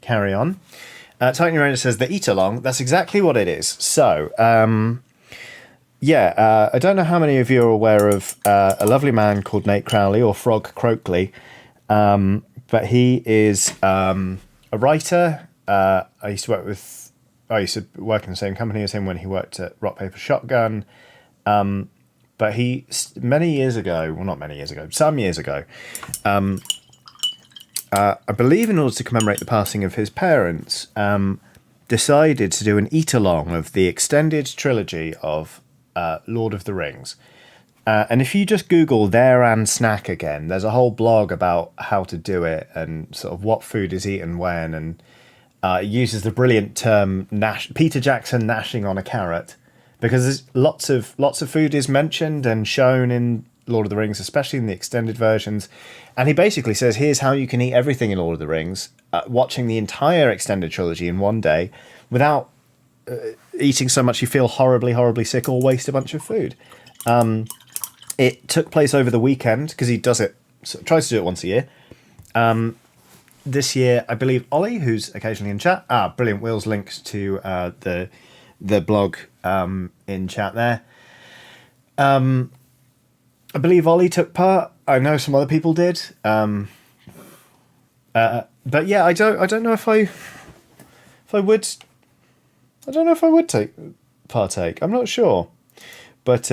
carry on. Titan Urana says, the eat along, that's exactly what it is. So, I don't know how many of you are aware of a lovely man called Nate Crowley, or Frog Croakley, but he is a writer. I used to work in the same company as him when he worked at Rock Paper Shotgun. But he, some years ago, I believe in order to commemorate the passing of his parents, decided to do an eat-along of the extended trilogy of Lord of the Rings. And if you just Google There and Snack Again, there's a whole blog about how to do it and sort of what food is eaten when, and it uses the brilliant term Peter Jackson gnashing on a carrot. Because lots of food is mentioned and shown in Lord of the Rings, especially in the extended versions. And he basically says, here's how you can eat everything in Lord of the Rings, watching the entire extended trilogy in one day without eating so much you feel horribly, horribly sick or waste a bunch of food. It took place over the weekend because he tries to do it once a year. This year, I believe Ollie, who's occasionally in chat, brilliant, Will's links to the blog in chat there. I believe Ollie took part. I know some other people did. But yeah, I don't know if I would. I don't know if I would partake. I'm not sure, but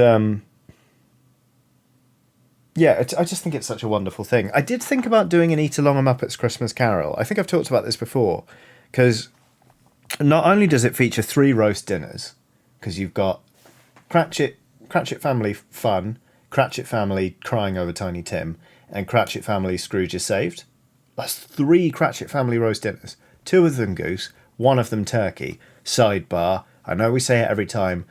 yeah, I just think it's such a wonderful thing. I did think about doing an Eat Along a Muppets Christmas Carol. I think I've talked about this before, because not only does it feature 3 roast dinners, because you've got Cratchit family fun, Cratchit family crying over Tiny Tim, and Cratchit family Scrooge is saved. That's 3 Cratchit family roast dinners. 2 of them goose, 1 of them turkey. Sidebar, I know we say it every time,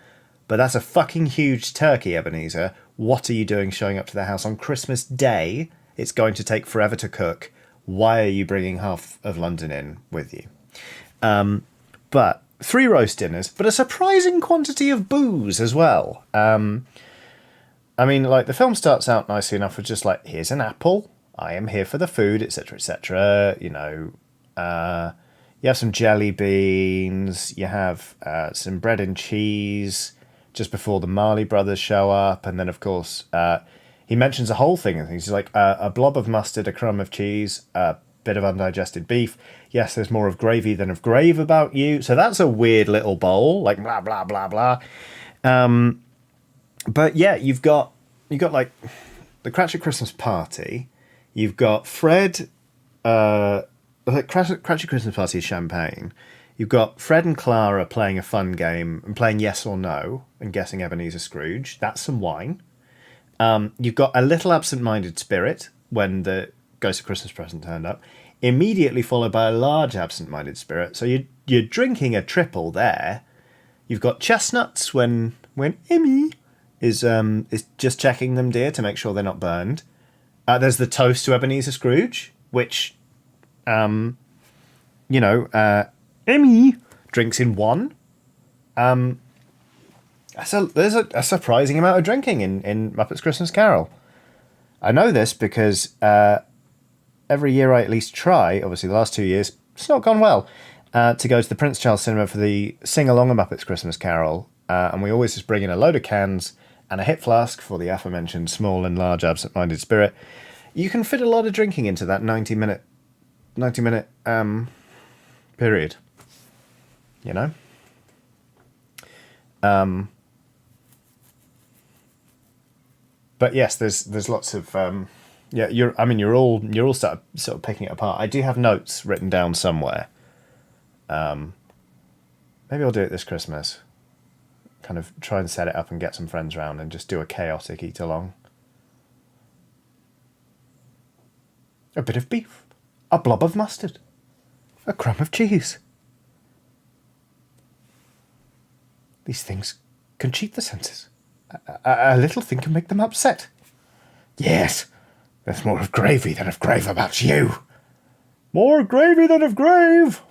but that's a fucking huge turkey, Ebenezer. What are you doing showing up to their house on Christmas Day? It's going to take forever to cook. Why are you bringing half of London in with you? But 3 roast dinners, but a surprising quantity of booze as well. I mean, like, the film starts out nicely enough with just like, here's an apple, I am here for the food, etc., etc. You have some jelly beans. You have some bread and cheese just before the Marley Brothers show up, and then of course he mentions a whole thing of things. He's like a blob of mustard, a crumb of cheese, a bit of undigested beef. Yes, there's more of gravy than of grave about you. So that's a weird little bowl, like blah blah blah blah. But yeah, you got like the Cratchit Christmas Party. You've got Fred. Cratchit Christmas Party is champagne. You've got Fred and Clara playing a fun game and playing yes or no and guessing Ebenezer Scrooge. That's some wine. You've got a little absent-minded spirit when the Ghost of Christmas Present turned up, immediately followed by a large absent-minded spirit. So you're drinking a triple there. You've got chestnuts when Emmy is just checking them, dear, to make sure they're not burned. There's the toast to Ebenezer Scrooge, which, Emmy drinks in one. There's a surprising amount of drinking in Muppets Christmas Carol. I know this because every year I at least try, obviously the last 2 years, it's not gone well, to go to the Prince Charles Cinema for the sing-along of Muppets Christmas Carol. And we always just bring in a load of cans and a hip flask for the aforementioned small and large absent-minded spirit. You can fit a lot of drinking into that 90-minute period. You know? But yes, there's lots of you're all sort of picking it apart. I do have notes written down somewhere. Maybe I'll do it this Christmas. Kind of try and set it up and get some friends round and just do a chaotic eat along. A bit of beef, a blob of mustard, a crumb of cheese. These things can cheat the senses. A little thing can make them upset. Yes, there's more of gravy than of grave about you. More gravy than of grave?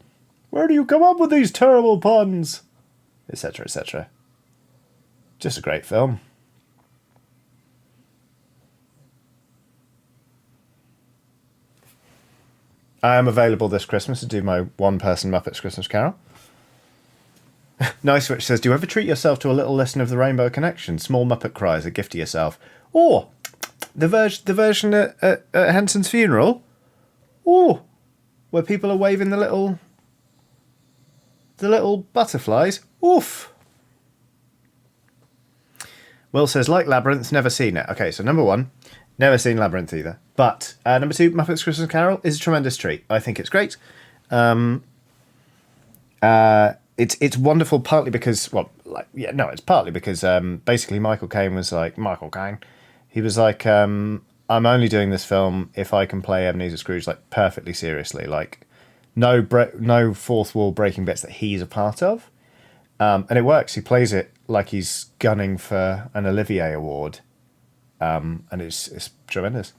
Where do you come up with these terrible puns? Etc., etc. Just a great film. I am available this Christmas to do my one-person Muppets Christmas Carol. Nice Witch says, do you ever treat yourself to a little lesson of the Rainbow Connection? Small Muppet cries, a gift to yourself. Or the version at Henson's funeral. Or where people are waving the little butterflies. Oof. Will says, like Labyrinth, never seen it. Okay, so number one, never seen Labyrinth either. But number two, Muppets Christmas Carol is a tremendous treat. I think it's great. It's wonderful partly because, it's partly because basically Michael Caine was like, he was like, I'm only doing this film if I can play Ebenezer Scrooge like perfectly seriously, like no fourth wall breaking bits that he's a part of. And it works. He plays it like he's gunning for an Olivier Award. And it's tremendous.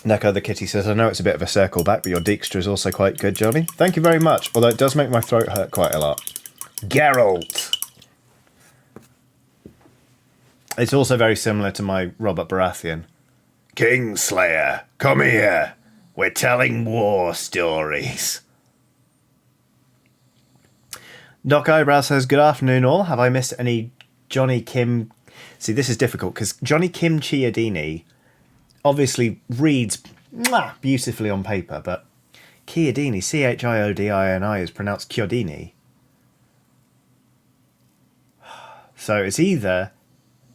Neko the Kitty says, I know it's a bit of a circle back, but your Dijkstra is also quite good, Johnny. Thank you very much, although it does make my throat hurt quite a lot. Geralt! It's also very similar to my Robert Baratheon. Kingslayer, come here. We're telling war stories. Doc Eyebrow says, good afternoon all. Have I missed any Johnny Kim... See, this is difficult, because Johnny Kim Chiodini obviously reads beautifully on paper, but Chiodini, Chiodini, is pronounced Chiodini. So it's either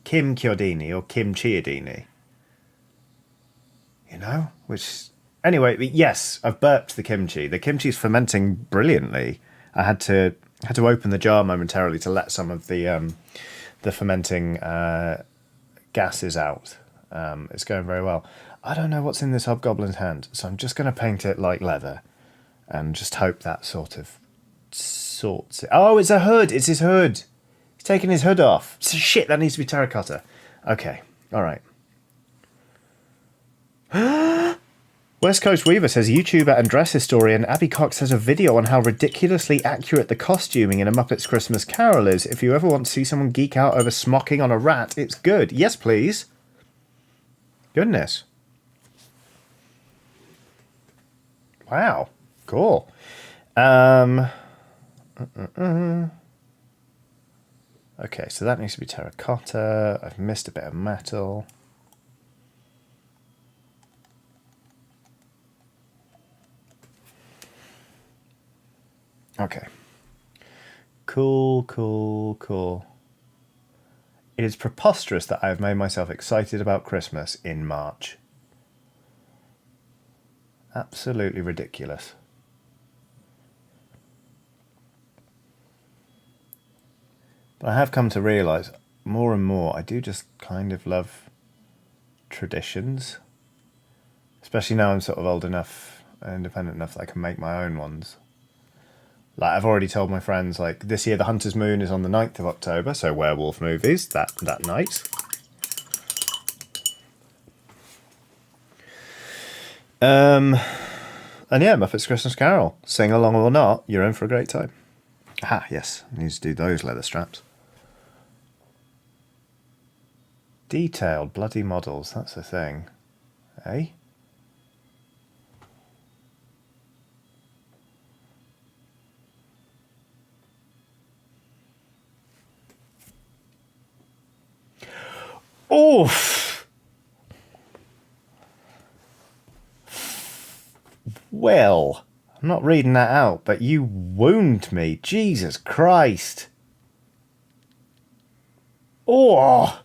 Kim Chiodini or Kim Chiodini. You know? Which... Anyway, yes, I've burped the kimchi. The kimchi's fermenting brilliantly. I had to open the jar momentarily to let some of the fermenting gases out. It's going very well. I don't know what's in this hobgoblin's hand, so I'm just going to paint it like leather and just hope that sort of sorts it. Oh, it's a hood. It's his hood. He's taking his hood off. Shit, that needs to be terracotta. Okay, all right. West Coast Weaver says, YouTuber and dress historian Abby Cox has a video on how ridiculously accurate the costuming in A Muppet's Christmas Carol is. If you ever want to see someone geek out over smocking on a rat, it's good. Yes, please. Goodness. Wow. Cool. Okay, so that needs to be terracotta. I've missed a bit of metal. Okay. Cool, cool, cool. It is preposterous that I have made myself excited about Christmas in March. Absolutely ridiculous. But I have come to realise more and more I do just kind of love traditions. Especially now I'm sort of old enough and independent enough that I can make my own ones. Like, I've already told my friends, like, this year the Hunter's Moon is on the 9th of October, so werewolf movies, that night. And yeah, Muppets Christmas Carol. Sing along or not, you're in for a great time. Ah, yes, need to do those leather straps. Detailed bloody models, that's the thing. Eh? Oof! Well, I'm not reading that out, but you wound me. Jesus Christ. Oh!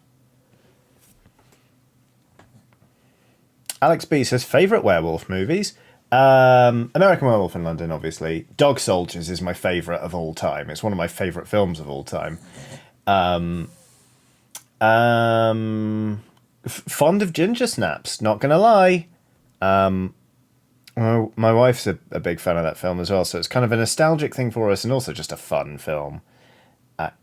Alex B says, favourite werewolf movies? American Werewolf in London, obviously. Dog Soldiers is my favourite of all time. It's one of my favourite films of all time. Fond of ginger snaps, not gonna lie. Well, my wife's a big fan of that film as well, so it's kind of a nostalgic thing for us and also just a fun film,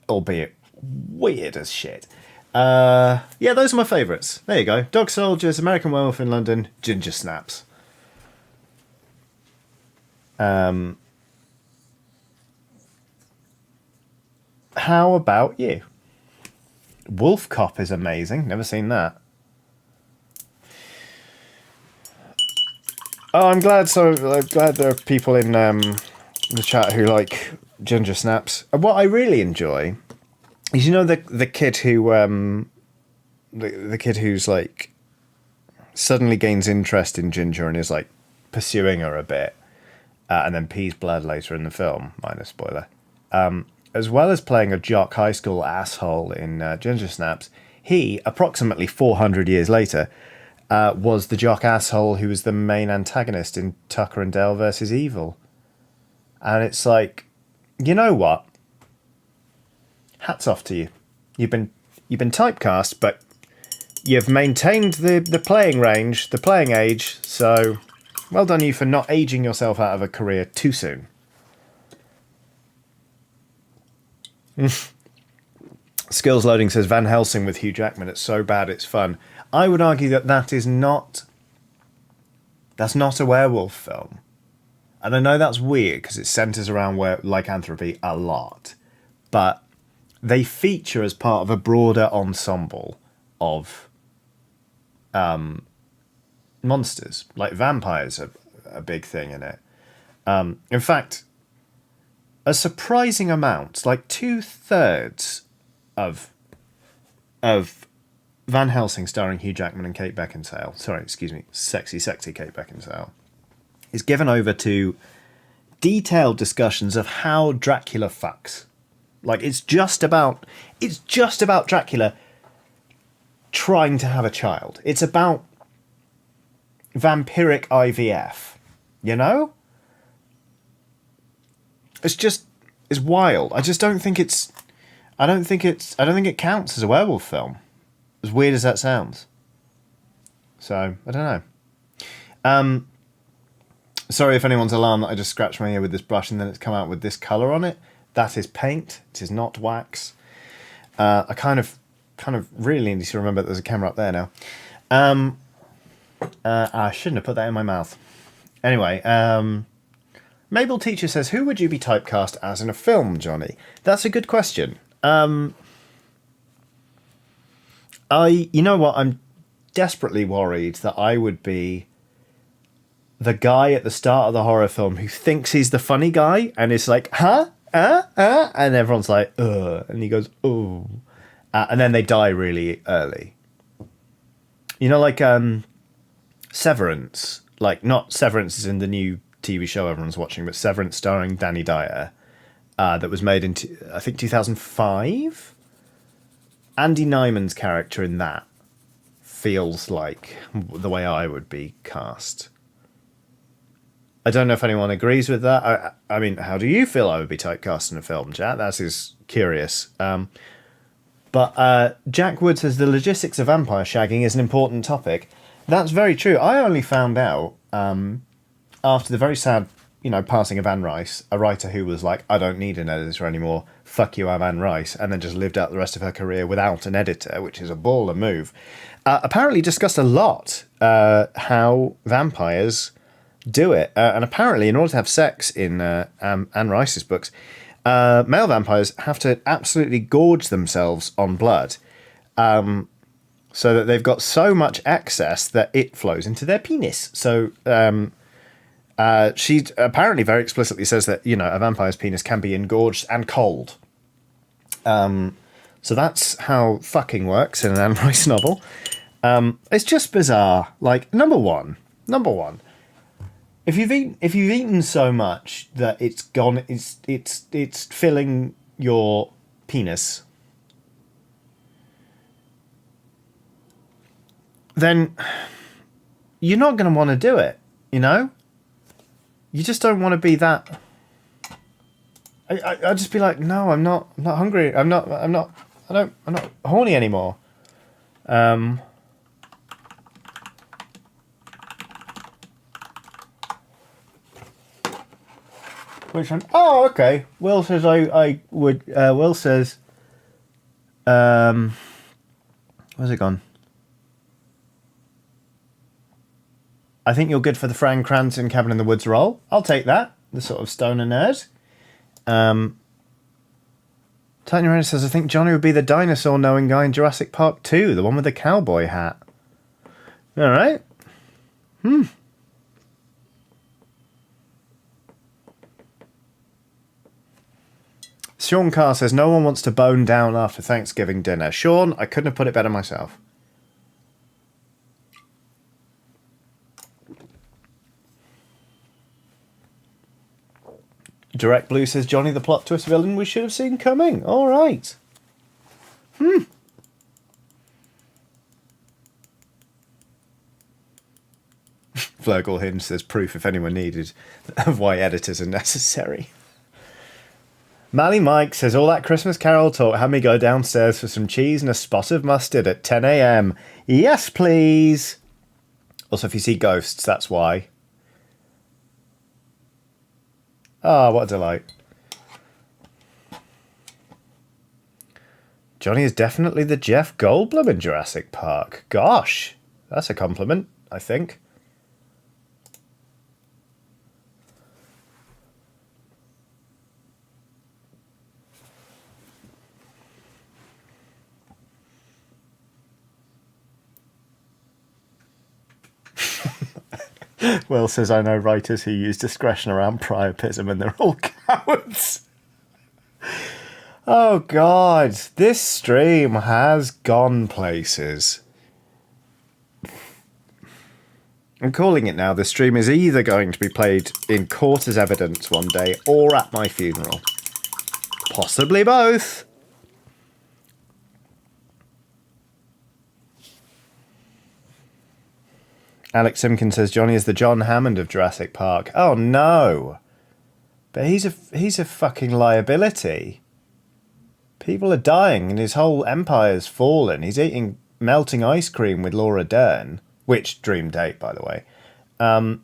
albeit weird as shit. Yeah, those are my favourites. There you go. Dog Soldiers, American Werewolf in London, ginger snaps. How about you? Wolf Cop is amazing. Never seen that. Oh, I'm glad. So I'm glad there are people in the chat who like ginger snaps. And what I really enjoy is, you know, the kid who the kid who's like suddenly gains interest in Ginger and is like pursuing her a bit, and then pees blood later in the film. Minor spoiler. As well as playing a jock high school asshole in Ginger Snaps, he, approximately 400 years later, was the jock asshole who was the main antagonist in Tucker and Dale versus Evil. And it's like, you know what? Hats off to you. You've been typecast, but you've maintained the playing range, the playing age, so well done you for not aging yourself out of a career too soon. Skills Loading says Van Helsing with Hugh Jackman. It's so bad it's fun. I would argue that is not. That's not a werewolf film, and I know that's weird because it centers around lycanthropy a lot, but they feature as part of a broader ensemble of monsters. Like vampires are a big thing in it. In fact, a surprising amount, like 2/3 of Van Helsing starring Hugh Jackman and Kate Beckinsale, sexy Kate Beckinsale, is given over to detailed discussions of how Dracula fucks. Like, it's just about Dracula trying to have a child. It's about vampiric IVF, you know? It's wild. I don't think it counts as a werewolf film. As weird as that sounds. So, I don't know. Sorry if anyone's alarmed that I just scratched my ear with this brush and then it's come out with this colour on it. That is paint. It is not wax. I kind of really need to remember that there's a camera up there now. I shouldn't have put that in my mouth. Anyway, Mabel Teacher says, who would you be typecast as in a film, Johnny? That's a good question. You know what? desperately worried that I would be the guy at the start of the horror film who thinks he's the funny guy and is like, huh? And everyone's like, ugh. And he goes, oh. And then they die really early. You know, like Severance. Like, not Severance is in the new TV show everyone's watching, but Severance starring Danny Dyer. That was made in, I think, 2005? Andy Nyman's character in that feels like the way I would be cast. I don't know if anyone agrees with that. I mean, how do you feel I would be typecast in a film, Jack? That is curious. But Jack Wood says the logistics of vampire shagging is an important topic. That's very true. I only found out after the very sad, passing of Anne Rice, a writer who was like, I don't need an editor anymore. Fuck you, I'm Anne Rice. And then just lived out the rest of her career without an editor, which is a baller move. Apparently discussed a lot how vampires do it. And apparently, in order to have sex in Anne Rice's books, male vampires have to absolutely gorge themselves on blood so that they've got so much excess that it flows into their penis. So she apparently very explicitly says that, a vampire's penis can be engorged and cold. So that's how fucking works in an Anne Rice novel. It's just bizarre. Like, number one, if you've eaten so much that it's gone, it's filling your penis, then you're not going to want to do it. You just don't want to be that. I'd just be like, no, I'm not hungry. I'm not horny anymore. Which one? Oh, okay. Will says I would. Will says, where's it gone? I think you're good for the Fran Cranston Cabin in the Woods role. I'll take that. The sort of stoner nerd. Tanya Renner says, I think Johnny would be the dinosaur-knowing guy in Jurassic Park 2, the one with the cowboy hat. All right. Sean Carr says, no one wants to bone down after Thanksgiving dinner. Sean, I couldn't have put it better myself. Direct Blue says, Johnny the plot twist villain we should have seen coming. All right. Flurgle Hinge says, proof if anyone needed of why editors are necessary. Mally Mike says, all that Christmas Carol talk had me go downstairs for some cheese and a spot of mustard at 10 a.m. Yes, please. Also, if you see ghosts, that's why. Ah, what a delight. Johnny is definitely the Jeff Goldblum in Jurassic Park. Gosh, that's a compliment, I think. Will says, I know writers who use discretion around priapism and they're all cowards. Oh, God. This stream has gone places. I'm calling it now. The stream is either going to be played in court as evidence one day or at my funeral. Possibly both. Alex Simpkins says Johnny is the John Hammond of Jurassic Park. Oh no. But he's a fucking liability. People are dying and his whole empire's fallen. He's eating melting ice cream with Laura Dern, which dream date, by the way. But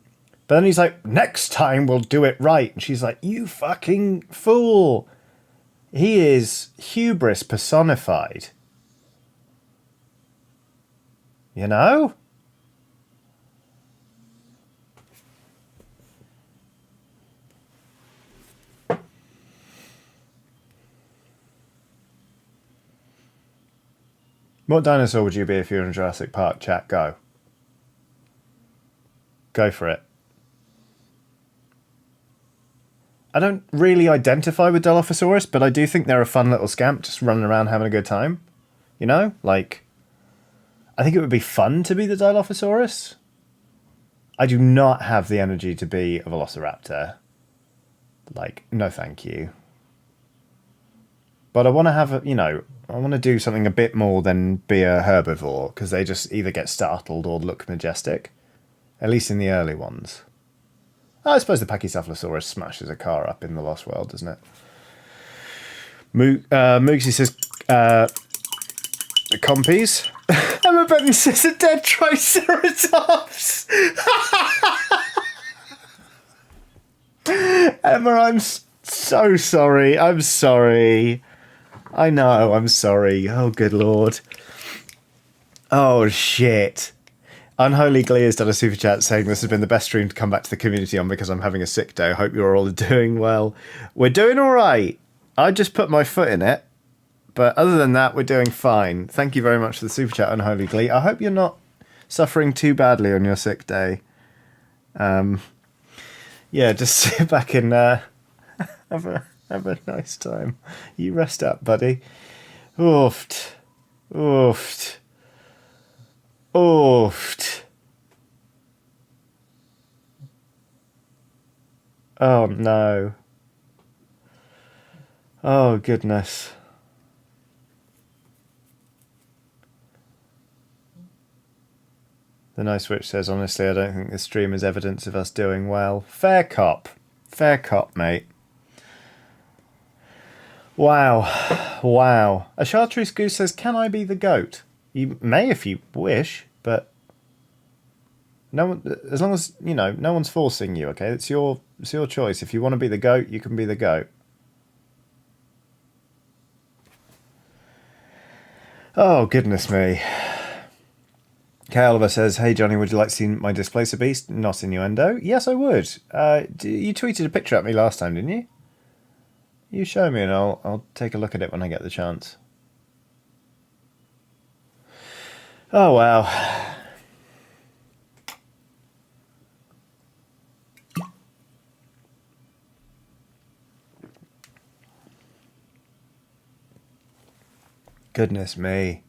then he's like, next time we'll do it right. And she's like, you fucking fool. He is hubris personified. You know? What dinosaur would you be if you were in Jurassic Park? Chat, go. Go for it. I don't really identify with Dilophosaurus, but I do think they're a fun little scamp just running around having a good time. You know? Like, I think it would be fun to be the Dilophosaurus. I do not have the energy to be a Velociraptor. Like, no thank you. But I want to have, I want to do something a bit more than be a herbivore, because they just either get startled or look majestic. At least in the early ones. I suppose the Pachycephalosaurus smashes a car up in the Lost World, doesn't it? Moogsy says, compies. Emma Benton says a dead Triceratops. Emma, I'm so sorry. I'm sorry. I know, I'm sorry. Oh, good lord. Oh, shit. Unholy Glee has done a super chat saying this has been the best stream to come back to the community on because I'm having a sick day. Hope you're all doing well. We're doing all right. I just put my foot in it. But other than that, we're doing fine. Thank you very much for the super chat, Unholy Glee. I hope you're not suffering too badly on your sick day. Yeah, just sit back and have a nice time. You rest up, buddy. Oofed. Oofed. Oofed. Oh, no. Oh, goodness. The Nice Witch says, honestly, I don't think this stream is evidence of us doing well. Fair cop. Fair cop, mate. Wow. Wow. A chartreuse goose says, can I be the goat? You may if you wish, but no one, as long as, no one's forcing you, okay? It's your choice. If you want to be the goat, you can be the goat. Oh, goodness me. Kay Oliver says, hey, Johnny, would you like to see my Displacer Beast? Not innuendo. Yes, I would. You tweeted a picture at me last time, didn't you? You show me and I'll take a look at it when I get the chance. Oh, wow. Goodness me.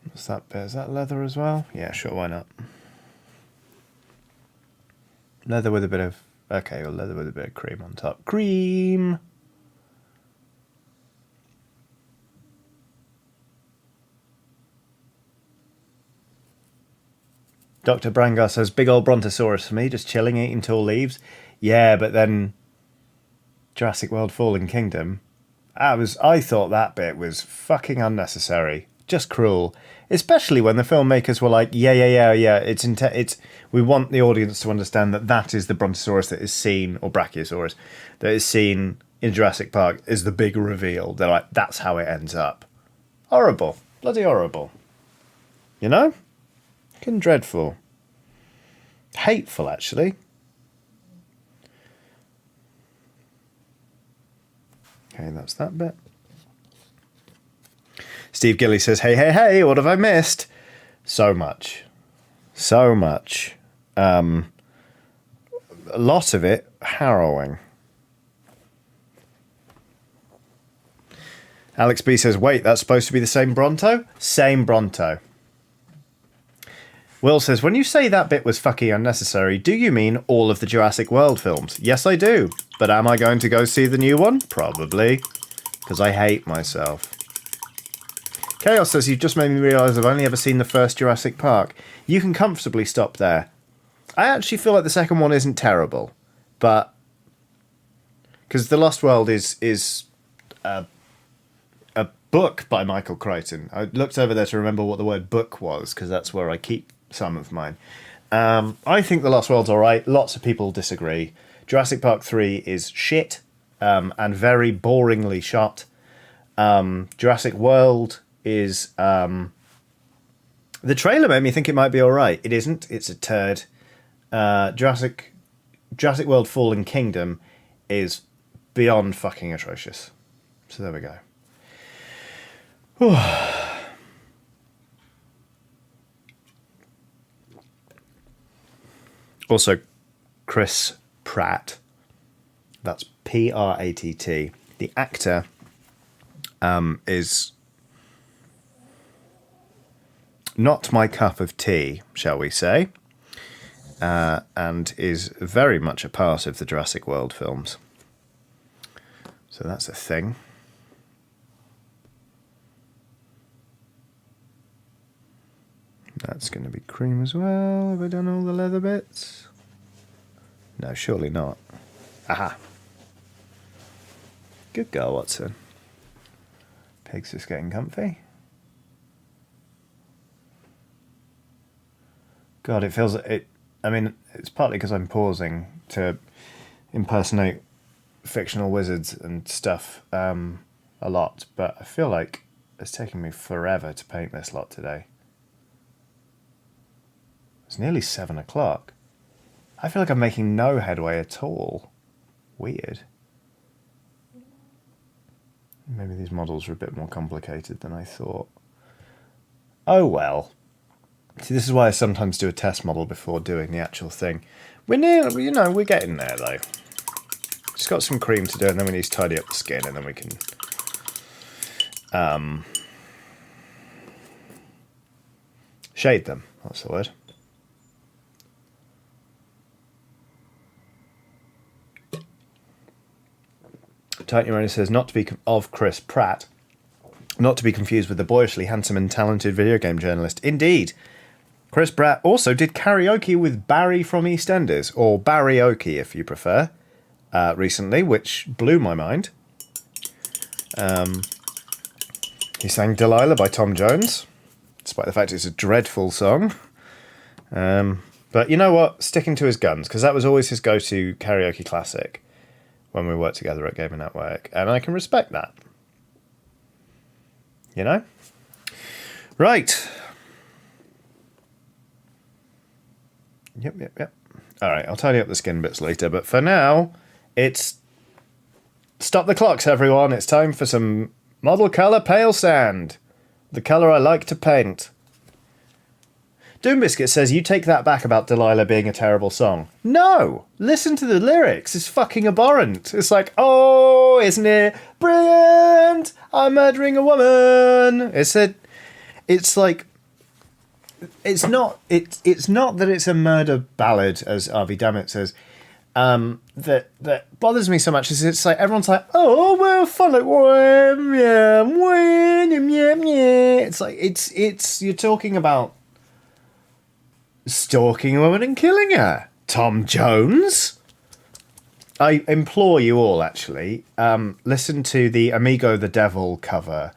What's that bit? Is that leather as well? Yeah, sure, why not? Leather with a bit of... Okay, well, leather with a bit of cream on top. Cream! Dr. Brangar says, big old Brontosaurus for me, just chilling, eating tall leaves. Yeah, but then Jurassic World Fallen Kingdom, I thought that bit was fucking unnecessary. Just cruel. Especially when the filmmakers were like, it's we want the audience to understand that is the Brontosaurus that is seen, or Brachiosaurus, that is seen in Jurassic Park, is the big reveal. They're like, that's how it ends up. Horrible. Bloody horrible. You know? Fucking dreadful. Hateful, actually. Okay, that's that bit. Steve Gilly says, hey, what have I missed? So much. So much. A lot of it harrowing. Alex B says, wait, that's supposed to be the same Bronto? Same Bronto. Will says, when you say that bit was fucking unnecessary, do you mean all of the Jurassic World films? Yes, I do. But am I going to go see the new one? Probably. Because I hate myself. Chaos says, you've just made me realise I've only ever seen the first Jurassic Park. You can comfortably stop there. I actually feel like the second one isn't terrible. But... because The Lost World is a book by Michael Crichton. I looked over there to remember what the word book was, because that's where I keep some of mine. I think The Lost World's alright. Lots of people disagree. Jurassic Park 3 is shit, and very boringly shot. Jurassic World is... the trailer made me think it might be alright. It isn't. It's a turd. Jurassic World Fallen Kingdom is beyond fucking atrocious. So there we go. Also, Chris Pratt. That's Pratt. The actor is not my cup of tea, shall we say, and is very much a part of the Jurassic World films. So that's a thing. That's going to be cream as well. Have I done all the leather bits? No, surely not. Aha. Good girl, Watson. Pig's just getting comfy. God, it feels... I mean, it's partly because I'm pausing to impersonate fictional wizards and stuff a lot, but I feel like it's taking me forever to paint this lot today. It's nearly 7 o'clock. I feel like I'm making no headway at all. Weird. Maybe these models are a bit more complicated than I thought. Oh well. See, this is why I sometimes do a test model before doing the actual thing. We're we're getting there though. Just got some cream to do, and then we need to tidy up the skin, and then we can shade them. That's the word. Titan Uranius says, not to be of Chris Pratt, not to be confused with the boyishly handsome and talented video game journalist. Indeed, Chris Pratt also did karaoke with Barry from EastEnders, or Barryoke if you prefer, recently, which blew my mind. He sang Delilah by Tom Jones, despite the fact it's a dreadful song. But you know what? Sticking to his guns, because that was always his go-to karaoke classic when we worked together at Gaming Network, and I can respect that. You know? Right. Yep. Alright, I'll tidy up the skin bits later, but for now, it's... Stop the clocks, everyone. It's time for some model colour pale sand. The colour I like to paint. Doombiscuit says, you take that back about Delilah being a terrible song. No! Listen to the lyrics. It's fucking abhorrent. It's like, oh, isn't it brilliant? I'm murdering a woman. It's like... It's not that it's a murder ballad, as R.V. Dammit says, that bothers me so much. Is it's like, everyone's like, oh, well, fun, like, yeah. It's like, it's, you're talking about stalking a woman and killing her. Tom Jones? I implore you all, actually, listen to the Amigo the Devil cover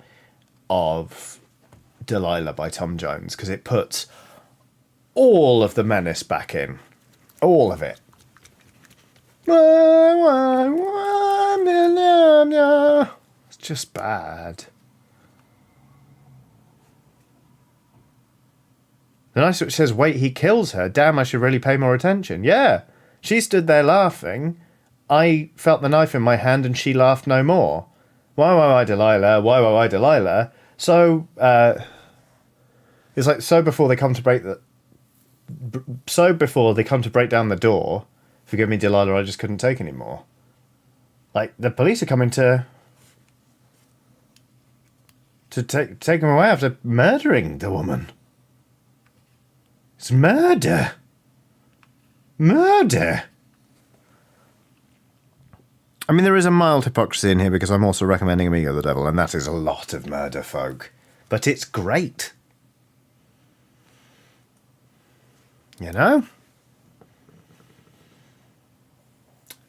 of Delilah by Tom Jones, because it puts all of the menace back in. All of it. It's just bad. The nice switch says, wait, he kills her. Damn, I should really pay more attention. Yeah. She stood there laughing. I felt the knife in my hand and she laughed no more. Why, Delilah? Why, Delilah? So, it's like, so before they come to break down the door, forgive me, Delilah, I just couldn't take any more. Like, the police are coming to take him away after murdering the woman. It's murder. Murder. I mean, there is a mild hypocrisy in here because I'm also recommending Amigo the Devil, and that is a lot of murder, folk. But it's great. You know?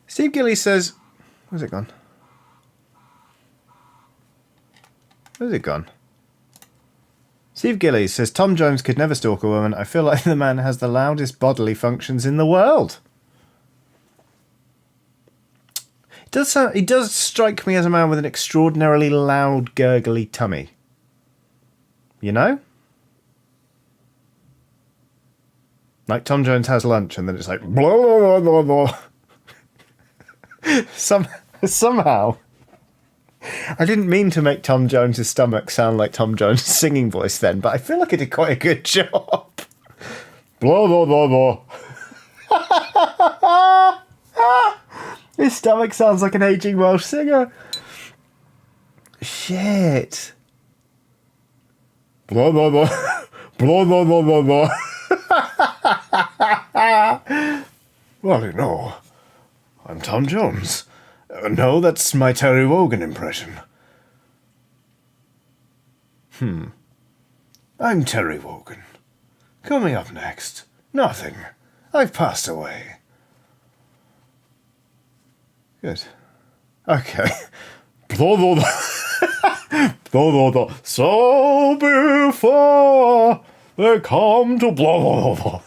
Steve Gilly says... Where's it gone? Where's it gone? Steve Gillies says, Tom Jones could never stalk a woman. I feel like the man has the loudest bodily functions in the world. He does strike me as a man with an extraordinarily loud, gurgly tummy. You know? Like Tom Jones has lunch and then it's like blah, blah, blah, blah, blah. Somehow I didn't mean to make Tom Jones's stomach sound like Tom Jones' singing voice then, but I feel like I did quite a good job. Blah blah blah blah. His stomach sounds like an aging Welsh singer. Shit. Blah blah blah. Blah blah blah blah blah. Well, you know, I'm Tom Jones. No, that's my Terry Wogan impression. I'm Terry Wogan. Coming up next, nothing. I've passed away. Good. Okay. Blah, blah, blah. Blah, blah, blah. So before they come to blah, blah, blah, blah.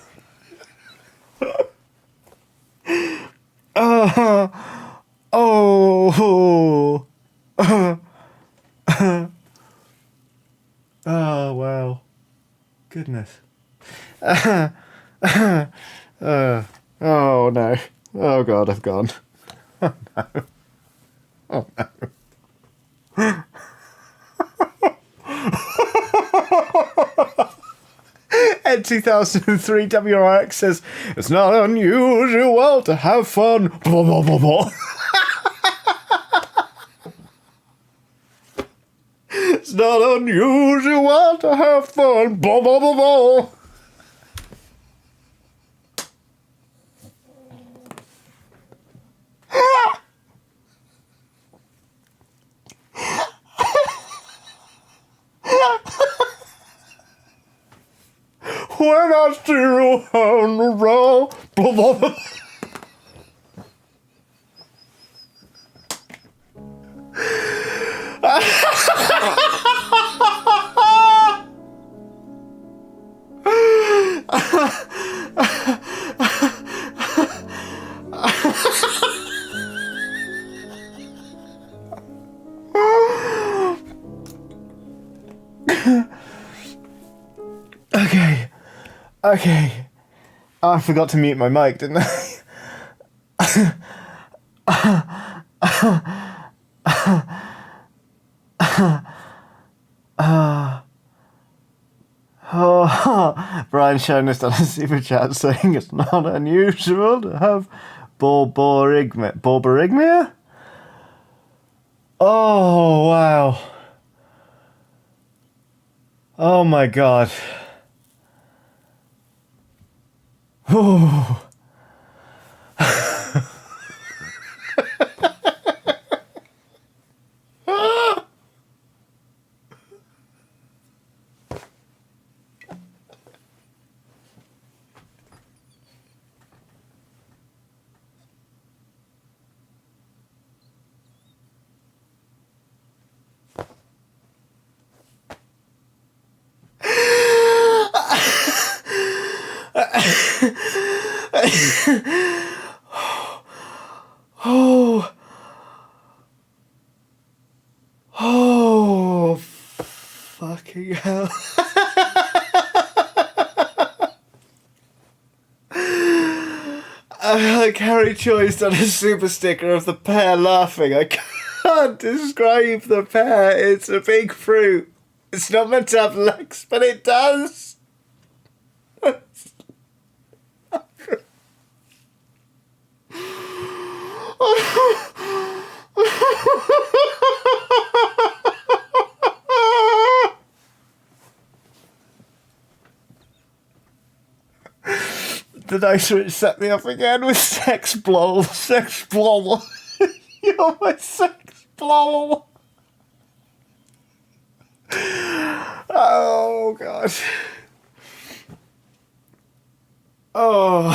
Oh. Oh, wow. Goodness. Oh, no. Oh, God, I've gone. Oh, no. Oh, no. Ed 2003 WRX says, it's not unusual to have fun. Blah, blah, blah, blah. It's not unusual to have fun. Blah, blah, blah, blah. When I see you on the road, blah, blah, blah. Okay. Oh, I forgot to mute my mic, didn't I? Brian showing us on a super chat saying it's not unusual to have borborygmia? Oh, wow. Oh, my God. Oh. Oh, fucking hell. Like Harry Choice done a super sticker of the pear laughing. I can't describe the pear. It's a big fruit. It's not meant to have legs, but it does. The dice switch set me up again with sex blow. Sex blow. You're my sex blow. Oh, God. Oh.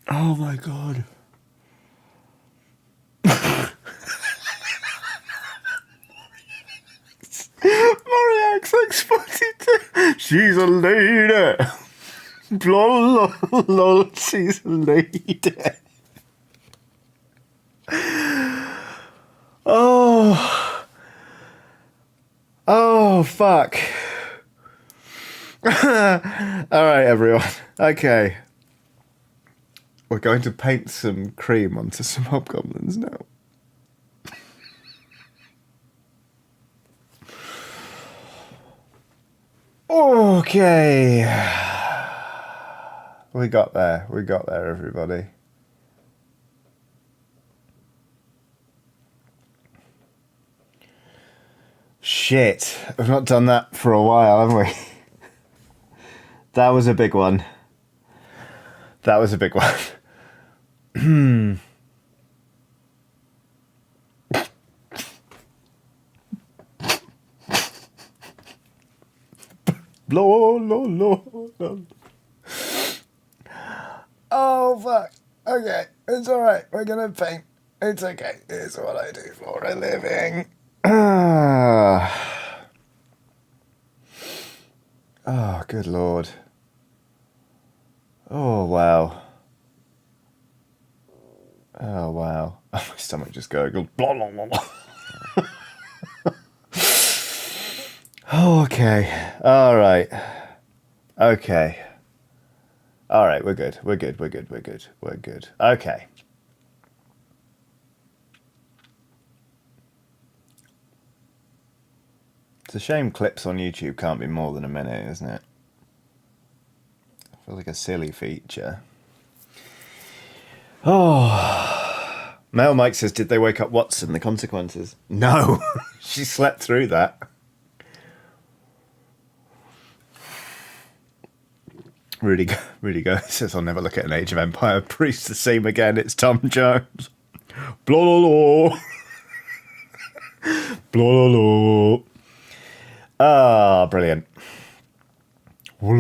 Oh, my God. Moriax like Sporty too. She's a lady. Lol, lol, lol, she's a lady. Oh, fuck. Alright, everyone. Okay. We're going to paint some cream onto some hobgoblins now. Okay. We got there, everybody. Shit, we've not done that for a while, have we? That was a big one. That was a big one. Oh, fuck. Okay, it's alright. We're gonna paint. It's okay. It's what I do for a living. Oh, good lord. Oh, wow. Oh, wow. Oh, my stomach just gurgled. Blah, blah, blah, blah. Okay. Alright. Okay. Alright, we're good. We're good. We're good. We're good. We're good. Okay. It's a shame clips on YouTube can't be more than a minute, isn't it? I feel like a silly feature. Oh. Mel Mike says, did they wake up Watson? The consequences? No. She slept through that. Rudy Go says, I'll never look at an Age of Empire priest the same again. It's Tom Jones. Blah, blah, blah. Blah, blah, blah. Ah, brilliant. What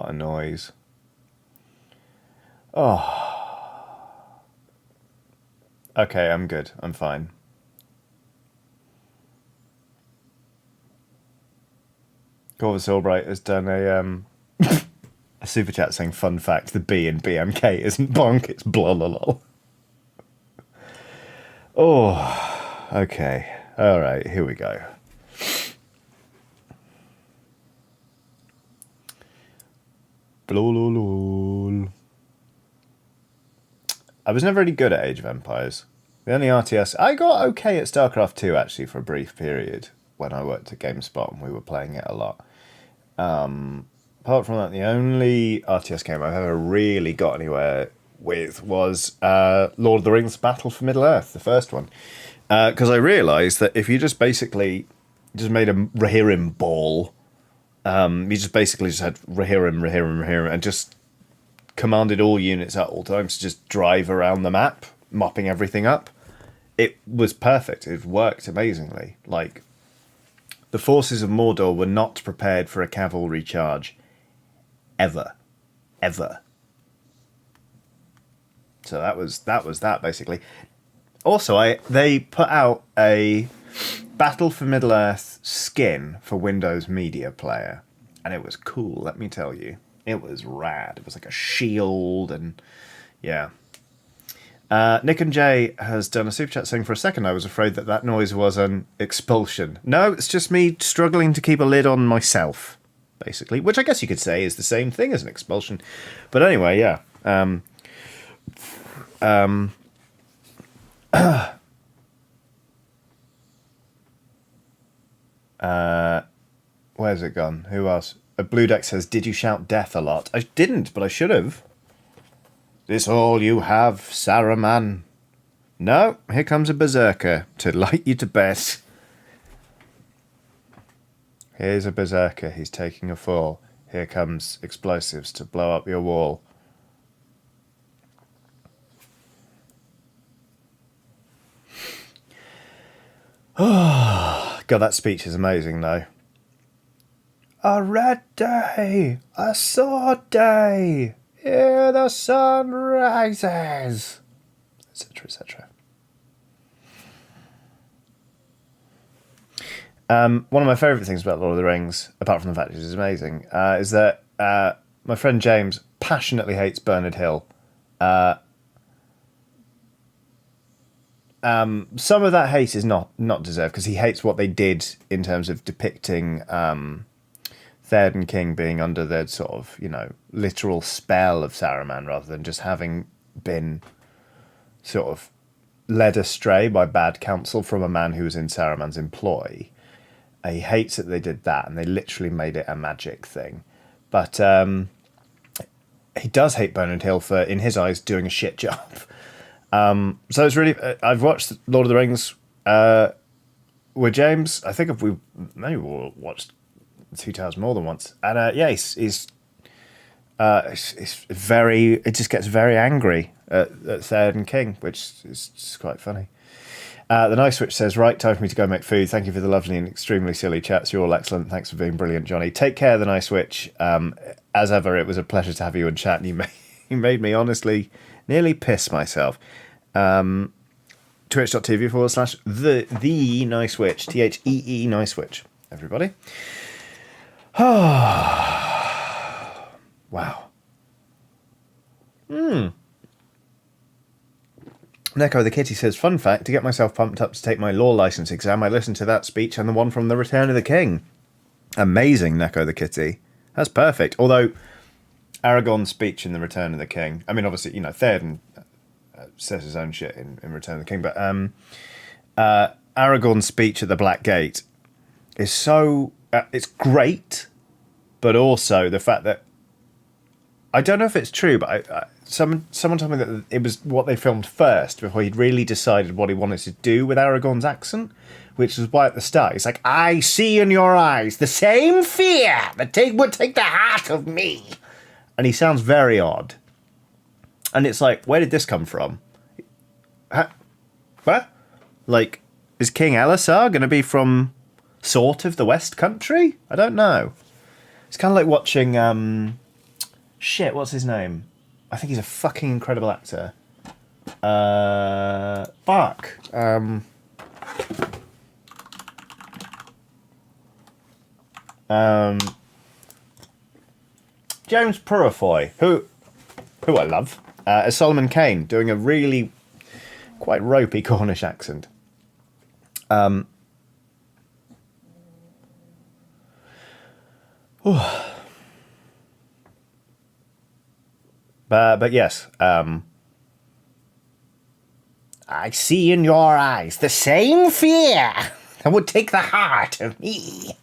a noise. Oh. Okay, I'm good. I'm fine. Corvus Albright has done a super chat saying, fun fact, the B in BMK isn't bonk, it's blah, blah, blah. Oh, okay. All right, here we go. Blololol. I was never really good at Age of Empires. The only RTS... I got okay at StarCraft 2, actually, for a brief period when I worked at GameSpot and we were playing it a lot. Apart from that, the only RTS game I've ever really got anywhere with was Lord of the Rings Battle for Middle-earth, the first one. Because I realised that if you just basically just made a Rohirrim ball, you just basically just had Rohirrim, and just commanded all units at all times to just drive around the map, mopping everything up. It was perfect. It worked amazingly. Like, the forces of Mordor were not prepared for a cavalry charge. Ever. So that was that, basically. Also, they put out a Battle for Middle-earth skin for Windows Media Player, and it was cool, let me tell you. It was rad. It was like a shield, and yeah. Nick and Jay has done a super chat saying, for a second I was afraid that noise was an expulsion. No, it's just me struggling to keep a lid on myself, basically, which I guess you could say is the same thing as an expulsion. But anyway, yeah. Where's it gone? Who else? Blue Deck says, did you shout death a lot? I didn't, but I should have. This all you have, Saruman? No, here comes a berserker to light you to bed. Here's a berserker, he's taking a fall. Here comes explosives to blow up your wall. Oh, God, that speech is amazing, though. A red day, a sword day, here the sun rises, etc., etc. One of my favourite things about Lord of the Rings, apart from the fact it is amazing, is that my friend James passionately hates Bernard Hill. some of that hate is not deserved because he hates what they did in terms of depicting Theoden King being under the sort of, literal spell of Saruman rather than just having been sort of led astray by bad counsel from a man who was in Saruman's employ. He hates that they did that and they literally made it a magic thing. But he does hate Bernard Hill for, in his eyes, doing a shit job. So it's really... I've watched Lord of the Rings with James. I think we maybe watched Two Towers more than once. And he's very... It just gets very angry at Theoden King, which is just quite funny. The Nice Switch says, right, time for me to go make food. Thank you for the lovely and extremely silly chats. You're all excellent. Thanks for being brilliant, Johnny. Take care, The Nice Switch. As ever, it was a pleasure to have you in chat. And you made me honestly nearly piss myself. Twitch.tv/the Nice Switch. THEE Nice Switch. Everybody. Wow. Neko the Kitty says, fun fact, to get myself pumped up to take my law license exam, I listened to that speech and the one from The Return of the King. Amazing, Neko the Kitty. That's perfect. Although, Aragorn's speech in The Return of the King, I mean, obviously, Theoden says his own shit in Return of the King, but Aragorn's speech at the Black Gate is so... it's great, but also the fact that... I don't know if it's true, but someone told me that it was what they filmed first before he'd really decided what he wanted to do with Aragorn's accent, which is why at the start he's like, I see in your eyes the same fear that would take the heart of me. And he sounds very odd. And it's like, where did this come from? What? Like, is King Elisar going to be from sort of the West Country? I don't know. It's kind of like watching... Shit, what's his name? I think he's a fucking incredible actor. Fuck. James Purefoy, who I love, as Solomon Kane, doing a really quite ropey Cornish accent. But yes, I see in your eyes the same fear that would take the heart of me.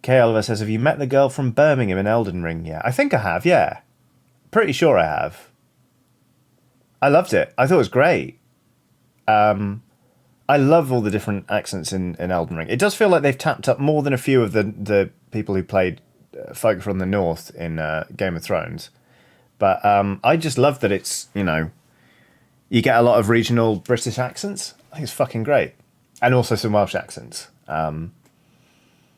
Kay Oliver says, have you met the girl from Birmingham in Elden Ring yet? I think I have, yeah. Pretty sure I have. I loved it. I thought it was great. I love all the different accents in Elden Ring. It does feel like they've tapped up more than a few of the people who played folk from the north in Game of Thrones, but I just love that it's you get a lot of regional British accents. I think it's fucking great, and also some Welsh accents.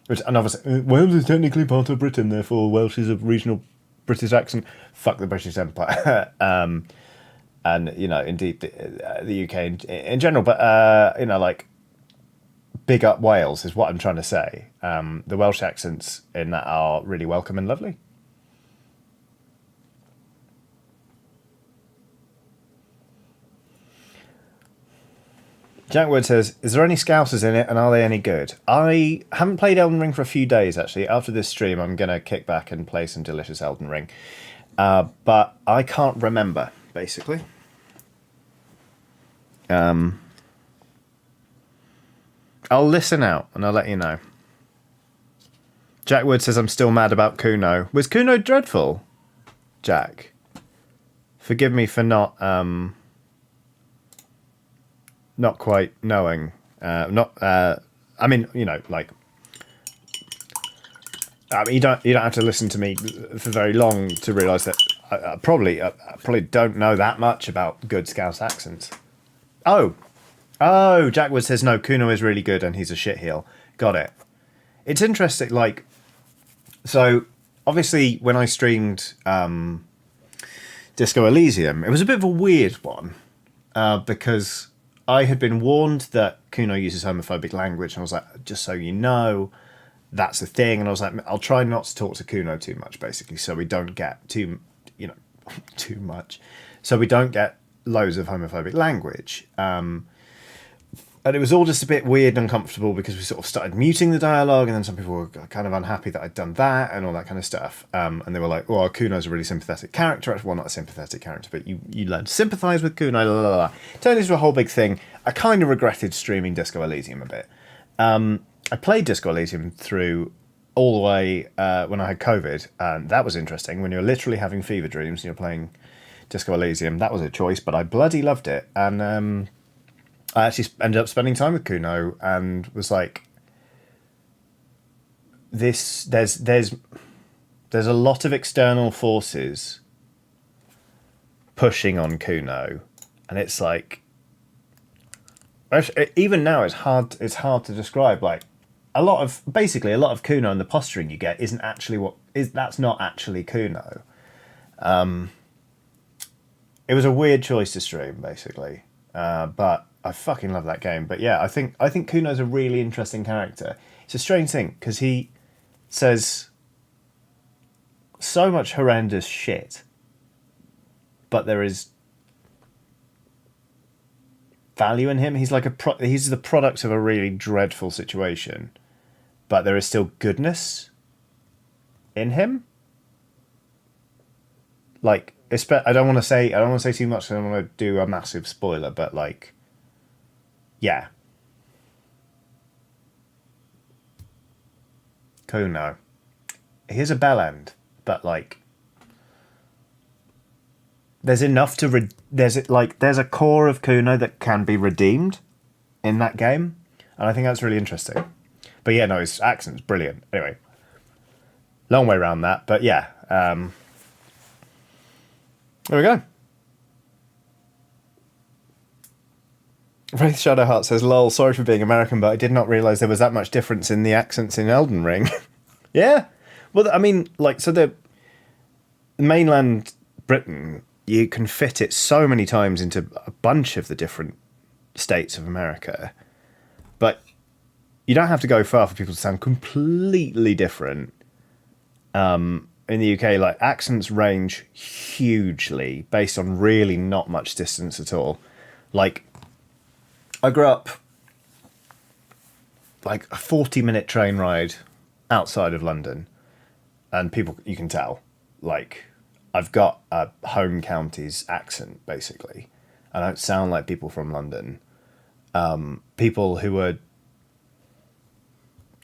Which, and obviously Wales is technically part of Britain, therefore Welsh is a regional British accent. Fuck the British Empire, and indeed the UK in general. But like, big up Wales is what I'm trying to say. The Welsh accents in that are really welcome and lovely. Jack Wood says, is there any Scousers in it and are they any good? I haven't played Elden Ring for a few days, actually. After this stream, I'm going to kick back and play some delicious Elden Ring. But I can't remember, basically. I'll listen out and I'll let you know. Jack Wood says, I'm still mad about Kuno. Was Kuno dreadful, Jack? Forgive me for not quite knowing. I mean, like... I mean, you don't have to listen to me for very long to realise that I probably don't know that much about good Scouse accents. Oh, Jack Wood says, no, Kuno is really good and he's a shitheel. Got it. It's interesting, like... So, obviously, when I streamed Disco Elysium, it was a bit of a weird one because I had been warned that Kuno uses homophobic language, and I was like, just so you know, that's the thing. And I was like, I'll try not to talk to Kuno too much, basically, so we don't get too, too much. So we don't get loads of homophobic language. And it was all just a bit weird and uncomfortable because we sort of started muting the dialogue, and then some people were kind of unhappy that I'd done that and all that kind of stuff. And they were like, well, Kuno's a really sympathetic character. Well, not a sympathetic character, but you learn to sympathise with Kuno. Blah, blah, blah. Turned into a whole big thing. I kind of regretted streaming Disco Elysium a bit. I played Disco Elysium through all the way when I had COVID, and that was interesting. When you're literally having fever dreams and you're playing Disco Elysium, that was a choice, but I bloody loved it. And I actually ended up spending time with Kuno and was like, there's a lot of external forces pushing on Kuno, and it's like, even now it's hard to describe. Like, a lot of Kuno and the posturing you get isn't actually that's not actually Kuno. It was a weird choice to stream, basically, but I fucking love that game. But yeah, I think Kuno's a really interesting character. It's a strange thing because he says so much horrendous shit, but there is value in him. He's like he's the product of a really dreadful situation, but there is still goodness in him. Like, I don't want to say too much. I don't want to do a massive spoiler, but like, yeah, Kuno. Here's a bell end, but like, there's enough to there's a core of Kuno that can be redeemed in that game, and I think that's really interesting. But yeah, no, his accent's brilliant. Anyway, long way around that, but yeah, there we go. Wraith Shadowheart says, lol, sorry for being American, but I did not realise there was that much difference in the accents in Elden Ring. Yeah. Well, I mean, like, so the mainland Britain, you can fit it so many times into a bunch of the different states of America, but you don't have to go far for people to sound completely different. In the UK, like, accents range hugely based on really not much distance at all. Like, I grew up like a 40-minute train ride outside of London, and people, you can tell, like, I've got a home county's accent, basically. I don't sound like people from London. People who are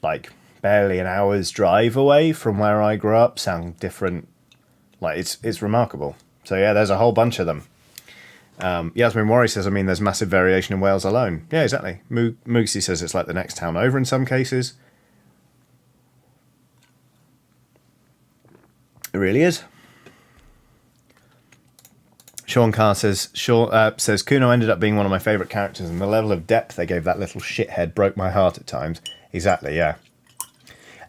like barely an hour's drive away from where I grew up sound different. Like, it's remarkable. So yeah, there's a whole bunch of them. Yasmin Worry says, I mean, there's massive variation in Wales alone. Yeah, exactly. Mooksy says it's like the next town over in some cases. It really is. Sean Carr says, Kuno ended up being one of my favourite characters, and the level of depth they gave that little shithead broke my heart at times. Exactly, yeah.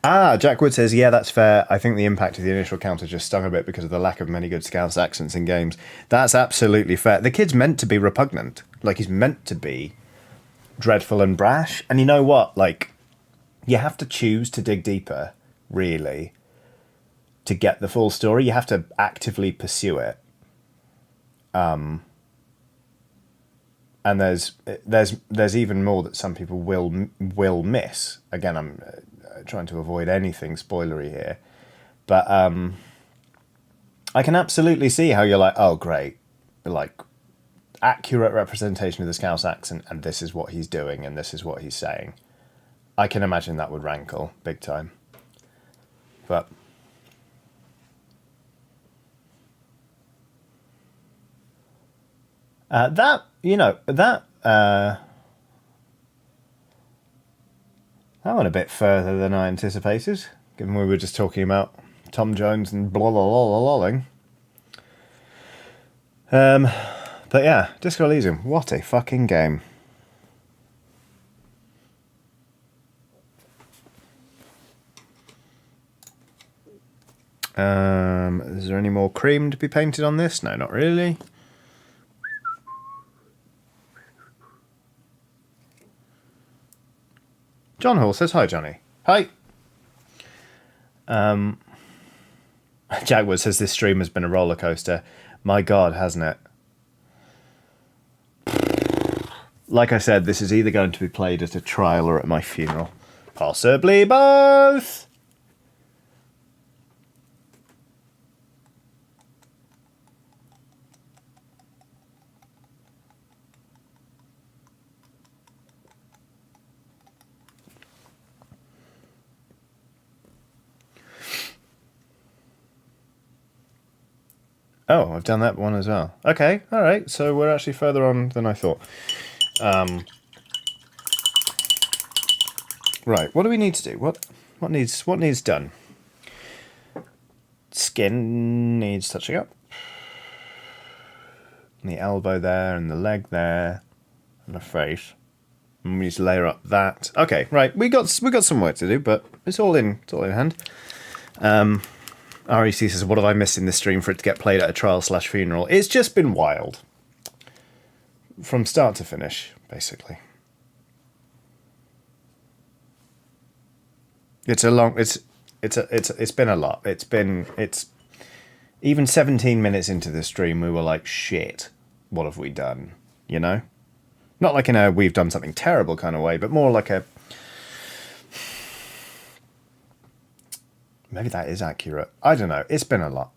Jack Wood says, yeah, that's fair. I think the impact of the initial counter just stung a bit because of the lack of many good Scouse accents in games. That's absolutely fair. The kid's meant to be repugnant. Like, he's meant to be dreadful and brash. And you know what? Like, you have to choose to dig deeper, really, to get the full story. You have to actively pursue it. And there's even more that some people will miss. Again, I'm trying to avoid anything spoilery here, but I can absolutely see how you're like, oh great, like, accurate representation of the Scouse accent, and this is what he's doing and this is what he's saying. I can imagine that would rankle big time. But that went a bit further than I anticipated, given we were just talking about Tom Jones and blah blah blah blah blah. But yeah, Disco Elysium, what a fucking game. Is there any more cream to be painted on this? No, not really. John Hall says, hi, Johnny. Hi. Jaguar says this stream has been a roller coaster. My God, hasn't it? Like I said, this is either going to be played at a trial or at my funeral. Possibly both! Oh, I've done that one as well. Okay, all right. So we're actually further on than I thought. Right. What do we need to do? What needs done? Skin needs touching up. And the elbow there, and the leg there, and the face. And we need to layer up that. Okay, right. We got some work to do, but it's all in hand. REC says, what have I missed in this stream for it to get played at a trial/funeral? It's just been wild. From start to finish, basically. It's been a lot. It's even 17 minutes into the stream, we were like, shit, what have we done? You know? Not like in a we've done something terrible kind of way, but more like a... Maybe that is accurate. I don't know. It's been a lot.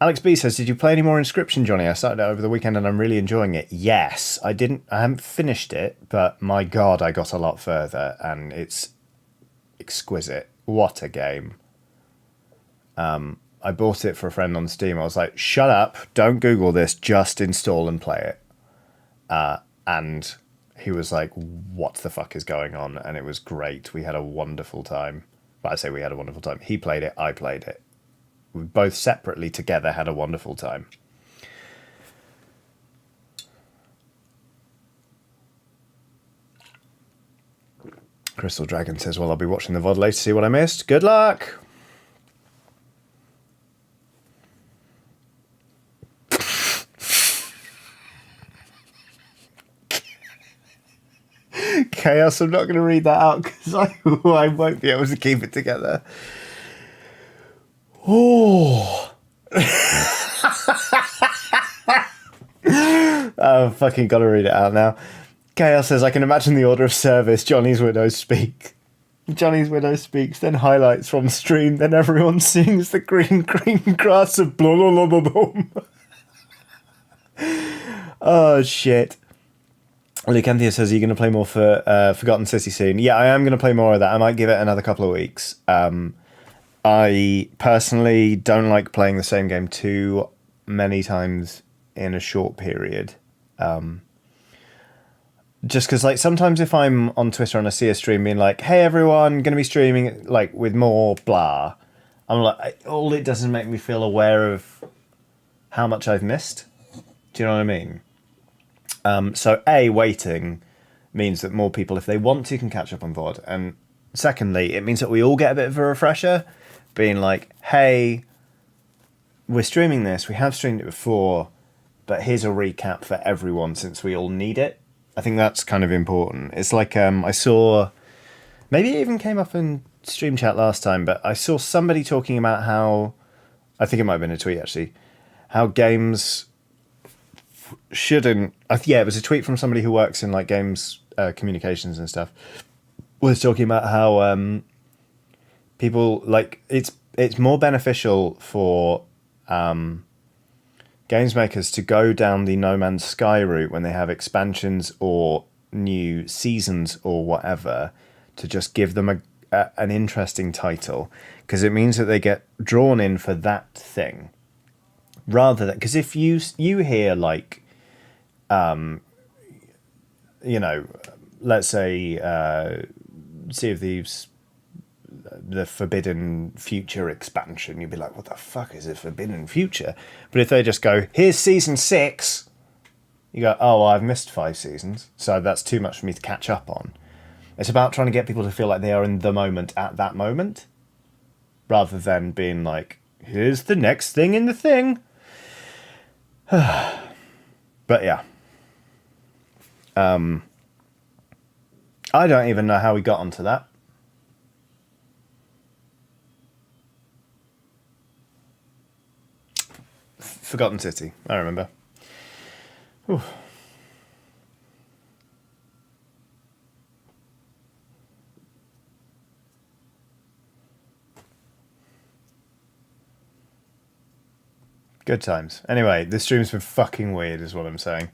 Alex B says, did you play any more Inscription, Johnny? I started it over the weekend and I'm really enjoying it. Yes, I haven't finished it, but my God, I got a lot further and it's exquisite. What a game. I bought it for a friend on Steam. I was like, shut up, don't Google this, just install and play it. And he was like, what the fuck is going on? And it was great. We had a wonderful time. But I say we had a wonderful time. He played it, I played it. We both separately together had a wonderful time. Crystal Dragon says, well, I'll be watching the VOD later to see what I missed. Good luck! Chaos, I'm not going to read that out because I won't be able to keep it together. Oh. I've fucking got to read it out now. Chaos says, I can imagine the order of service. Johnny's Widows speak. Johnny's Widow speaks, then highlights from stream, then everyone sings the green grass of blah blah blah blah blah. Oh shit. Luke Anthea says, are you going to play more for Forgotten City soon? Yeah, I am going to play more of that. I might give it another couple of weeks. I personally don't like playing the same game too many times in a short period. Just because, like, sometimes if I'm on Twitter and I see a stream being like, hey, everyone, going to be streaming, like, with more blah, I'm like, all it does is make me feel aware of how much I've missed. Do you know what I mean? So A, waiting means that more people, if they want to, can catch up on VOD. And secondly, it means that we all get a bit of a refresher, being like, hey, we're streaming this, we have streamed it before, but here's a recap for everyone since we all need it. I think that's kind of important. It's like, I saw, maybe it even came up in stream chat last time, but I saw somebody talking about how, I think it might have been a tweet actually, how games shouldn't, yeah, it was a tweet from somebody who works in like games communications and stuff, was talking about how people, like, it's more beneficial for games makers to go down the No Man's Sky route when they have expansions or new seasons or whatever, to just give them an interesting title, because it means that they get drawn in for that thing rather than, because if you hear like you know, let's say Sea of Thieves, the Forbidden Future expansion, you'd be like, what the fuck is a Forbidden Future? But if they just go, here's season 6, you go, oh, well, I've missed 5 seasons, so that's too much for me to catch up on. It's about trying to get people to feel like they are in the moment at that moment, rather than being like, here's the next thing in the thing. But yeah. I don't even know how we got onto that. Forgotten City. I remember. Ooh. Good times. Anyway, this stream's been fucking weird, is what I'm saying.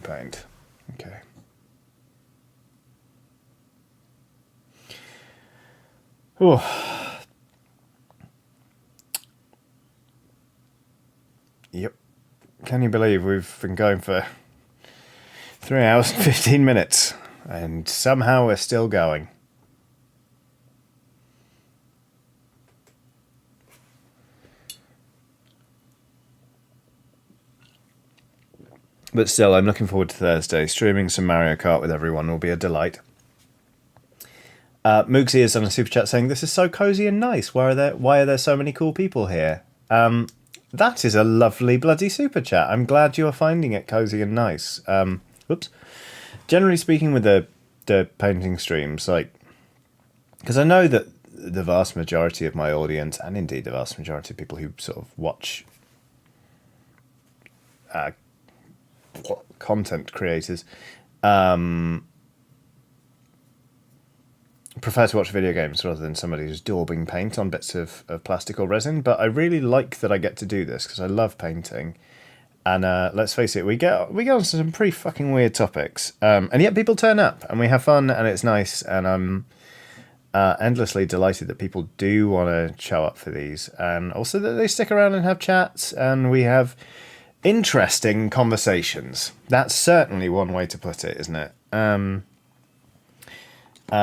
Paint. Okay. Ooh. Yep. Can you believe we've been going for 3 hours and 15 minutes and somehow we're still going? But still, I'm looking forward to Thursday. Streaming some Mario Kart with everyone will be a delight. Moogsy is on a super chat saying, "This is so cozy and nice. Why are there so many cool people here?" That is a lovely bloody super chat. I'm glad you are finding it cozy and nice. Whoops. Generally speaking, with the painting streams, like, because I know that the vast majority of my audience, and indeed the vast majority of people who sort of watch content creators, prefer to watch video games rather than somebody who's daubing paint on bits of plastic or resin. But I really like that I get to do this because I love painting. And let's face it, we get on some pretty fucking weird topics, and yet people turn up and we have fun and it's nice. And I'm endlessly delighted that people do want to show up for these, and also that they stick around and have chats and we have interesting conversations. That's certainly one way to put it, isn't it?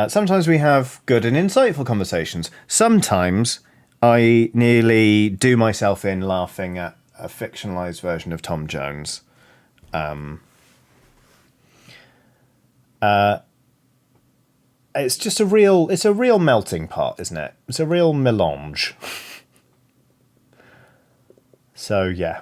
Sometimes we have good and insightful conversations. Sometimes I nearly do myself in laughing at a fictionalized version of Tom Jones. It's just a real melting pot, isn't it? It's a real melange. So yeah.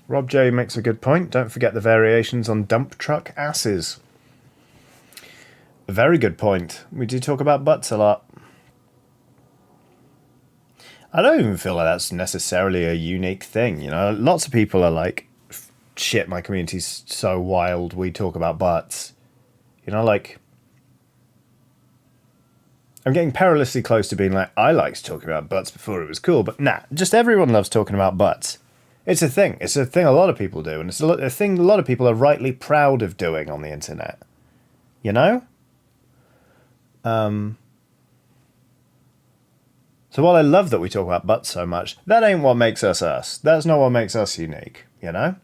Rob J makes a good point. Don't forget the variations on dump truck asses. A very good point. We do talk about butts a lot. I don't even feel like that's necessarily a unique thing. You know, lots of people are like, shit, my community's so wild, we talk about butts. You know, like, I'm getting perilously close to being like, I liked talking about butts before it was cool, but nah, just everyone loves talking about butts. It's a thing. It's a thing a lot of people do, and it's a thing a lot of people are rightly proud of doing on the internet. You know? So while I love that we talk about butts so much, that ain't what makes us us. That's not what makes us unique, you know?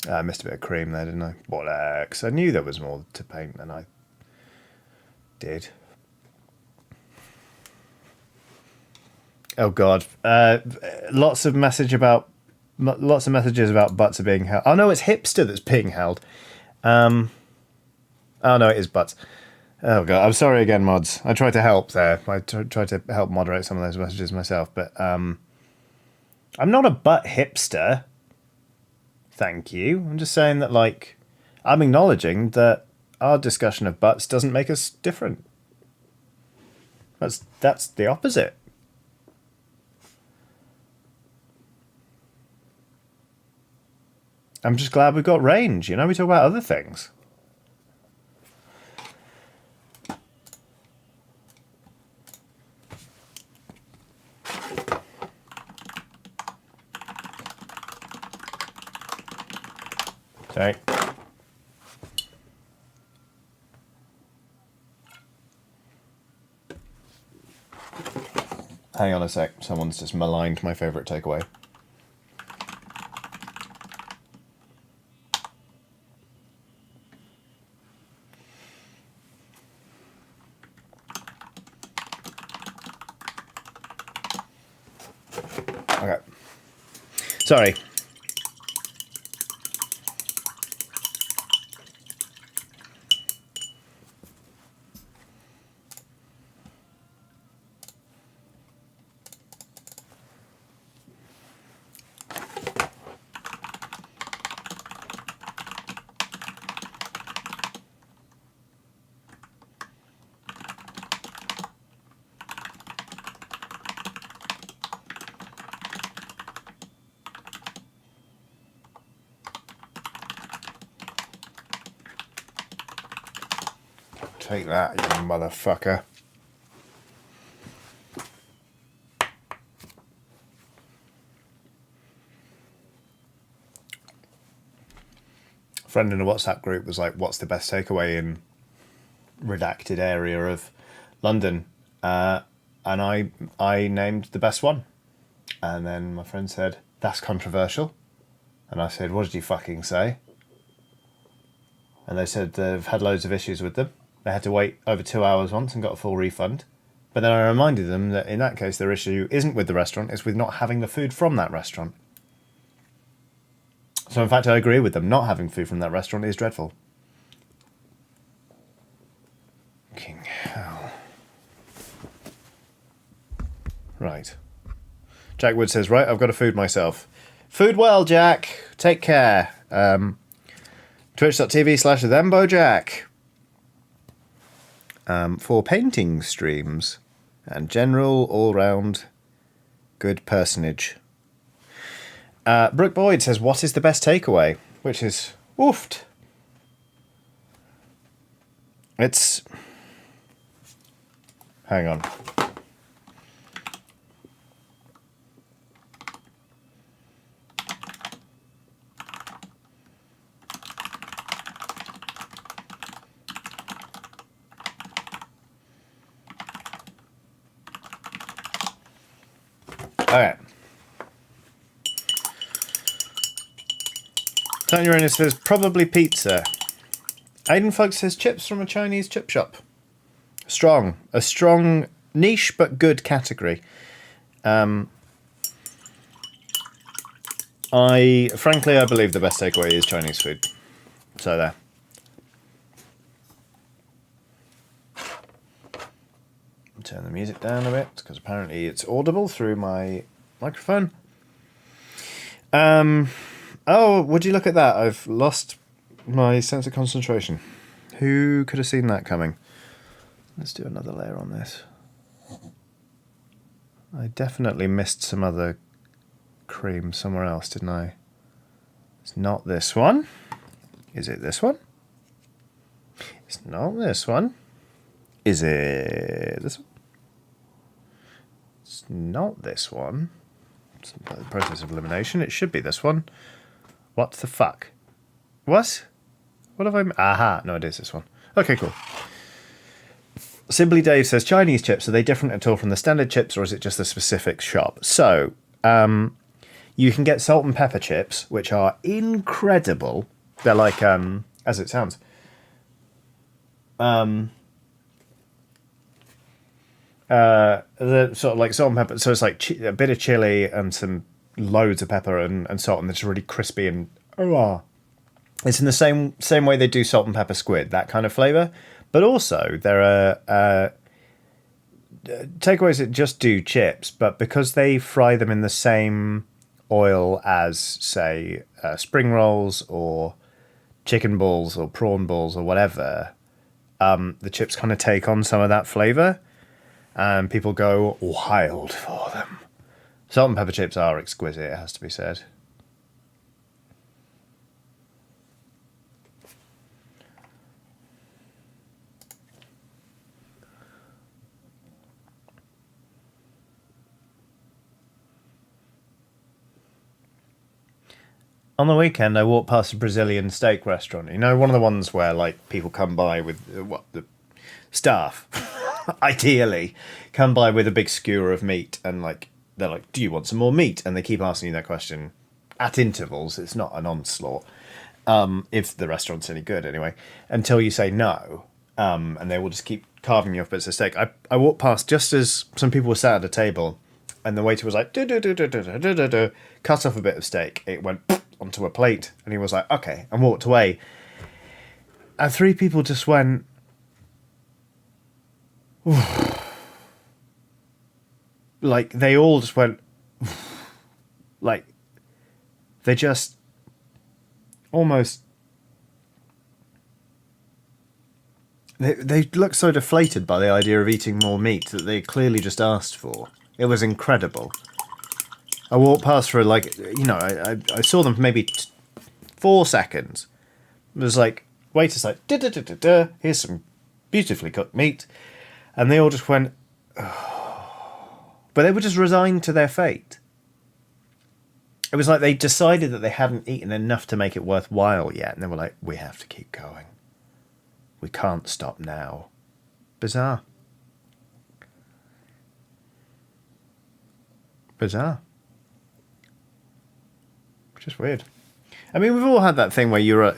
I missed a bit of cream there, didn't I? Bollocks. I knew there was more to paint than I did. Oh God! Lots of messages about butts are being held. Oh no, it's hipster that's being held. Oh no, it is butts. Oh God! I'm sorry again, mods. I tried to help there. I tried to help moderate some of those messages myself, but I'm not a butt hipster. Thank you. I'm just saying that, like, I'm acknowledging that our discussion of butts doesn't make us different. That's the opposite. I'm just glad we've got range, you know? We talk about other things. Sorry. Hang on a sec. Someone's just maligned my favourite takeaway. Sorry. Take that, you motherfucker. A friend in a WhatsApp group was like, what's the best takeaway in redacted area of London? And I named the best one. And then my friend said, that's controversial. And I said, what did you fucking say? And they said they've had loads of issues with them. They had to wait over 2 hours once and got a full refund. But then I reminded them that in that case, their issue isn't with the restaurant, it's with not having the food from that restaurant. So in fact, I agree with them. Not having food from that restaurant is dreadful. King hell. Right. Jack Wood says, right, I've got to food myself. Food well, Jack. Take care. Twitch.tv/ThenBoJack. For painting streams and general all-round good personage. Brooke Boyd says, what is the best takeaway? Which is, woofed. It's... Hang on. Okay. Tanya Renner says, probably pizza. Aiden Folk says, chips from a Chinese chip shop. Strong. A strong, niche but good category. Frankly, I believe the best takeaway is Chinese food. So there. Turn the music down a bit, because apparently it's audible through my microphone. Oh, would you look at that? I've lost my sense of concentration. Who could have seen that coming? Let's do another layer on this. I definitely missed some other cream somewhere else, didn't I? It's not this one. Is it this one? It's not this one. Is it this one? It's not this one. It's the process of elimination. It should be this one. What the fuck? What? What have I... Aha! No, it is this one. Okay, cool. Simply Dave says, Chinese chips, are they different at all from the standard chips, or is it just a specific shop? So, you can get salt and pepper chips, which are incredible. They're like, as it sounds. The sort of like salt and pepper. So it's like a bit of chili and some loads of pepper and salt, and it's really crispy and it's in the same way they do salt and pepper squid, that kind of flavor. But also there are takeaways that just do chips, but because they fry them in the same oil as, say, spring rolls or chicken balls or prawn balls or whatever, the chips kind of take on some of that flavor. And people go wild for them. Salt and pepper chips are exquisite, it has to be said. On the weekend, I walked past a Brazilian steak restaurant. You know, one of the ones where like people come by with the staff. Ideally, come by with a big skewer of meat and like they're like, do you want some more meat? And they keep asking you that question at intervals. It's not an onslaught, if the restaurant's any good anyway, until you say no, and they will just keep carving you off bits of steak. I walked past just as some people were sat at a table, And the waiter was like, cut off a bit of steak. It went onto a plate. And he was like, okay, and walked away. And 3 people just went, like, they all just went, like, they just almost, they looked so deflated by the idea of eating more meat that they clearly just asked for. It was incredible. I walked past for, like, I saw them for maybe 4 seconds. It was like, waiter's like, here's some beautifully cooked meat. And they all just went, oh. But they were just resigned to their fate. It was like they decided that they hadn't eaten enough to make it worthwhile yet. And they were like, we have to keep going. We can't stop now. Bizarre. Bizarre. Just weird. I mean, we've all had that thing where you're at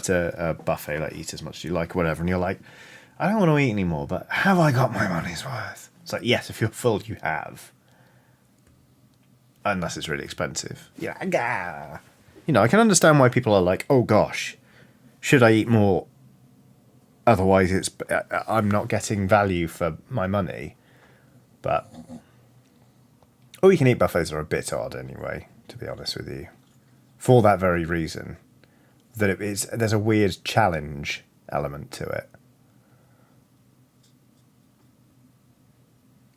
a buffet, like, eat as much as you like or whatever, and you're like, I don't want to eat anymore, but have I got my money's worth? It's like, yes, if you're full, you have. Unless it's really expensive. Yeah, I can understand why people are like, oh gosh, should I eat more? Otherwise, I'm not getting value for my money. But all you can eat buffets are a bit odd anyway, to be honest with you. For that very reason, that there's a weird challenge element to it.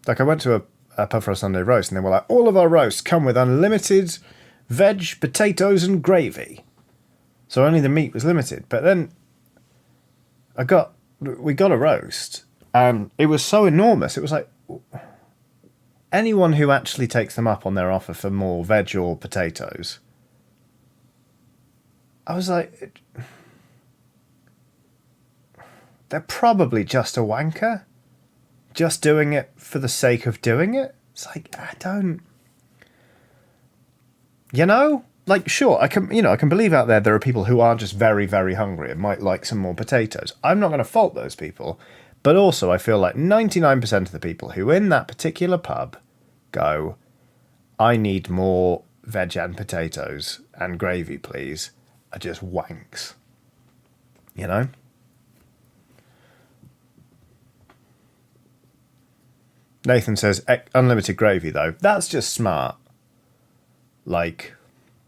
Like, I went to a pub for a Sunday roast, and they were like, all of our roasts come with unlimited veg, potatoes, and gravy. So only the meat was limited. But then we got a roast, and it was so enormous. It was like, anyone who actually takes them up on their offer for more veg or potatoes, I was like, they're probably just a wanker. Just doing it for the sake of doing it. It's like, I don't... Like, sure, I can believe out there are people who are just very, very hungry and might like some more potatoes. I'm not going to fault those people. But also, I feel like 99% of the people who in that particular pub go, I need more veg and potatoes and gravy, please, are just wanks. Nathan says, unlimited gravy, though. That's just smart. Like,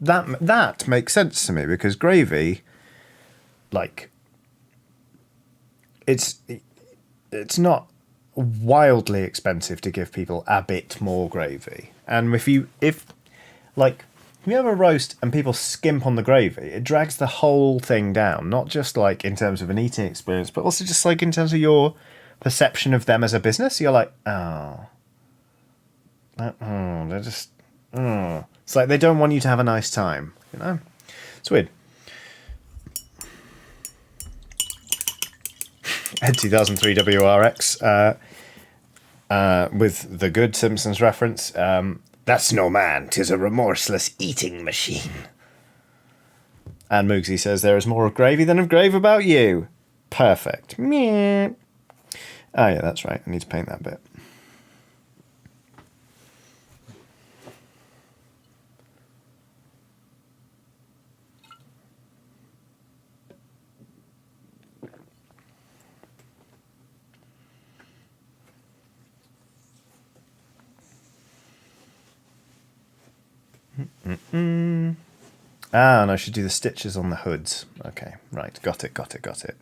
that makes sense to me, because gravy, like, it's not wildly expensive to give people a bit more gravy. And if you have a roast and people skimp on the gravy, it drags the whole thing down, not just, like, in terms of an eating experience, but also just, like, in terms of your perception of them as a business. You're like, they're just, it's like they don't want you to have a nice time, It's weird. Ed 2003 WRX with the good Simpsons reference. That's no man, 'tis a remorseless eating machine. And Moogsy says, there is more of gravy than of grave about you. Perfect. Meh. Oh, yeah, that's right. I need to paint that bit. And I should do the stitches on the hoods. Okay, right. Got it.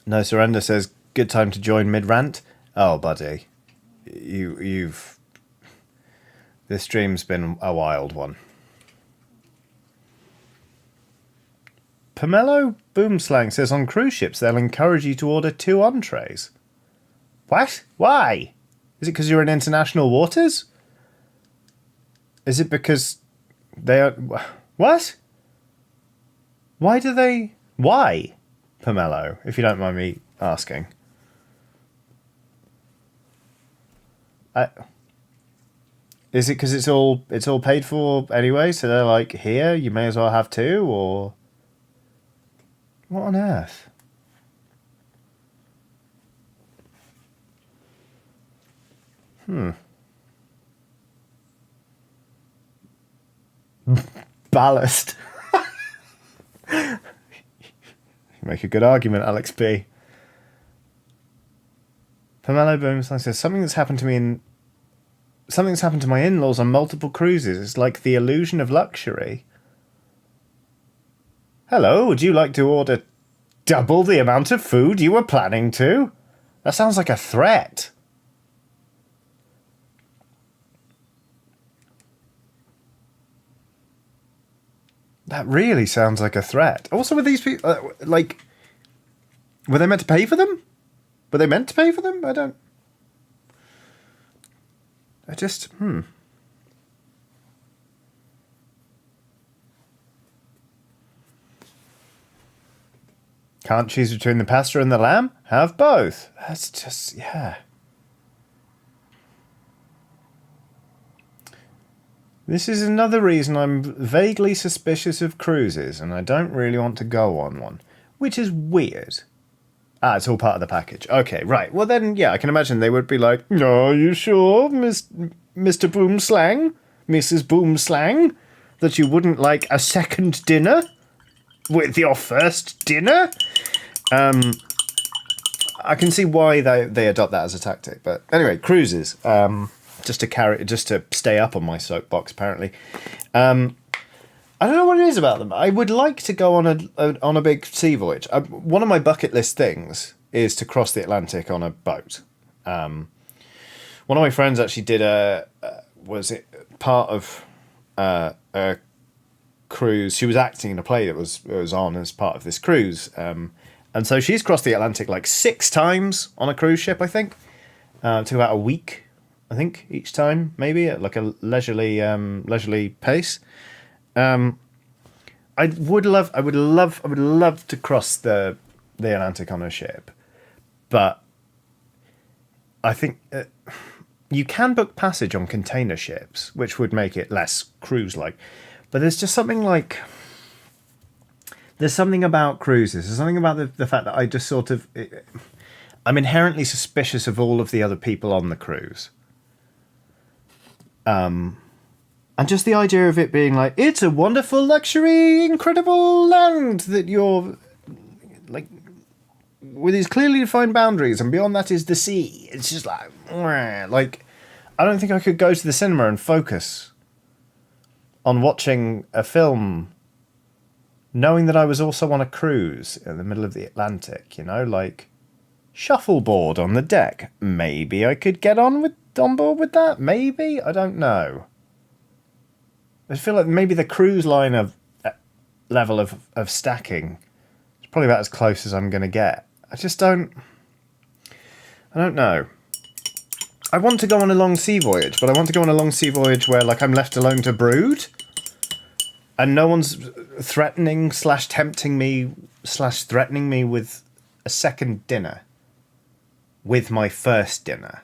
No Surrender says, good time to join mid-rant. Oh, buddy. You've... This stream's been a wild one. Pomelo Boomslang says, on cruise ships, they'll encourage you to order 2 entrees. What? Why? Is it because you're in international waters? Is it because they are... What? Why do they... Why, Pomelo, if you don't mind me asking? Is it because it's all paid for anyway, so they're like, here, you may as well have 2, or... What on earth? Ballast. You make a good argument, Alex B. Pomelo Booms says something's happened to my in-laws on multiple cruises. It's like the illusion of luxury. Hello, would you like to order double the amount of food you were planning to? That sounds like a threat. That really sounds like a threat. Also, with these people, were they meant to pay for them? Were they meant to pay for them? Can't choose between the pasta and the lamb? Have both. That's just, yeah. This is another reason I'm vaguely suspicious of cruises, and I don't really want to go on one. Which is weird. Ah, it's all part of the package. Okay, right. Well then, yeah, I can imagine they would be like, are you sure, Mr. Boomslang? Mrs. Boomslang? That you wouldn't like a second dinner? With your first dinner? I can see why they adopt that as a tactic. But anyway, cruises. Just to stay up on my soapbox, apparently. I don't know what it is about them. I would like to go on a big sea voyage. One of my bucket list things is to cross the Atlantic on a boat. One of my friends actually did was it part of a cruise. She was acting in a play that was on as part of this cruise. And so she's crossed the Atlantic like 6 times on a cruise ship, I think. Took about a week, I think, each time, maybe at like a leisurely pace. I would love to cross the Atlantic on a ship, but I think you can book passage on container ships, which would make it less cruise-like. But there's just something like there's something about cruises. There's something about the fact that I just sort of I'm inherently suspicious of all of the other people on the cruise. And just the idea of it being like, it's a wonderful, luxury, incredible land that you're, like, with these clearly defined boundaries, and beyond that is the sea. It's just like, I don't think I could go to the cinema and focus on watching a film knowing that I was also on a cruise in the middle of the Atlantic, like, shuffleboard on the deck. Maybe I could get on board with that? Maybe? I don't know. I feel like maybe the cruise line of level of stacking is probably about as close as I'm going to get. I don't know. I want to go on a long sea voyage, but I want to go on a long sea voyage where, like, I'm left alone to brood, and no one's threatening / tempting me / threatening me with a second dinner with my first dinner,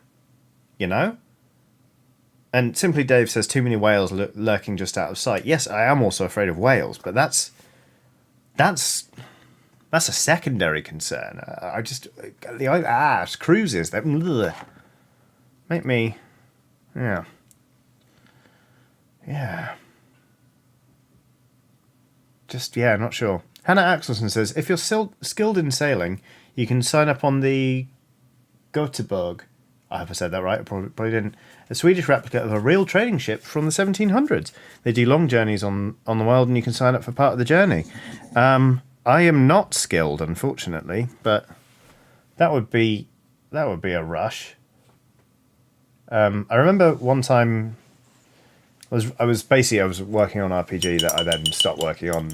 And Simply Dave says too many whales lurking just out of sight. Yes, I am also afraid of whales, but that's a secondary concern. Cruises that make me, yeah. Just not sure. Hannah Axelson says if you're skilled in sailing, you can sign up on the Göteborg. I hope I said that right. I probably didn't. A Swedish replica of a real trading ship from the 1700s. They do long journeys on the world, and you can sign up for part of the journey. I am not skilled, unfortunately, but that would be a rush. I remember one time I was working on RPG that I then stopped working on.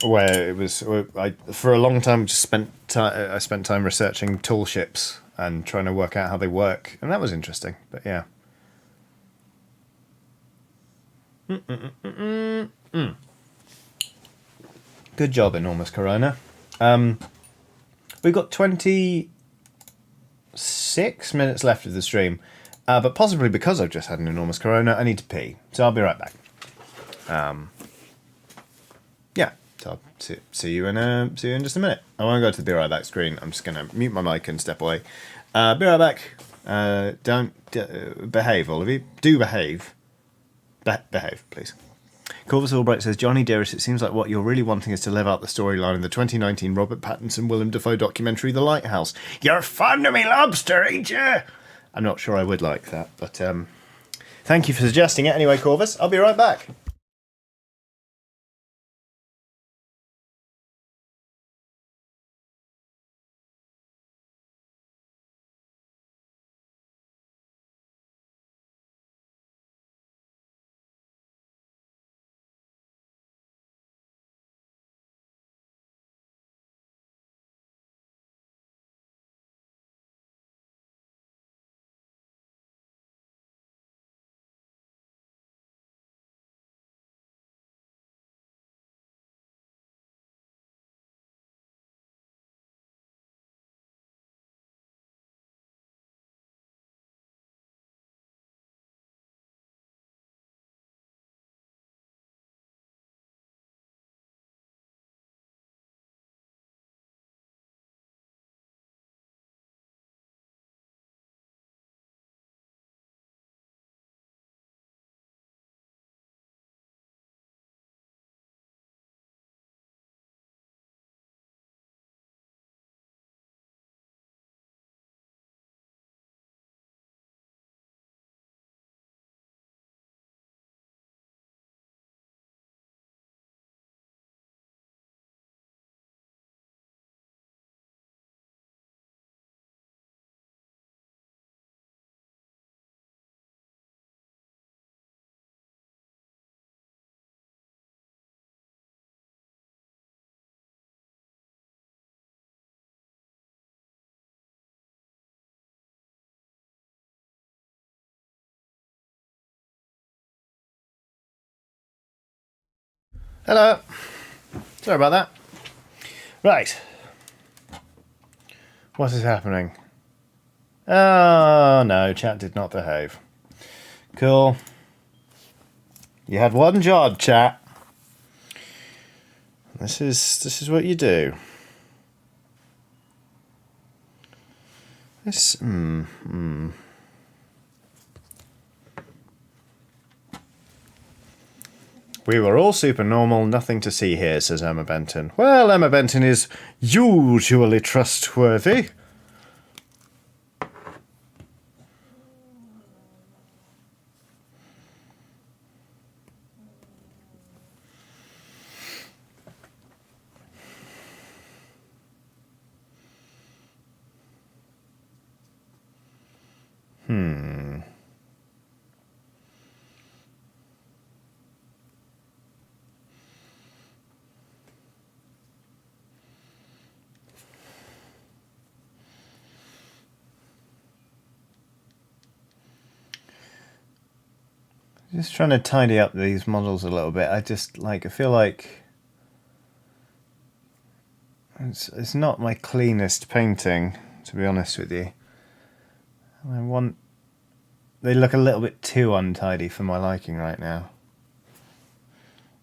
Where it was, for a long time I spent time researching tall ships and trying to work out how they work, and that was interesting. But yeah. Good job, Enormous Corona. We've got 26 minutes left of the stream, but possibly because I've just had an Enormous Corona, I need to pee, so I'll be right back. Yeah. So I'll see you in just a minute. I won't go to the Be Right Back screen. I'm just going to mute my mic and step away. Be right back. Don't behave, all of you. Do behave. Behave, please. Corvus Albright says, Johnny Dearest, it seems like what you're really wanting is to live out the storyline in the 2019 Robert Pattinson Willem Dafoe documentary The Lighthouse. You're fond of me lobster, ain't you? I'm not sure I would like that, but thank you for suggesting it anyway, Corvus. I'll be right back. Hello. Sorry about that. Right. What is happening? Oh, no, chat did not behave. Cool. You had one job, chat. This is what you do. This, We were all super normal, nothing to see here, says Emma Benton. Well, Emma Benton is usually trustworthy. Just trying to tidy up these models a little bit. I feel like it's not my cleanest painting, to be honest with you. They look a little bit too untidy for my liking right now.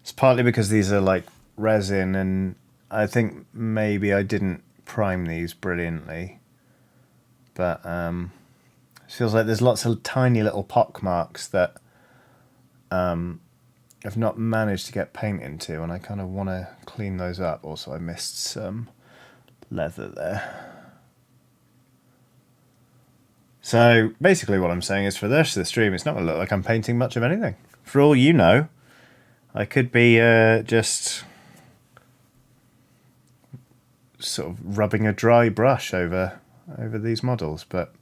It's partly because these are like resin, and I think maybe I didn't prime these brilliantly. But it feels like there's lots of tiny little pock marks that I've not managed to get paint into, and I kind of want to clean those up. Also, I missed some leather there. So basically what I'm saying is for the rest of the stream, it's not going to look like I'm painting much of anything. For all you know, I could be just sort of rubbing a dry brush over these models, but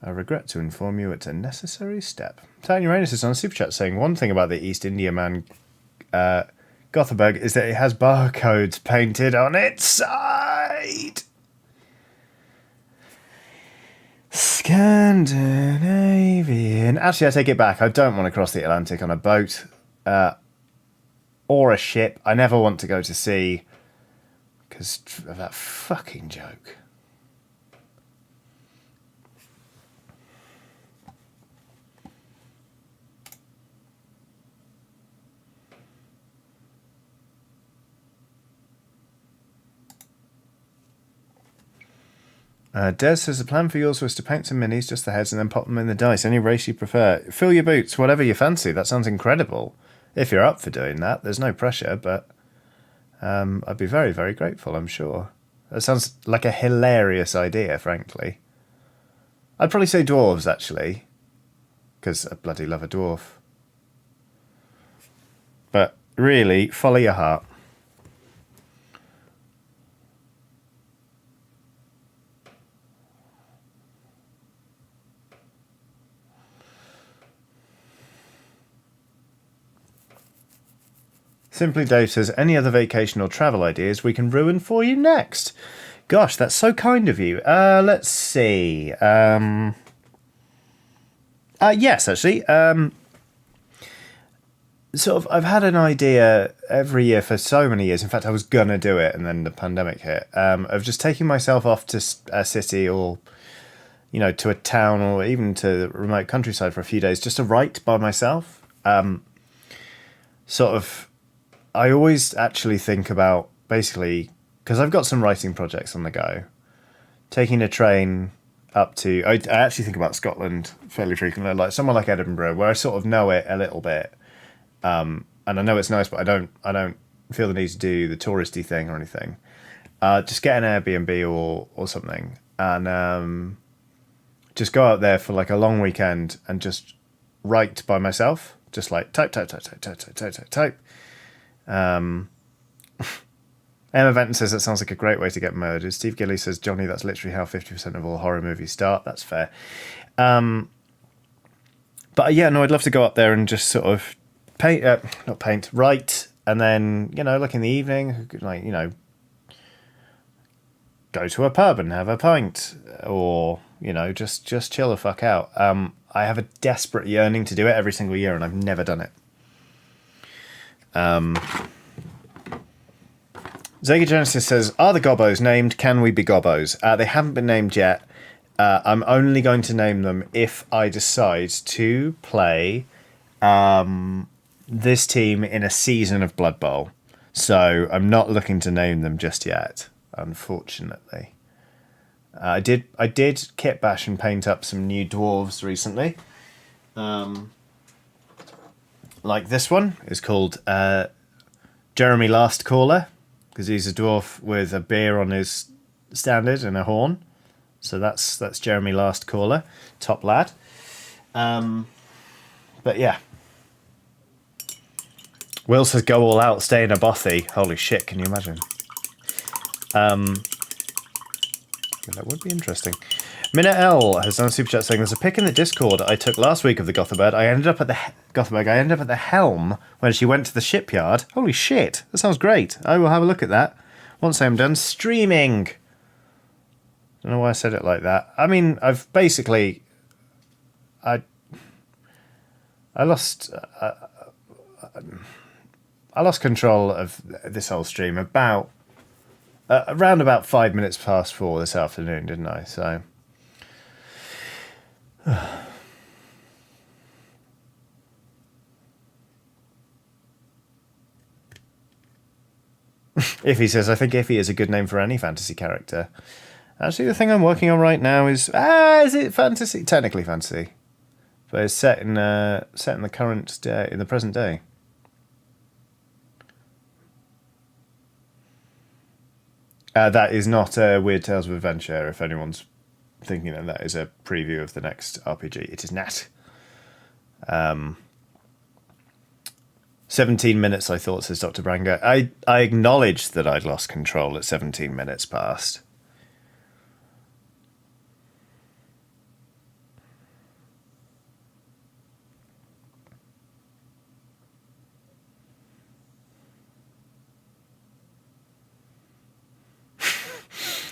I regret to inform you it's a necessary step. Titan Uranus is on a super chat saying one thing about the East India Man Gothenburg is that it has barcodes painted on its side. Scandinavian. Actually, I take it back. I don't want to cross the Atlantic on a boat or a ship. I never want to go to sea because of that fucking joke. Des says the plan for yours was to paint some minis, just the heads, and then pop them in the dice. Any race you prefer. Fill your boots, whatever you fancy. That sounds incredible. If you're up for doing that, there's no pressure, but I'd be very, very grateful, I'm sure. That sounds like a hilarious idea, frankly. I'd probably say dwarves, actually, because I bloody love a dwarf. But really, follow your heart. Simply Dave says, any other vacation or travel ideas we can ruin for you next? Gosh, that's so kind of you. Let's see. Yes, actually. Sort of, I've had an idea every year for so many years. In fact, I was going to do it, and then the pandemic hit, of just taking myself off to a city or, to a town or even to the remote countryside for a few days just to write by myself. I always actually think about, basically, because I've got some writing projects on the go, taking a train up to... I actually think about Scotland fairly frequently, like somewhere like Edinburgh, where I sort of know it a little bit. And I know it's nice, but I don't feel the need to do the touristy thing or anything. Just get an Airbnb or something, and just go out there for like a long weekend and just write by myself. Just like type. Emma Benton says that sounds like a great way to get murdered. Steve Gilly says, Johnny, that's literally how 50% of all horror movies start. That's fair. But yeah, no, I'd love to go up there and just sort of write, and then, like in the evening, go to a pub and have a pint, or, just chill the fuck out. I have a desperate yearning to do it every single year, and I've never done it. Zega Genesis says, are the gobbos named? Can we be gobbos? They haven't been named yet. I'm only going to name them if I decide to play this team in a season of Blood Bowl. So I'm not looking to name them just yet, unfortunately. I did kit bash and paint up some new dwarves recently. Like this one is called Jeremy Last Caller, because he's a dwarf with a beer on his standard and a horn. So that's Jeremy Last Caller, top lad. But yeah. Will says go all out, stay in a bothy. Holy shit, can you imagine? That would be interesting. Minna L has done a super chat saying, there's a pic in the Discord I took last week of the Gothenburg. I ended up at the helm when she went to the shipyard. Holy shit, that sounds great. I will have a look at that once I'm done streaming. I don't know why I said it like that. I mean, I've basically... I lost control of this whole stream around about 5 minutes past 4 this afternoon, didn't I? So... Iffy says, I think Iffy is a good name for any fantasy character. Actually, the thing I'm working on right now is it fantasy? Technically fantasy, but it's set in the current day, in the present day. That is not Weird Tales of Adventure. If anyone's thinking that is a preview of the next RPG, it is not. 17 minutes, I thought, says Dr. Branger. I acknowledged that I'd lost control at 17 minutes past.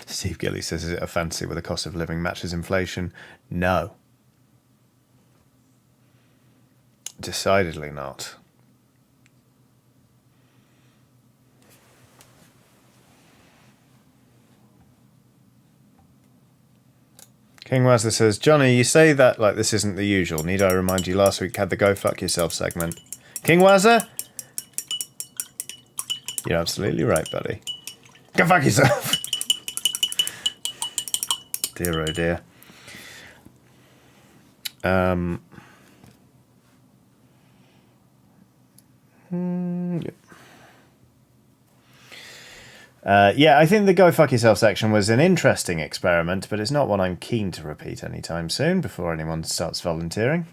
Steve Gilly says, is it a fantasy where the cost of living matches inflation? No. Decidedly not. King Wazza says, Johnny, you say that like this isn't the usual. Need I remind you last week had the Go Fuck Yourself segment? King Wazza? You're absolutely right, buddy. Go fuck yourself. Dear, oh dear. Yeah, I think the Go Fuck Yourself section was an interesting experiment, but it's not one I'm keen to repeat anytime soon before anyone starts volunteering.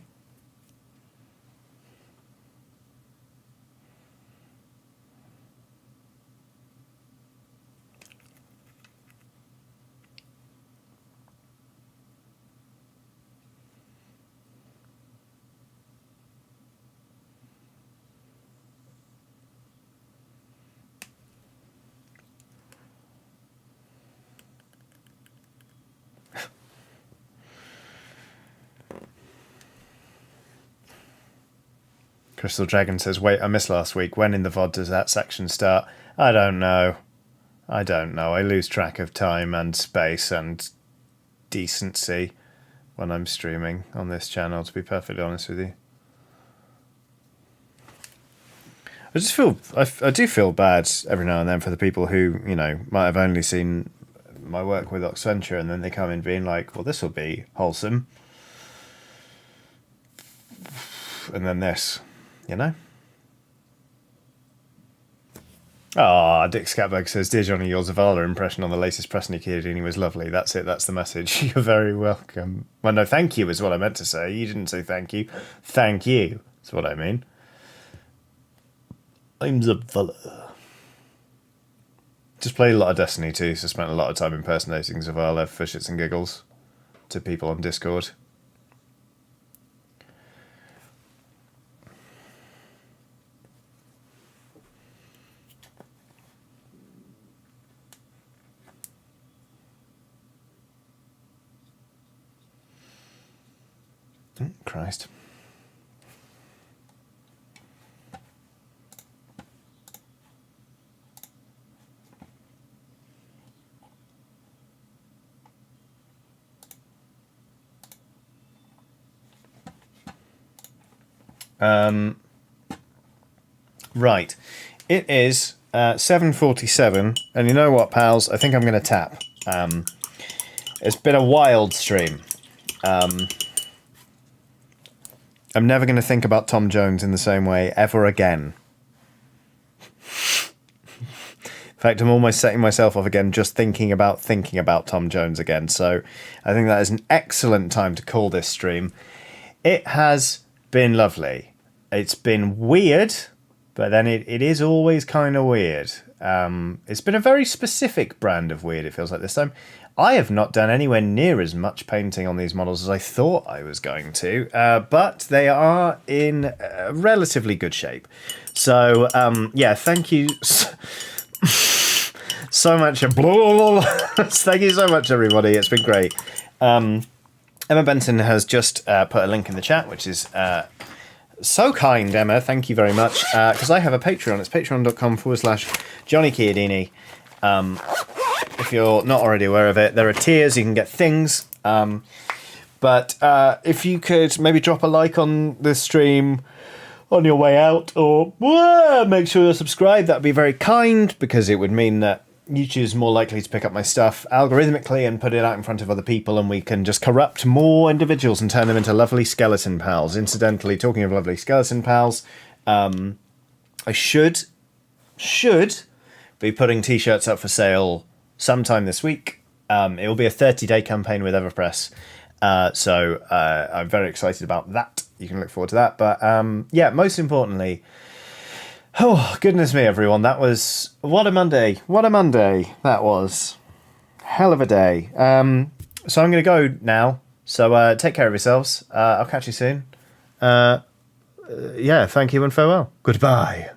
Crystal Dragon says, wait, I missed last week. When in the VOD does that section start? I don't know. I lose track of time and space and decency when I'm streaming on this channel, to be perfectly honest with you. I do feel bad every now and then for the people who, might have only seen my work with Oxventure and then they come in being like, well, this will be wholesome. And then this. Dick Scatberg says, Dear Johnny, your Zavala impression on the latest Preston Chiodini was lovely. That's it, that's the message. You're very welcome. Well, no, thank you is what I meant to say. You didn't say thank you. Thank you is what I mean. I'm Zavala. Just played a lot of Destiny 2, so spent a lot of time impersonating Zavala for shits and giggles to people on Discord. Oh, Christ. Right. It is 7:47, and you know what, pals? I think I'm going to tap. It's been a wild stream. I'm never going to think about Tom Jones in the same way ever again. In fact, I'm almost setting myself off again just thinking about Tom Jones again. So I think that is an excellent time to call this stream. It has been lovely. It's been weird, but then it is always kind of weird. It's been a very specific brand of weird, it feels like this time. I have not done anywhere near as much painting on these models as I thought I was going to, but they are in relatively good shape. So, yeah, thank you so much. Thank you so much, everybody. It's been great. Emma Benson has just put a link in the chat, which is so kind, Emma. Thank you very much. Because I have a Patreon. It's patreon.com/Johnny Chiodini. If you're not already aware of it, there are tiers. You can get things. But if you could maybe drop a like on this stream on your way out, or make sure you're subscribed, that would be very kind, because it would mean that YouTube's more likely to pick up my stuff algorithmically and put it out in front of other people, and we can just corrupt more individuals and turn them into lovely skeleton pals. Incidentally, talking of lovely skeleton pals, I should be putting t-shirts up for sale sometime this week. It will be a 30-day campaign with Everpress, so I'm very excited about that. You can look forward to that. But yeah, most importantly, oh goodness me, everyone, that was what a Monday that was. Hell of a day. So I'm going to go now. So take care of yourselves. I'll catch you soon. Yeah, thank you and farewell. Goodbye.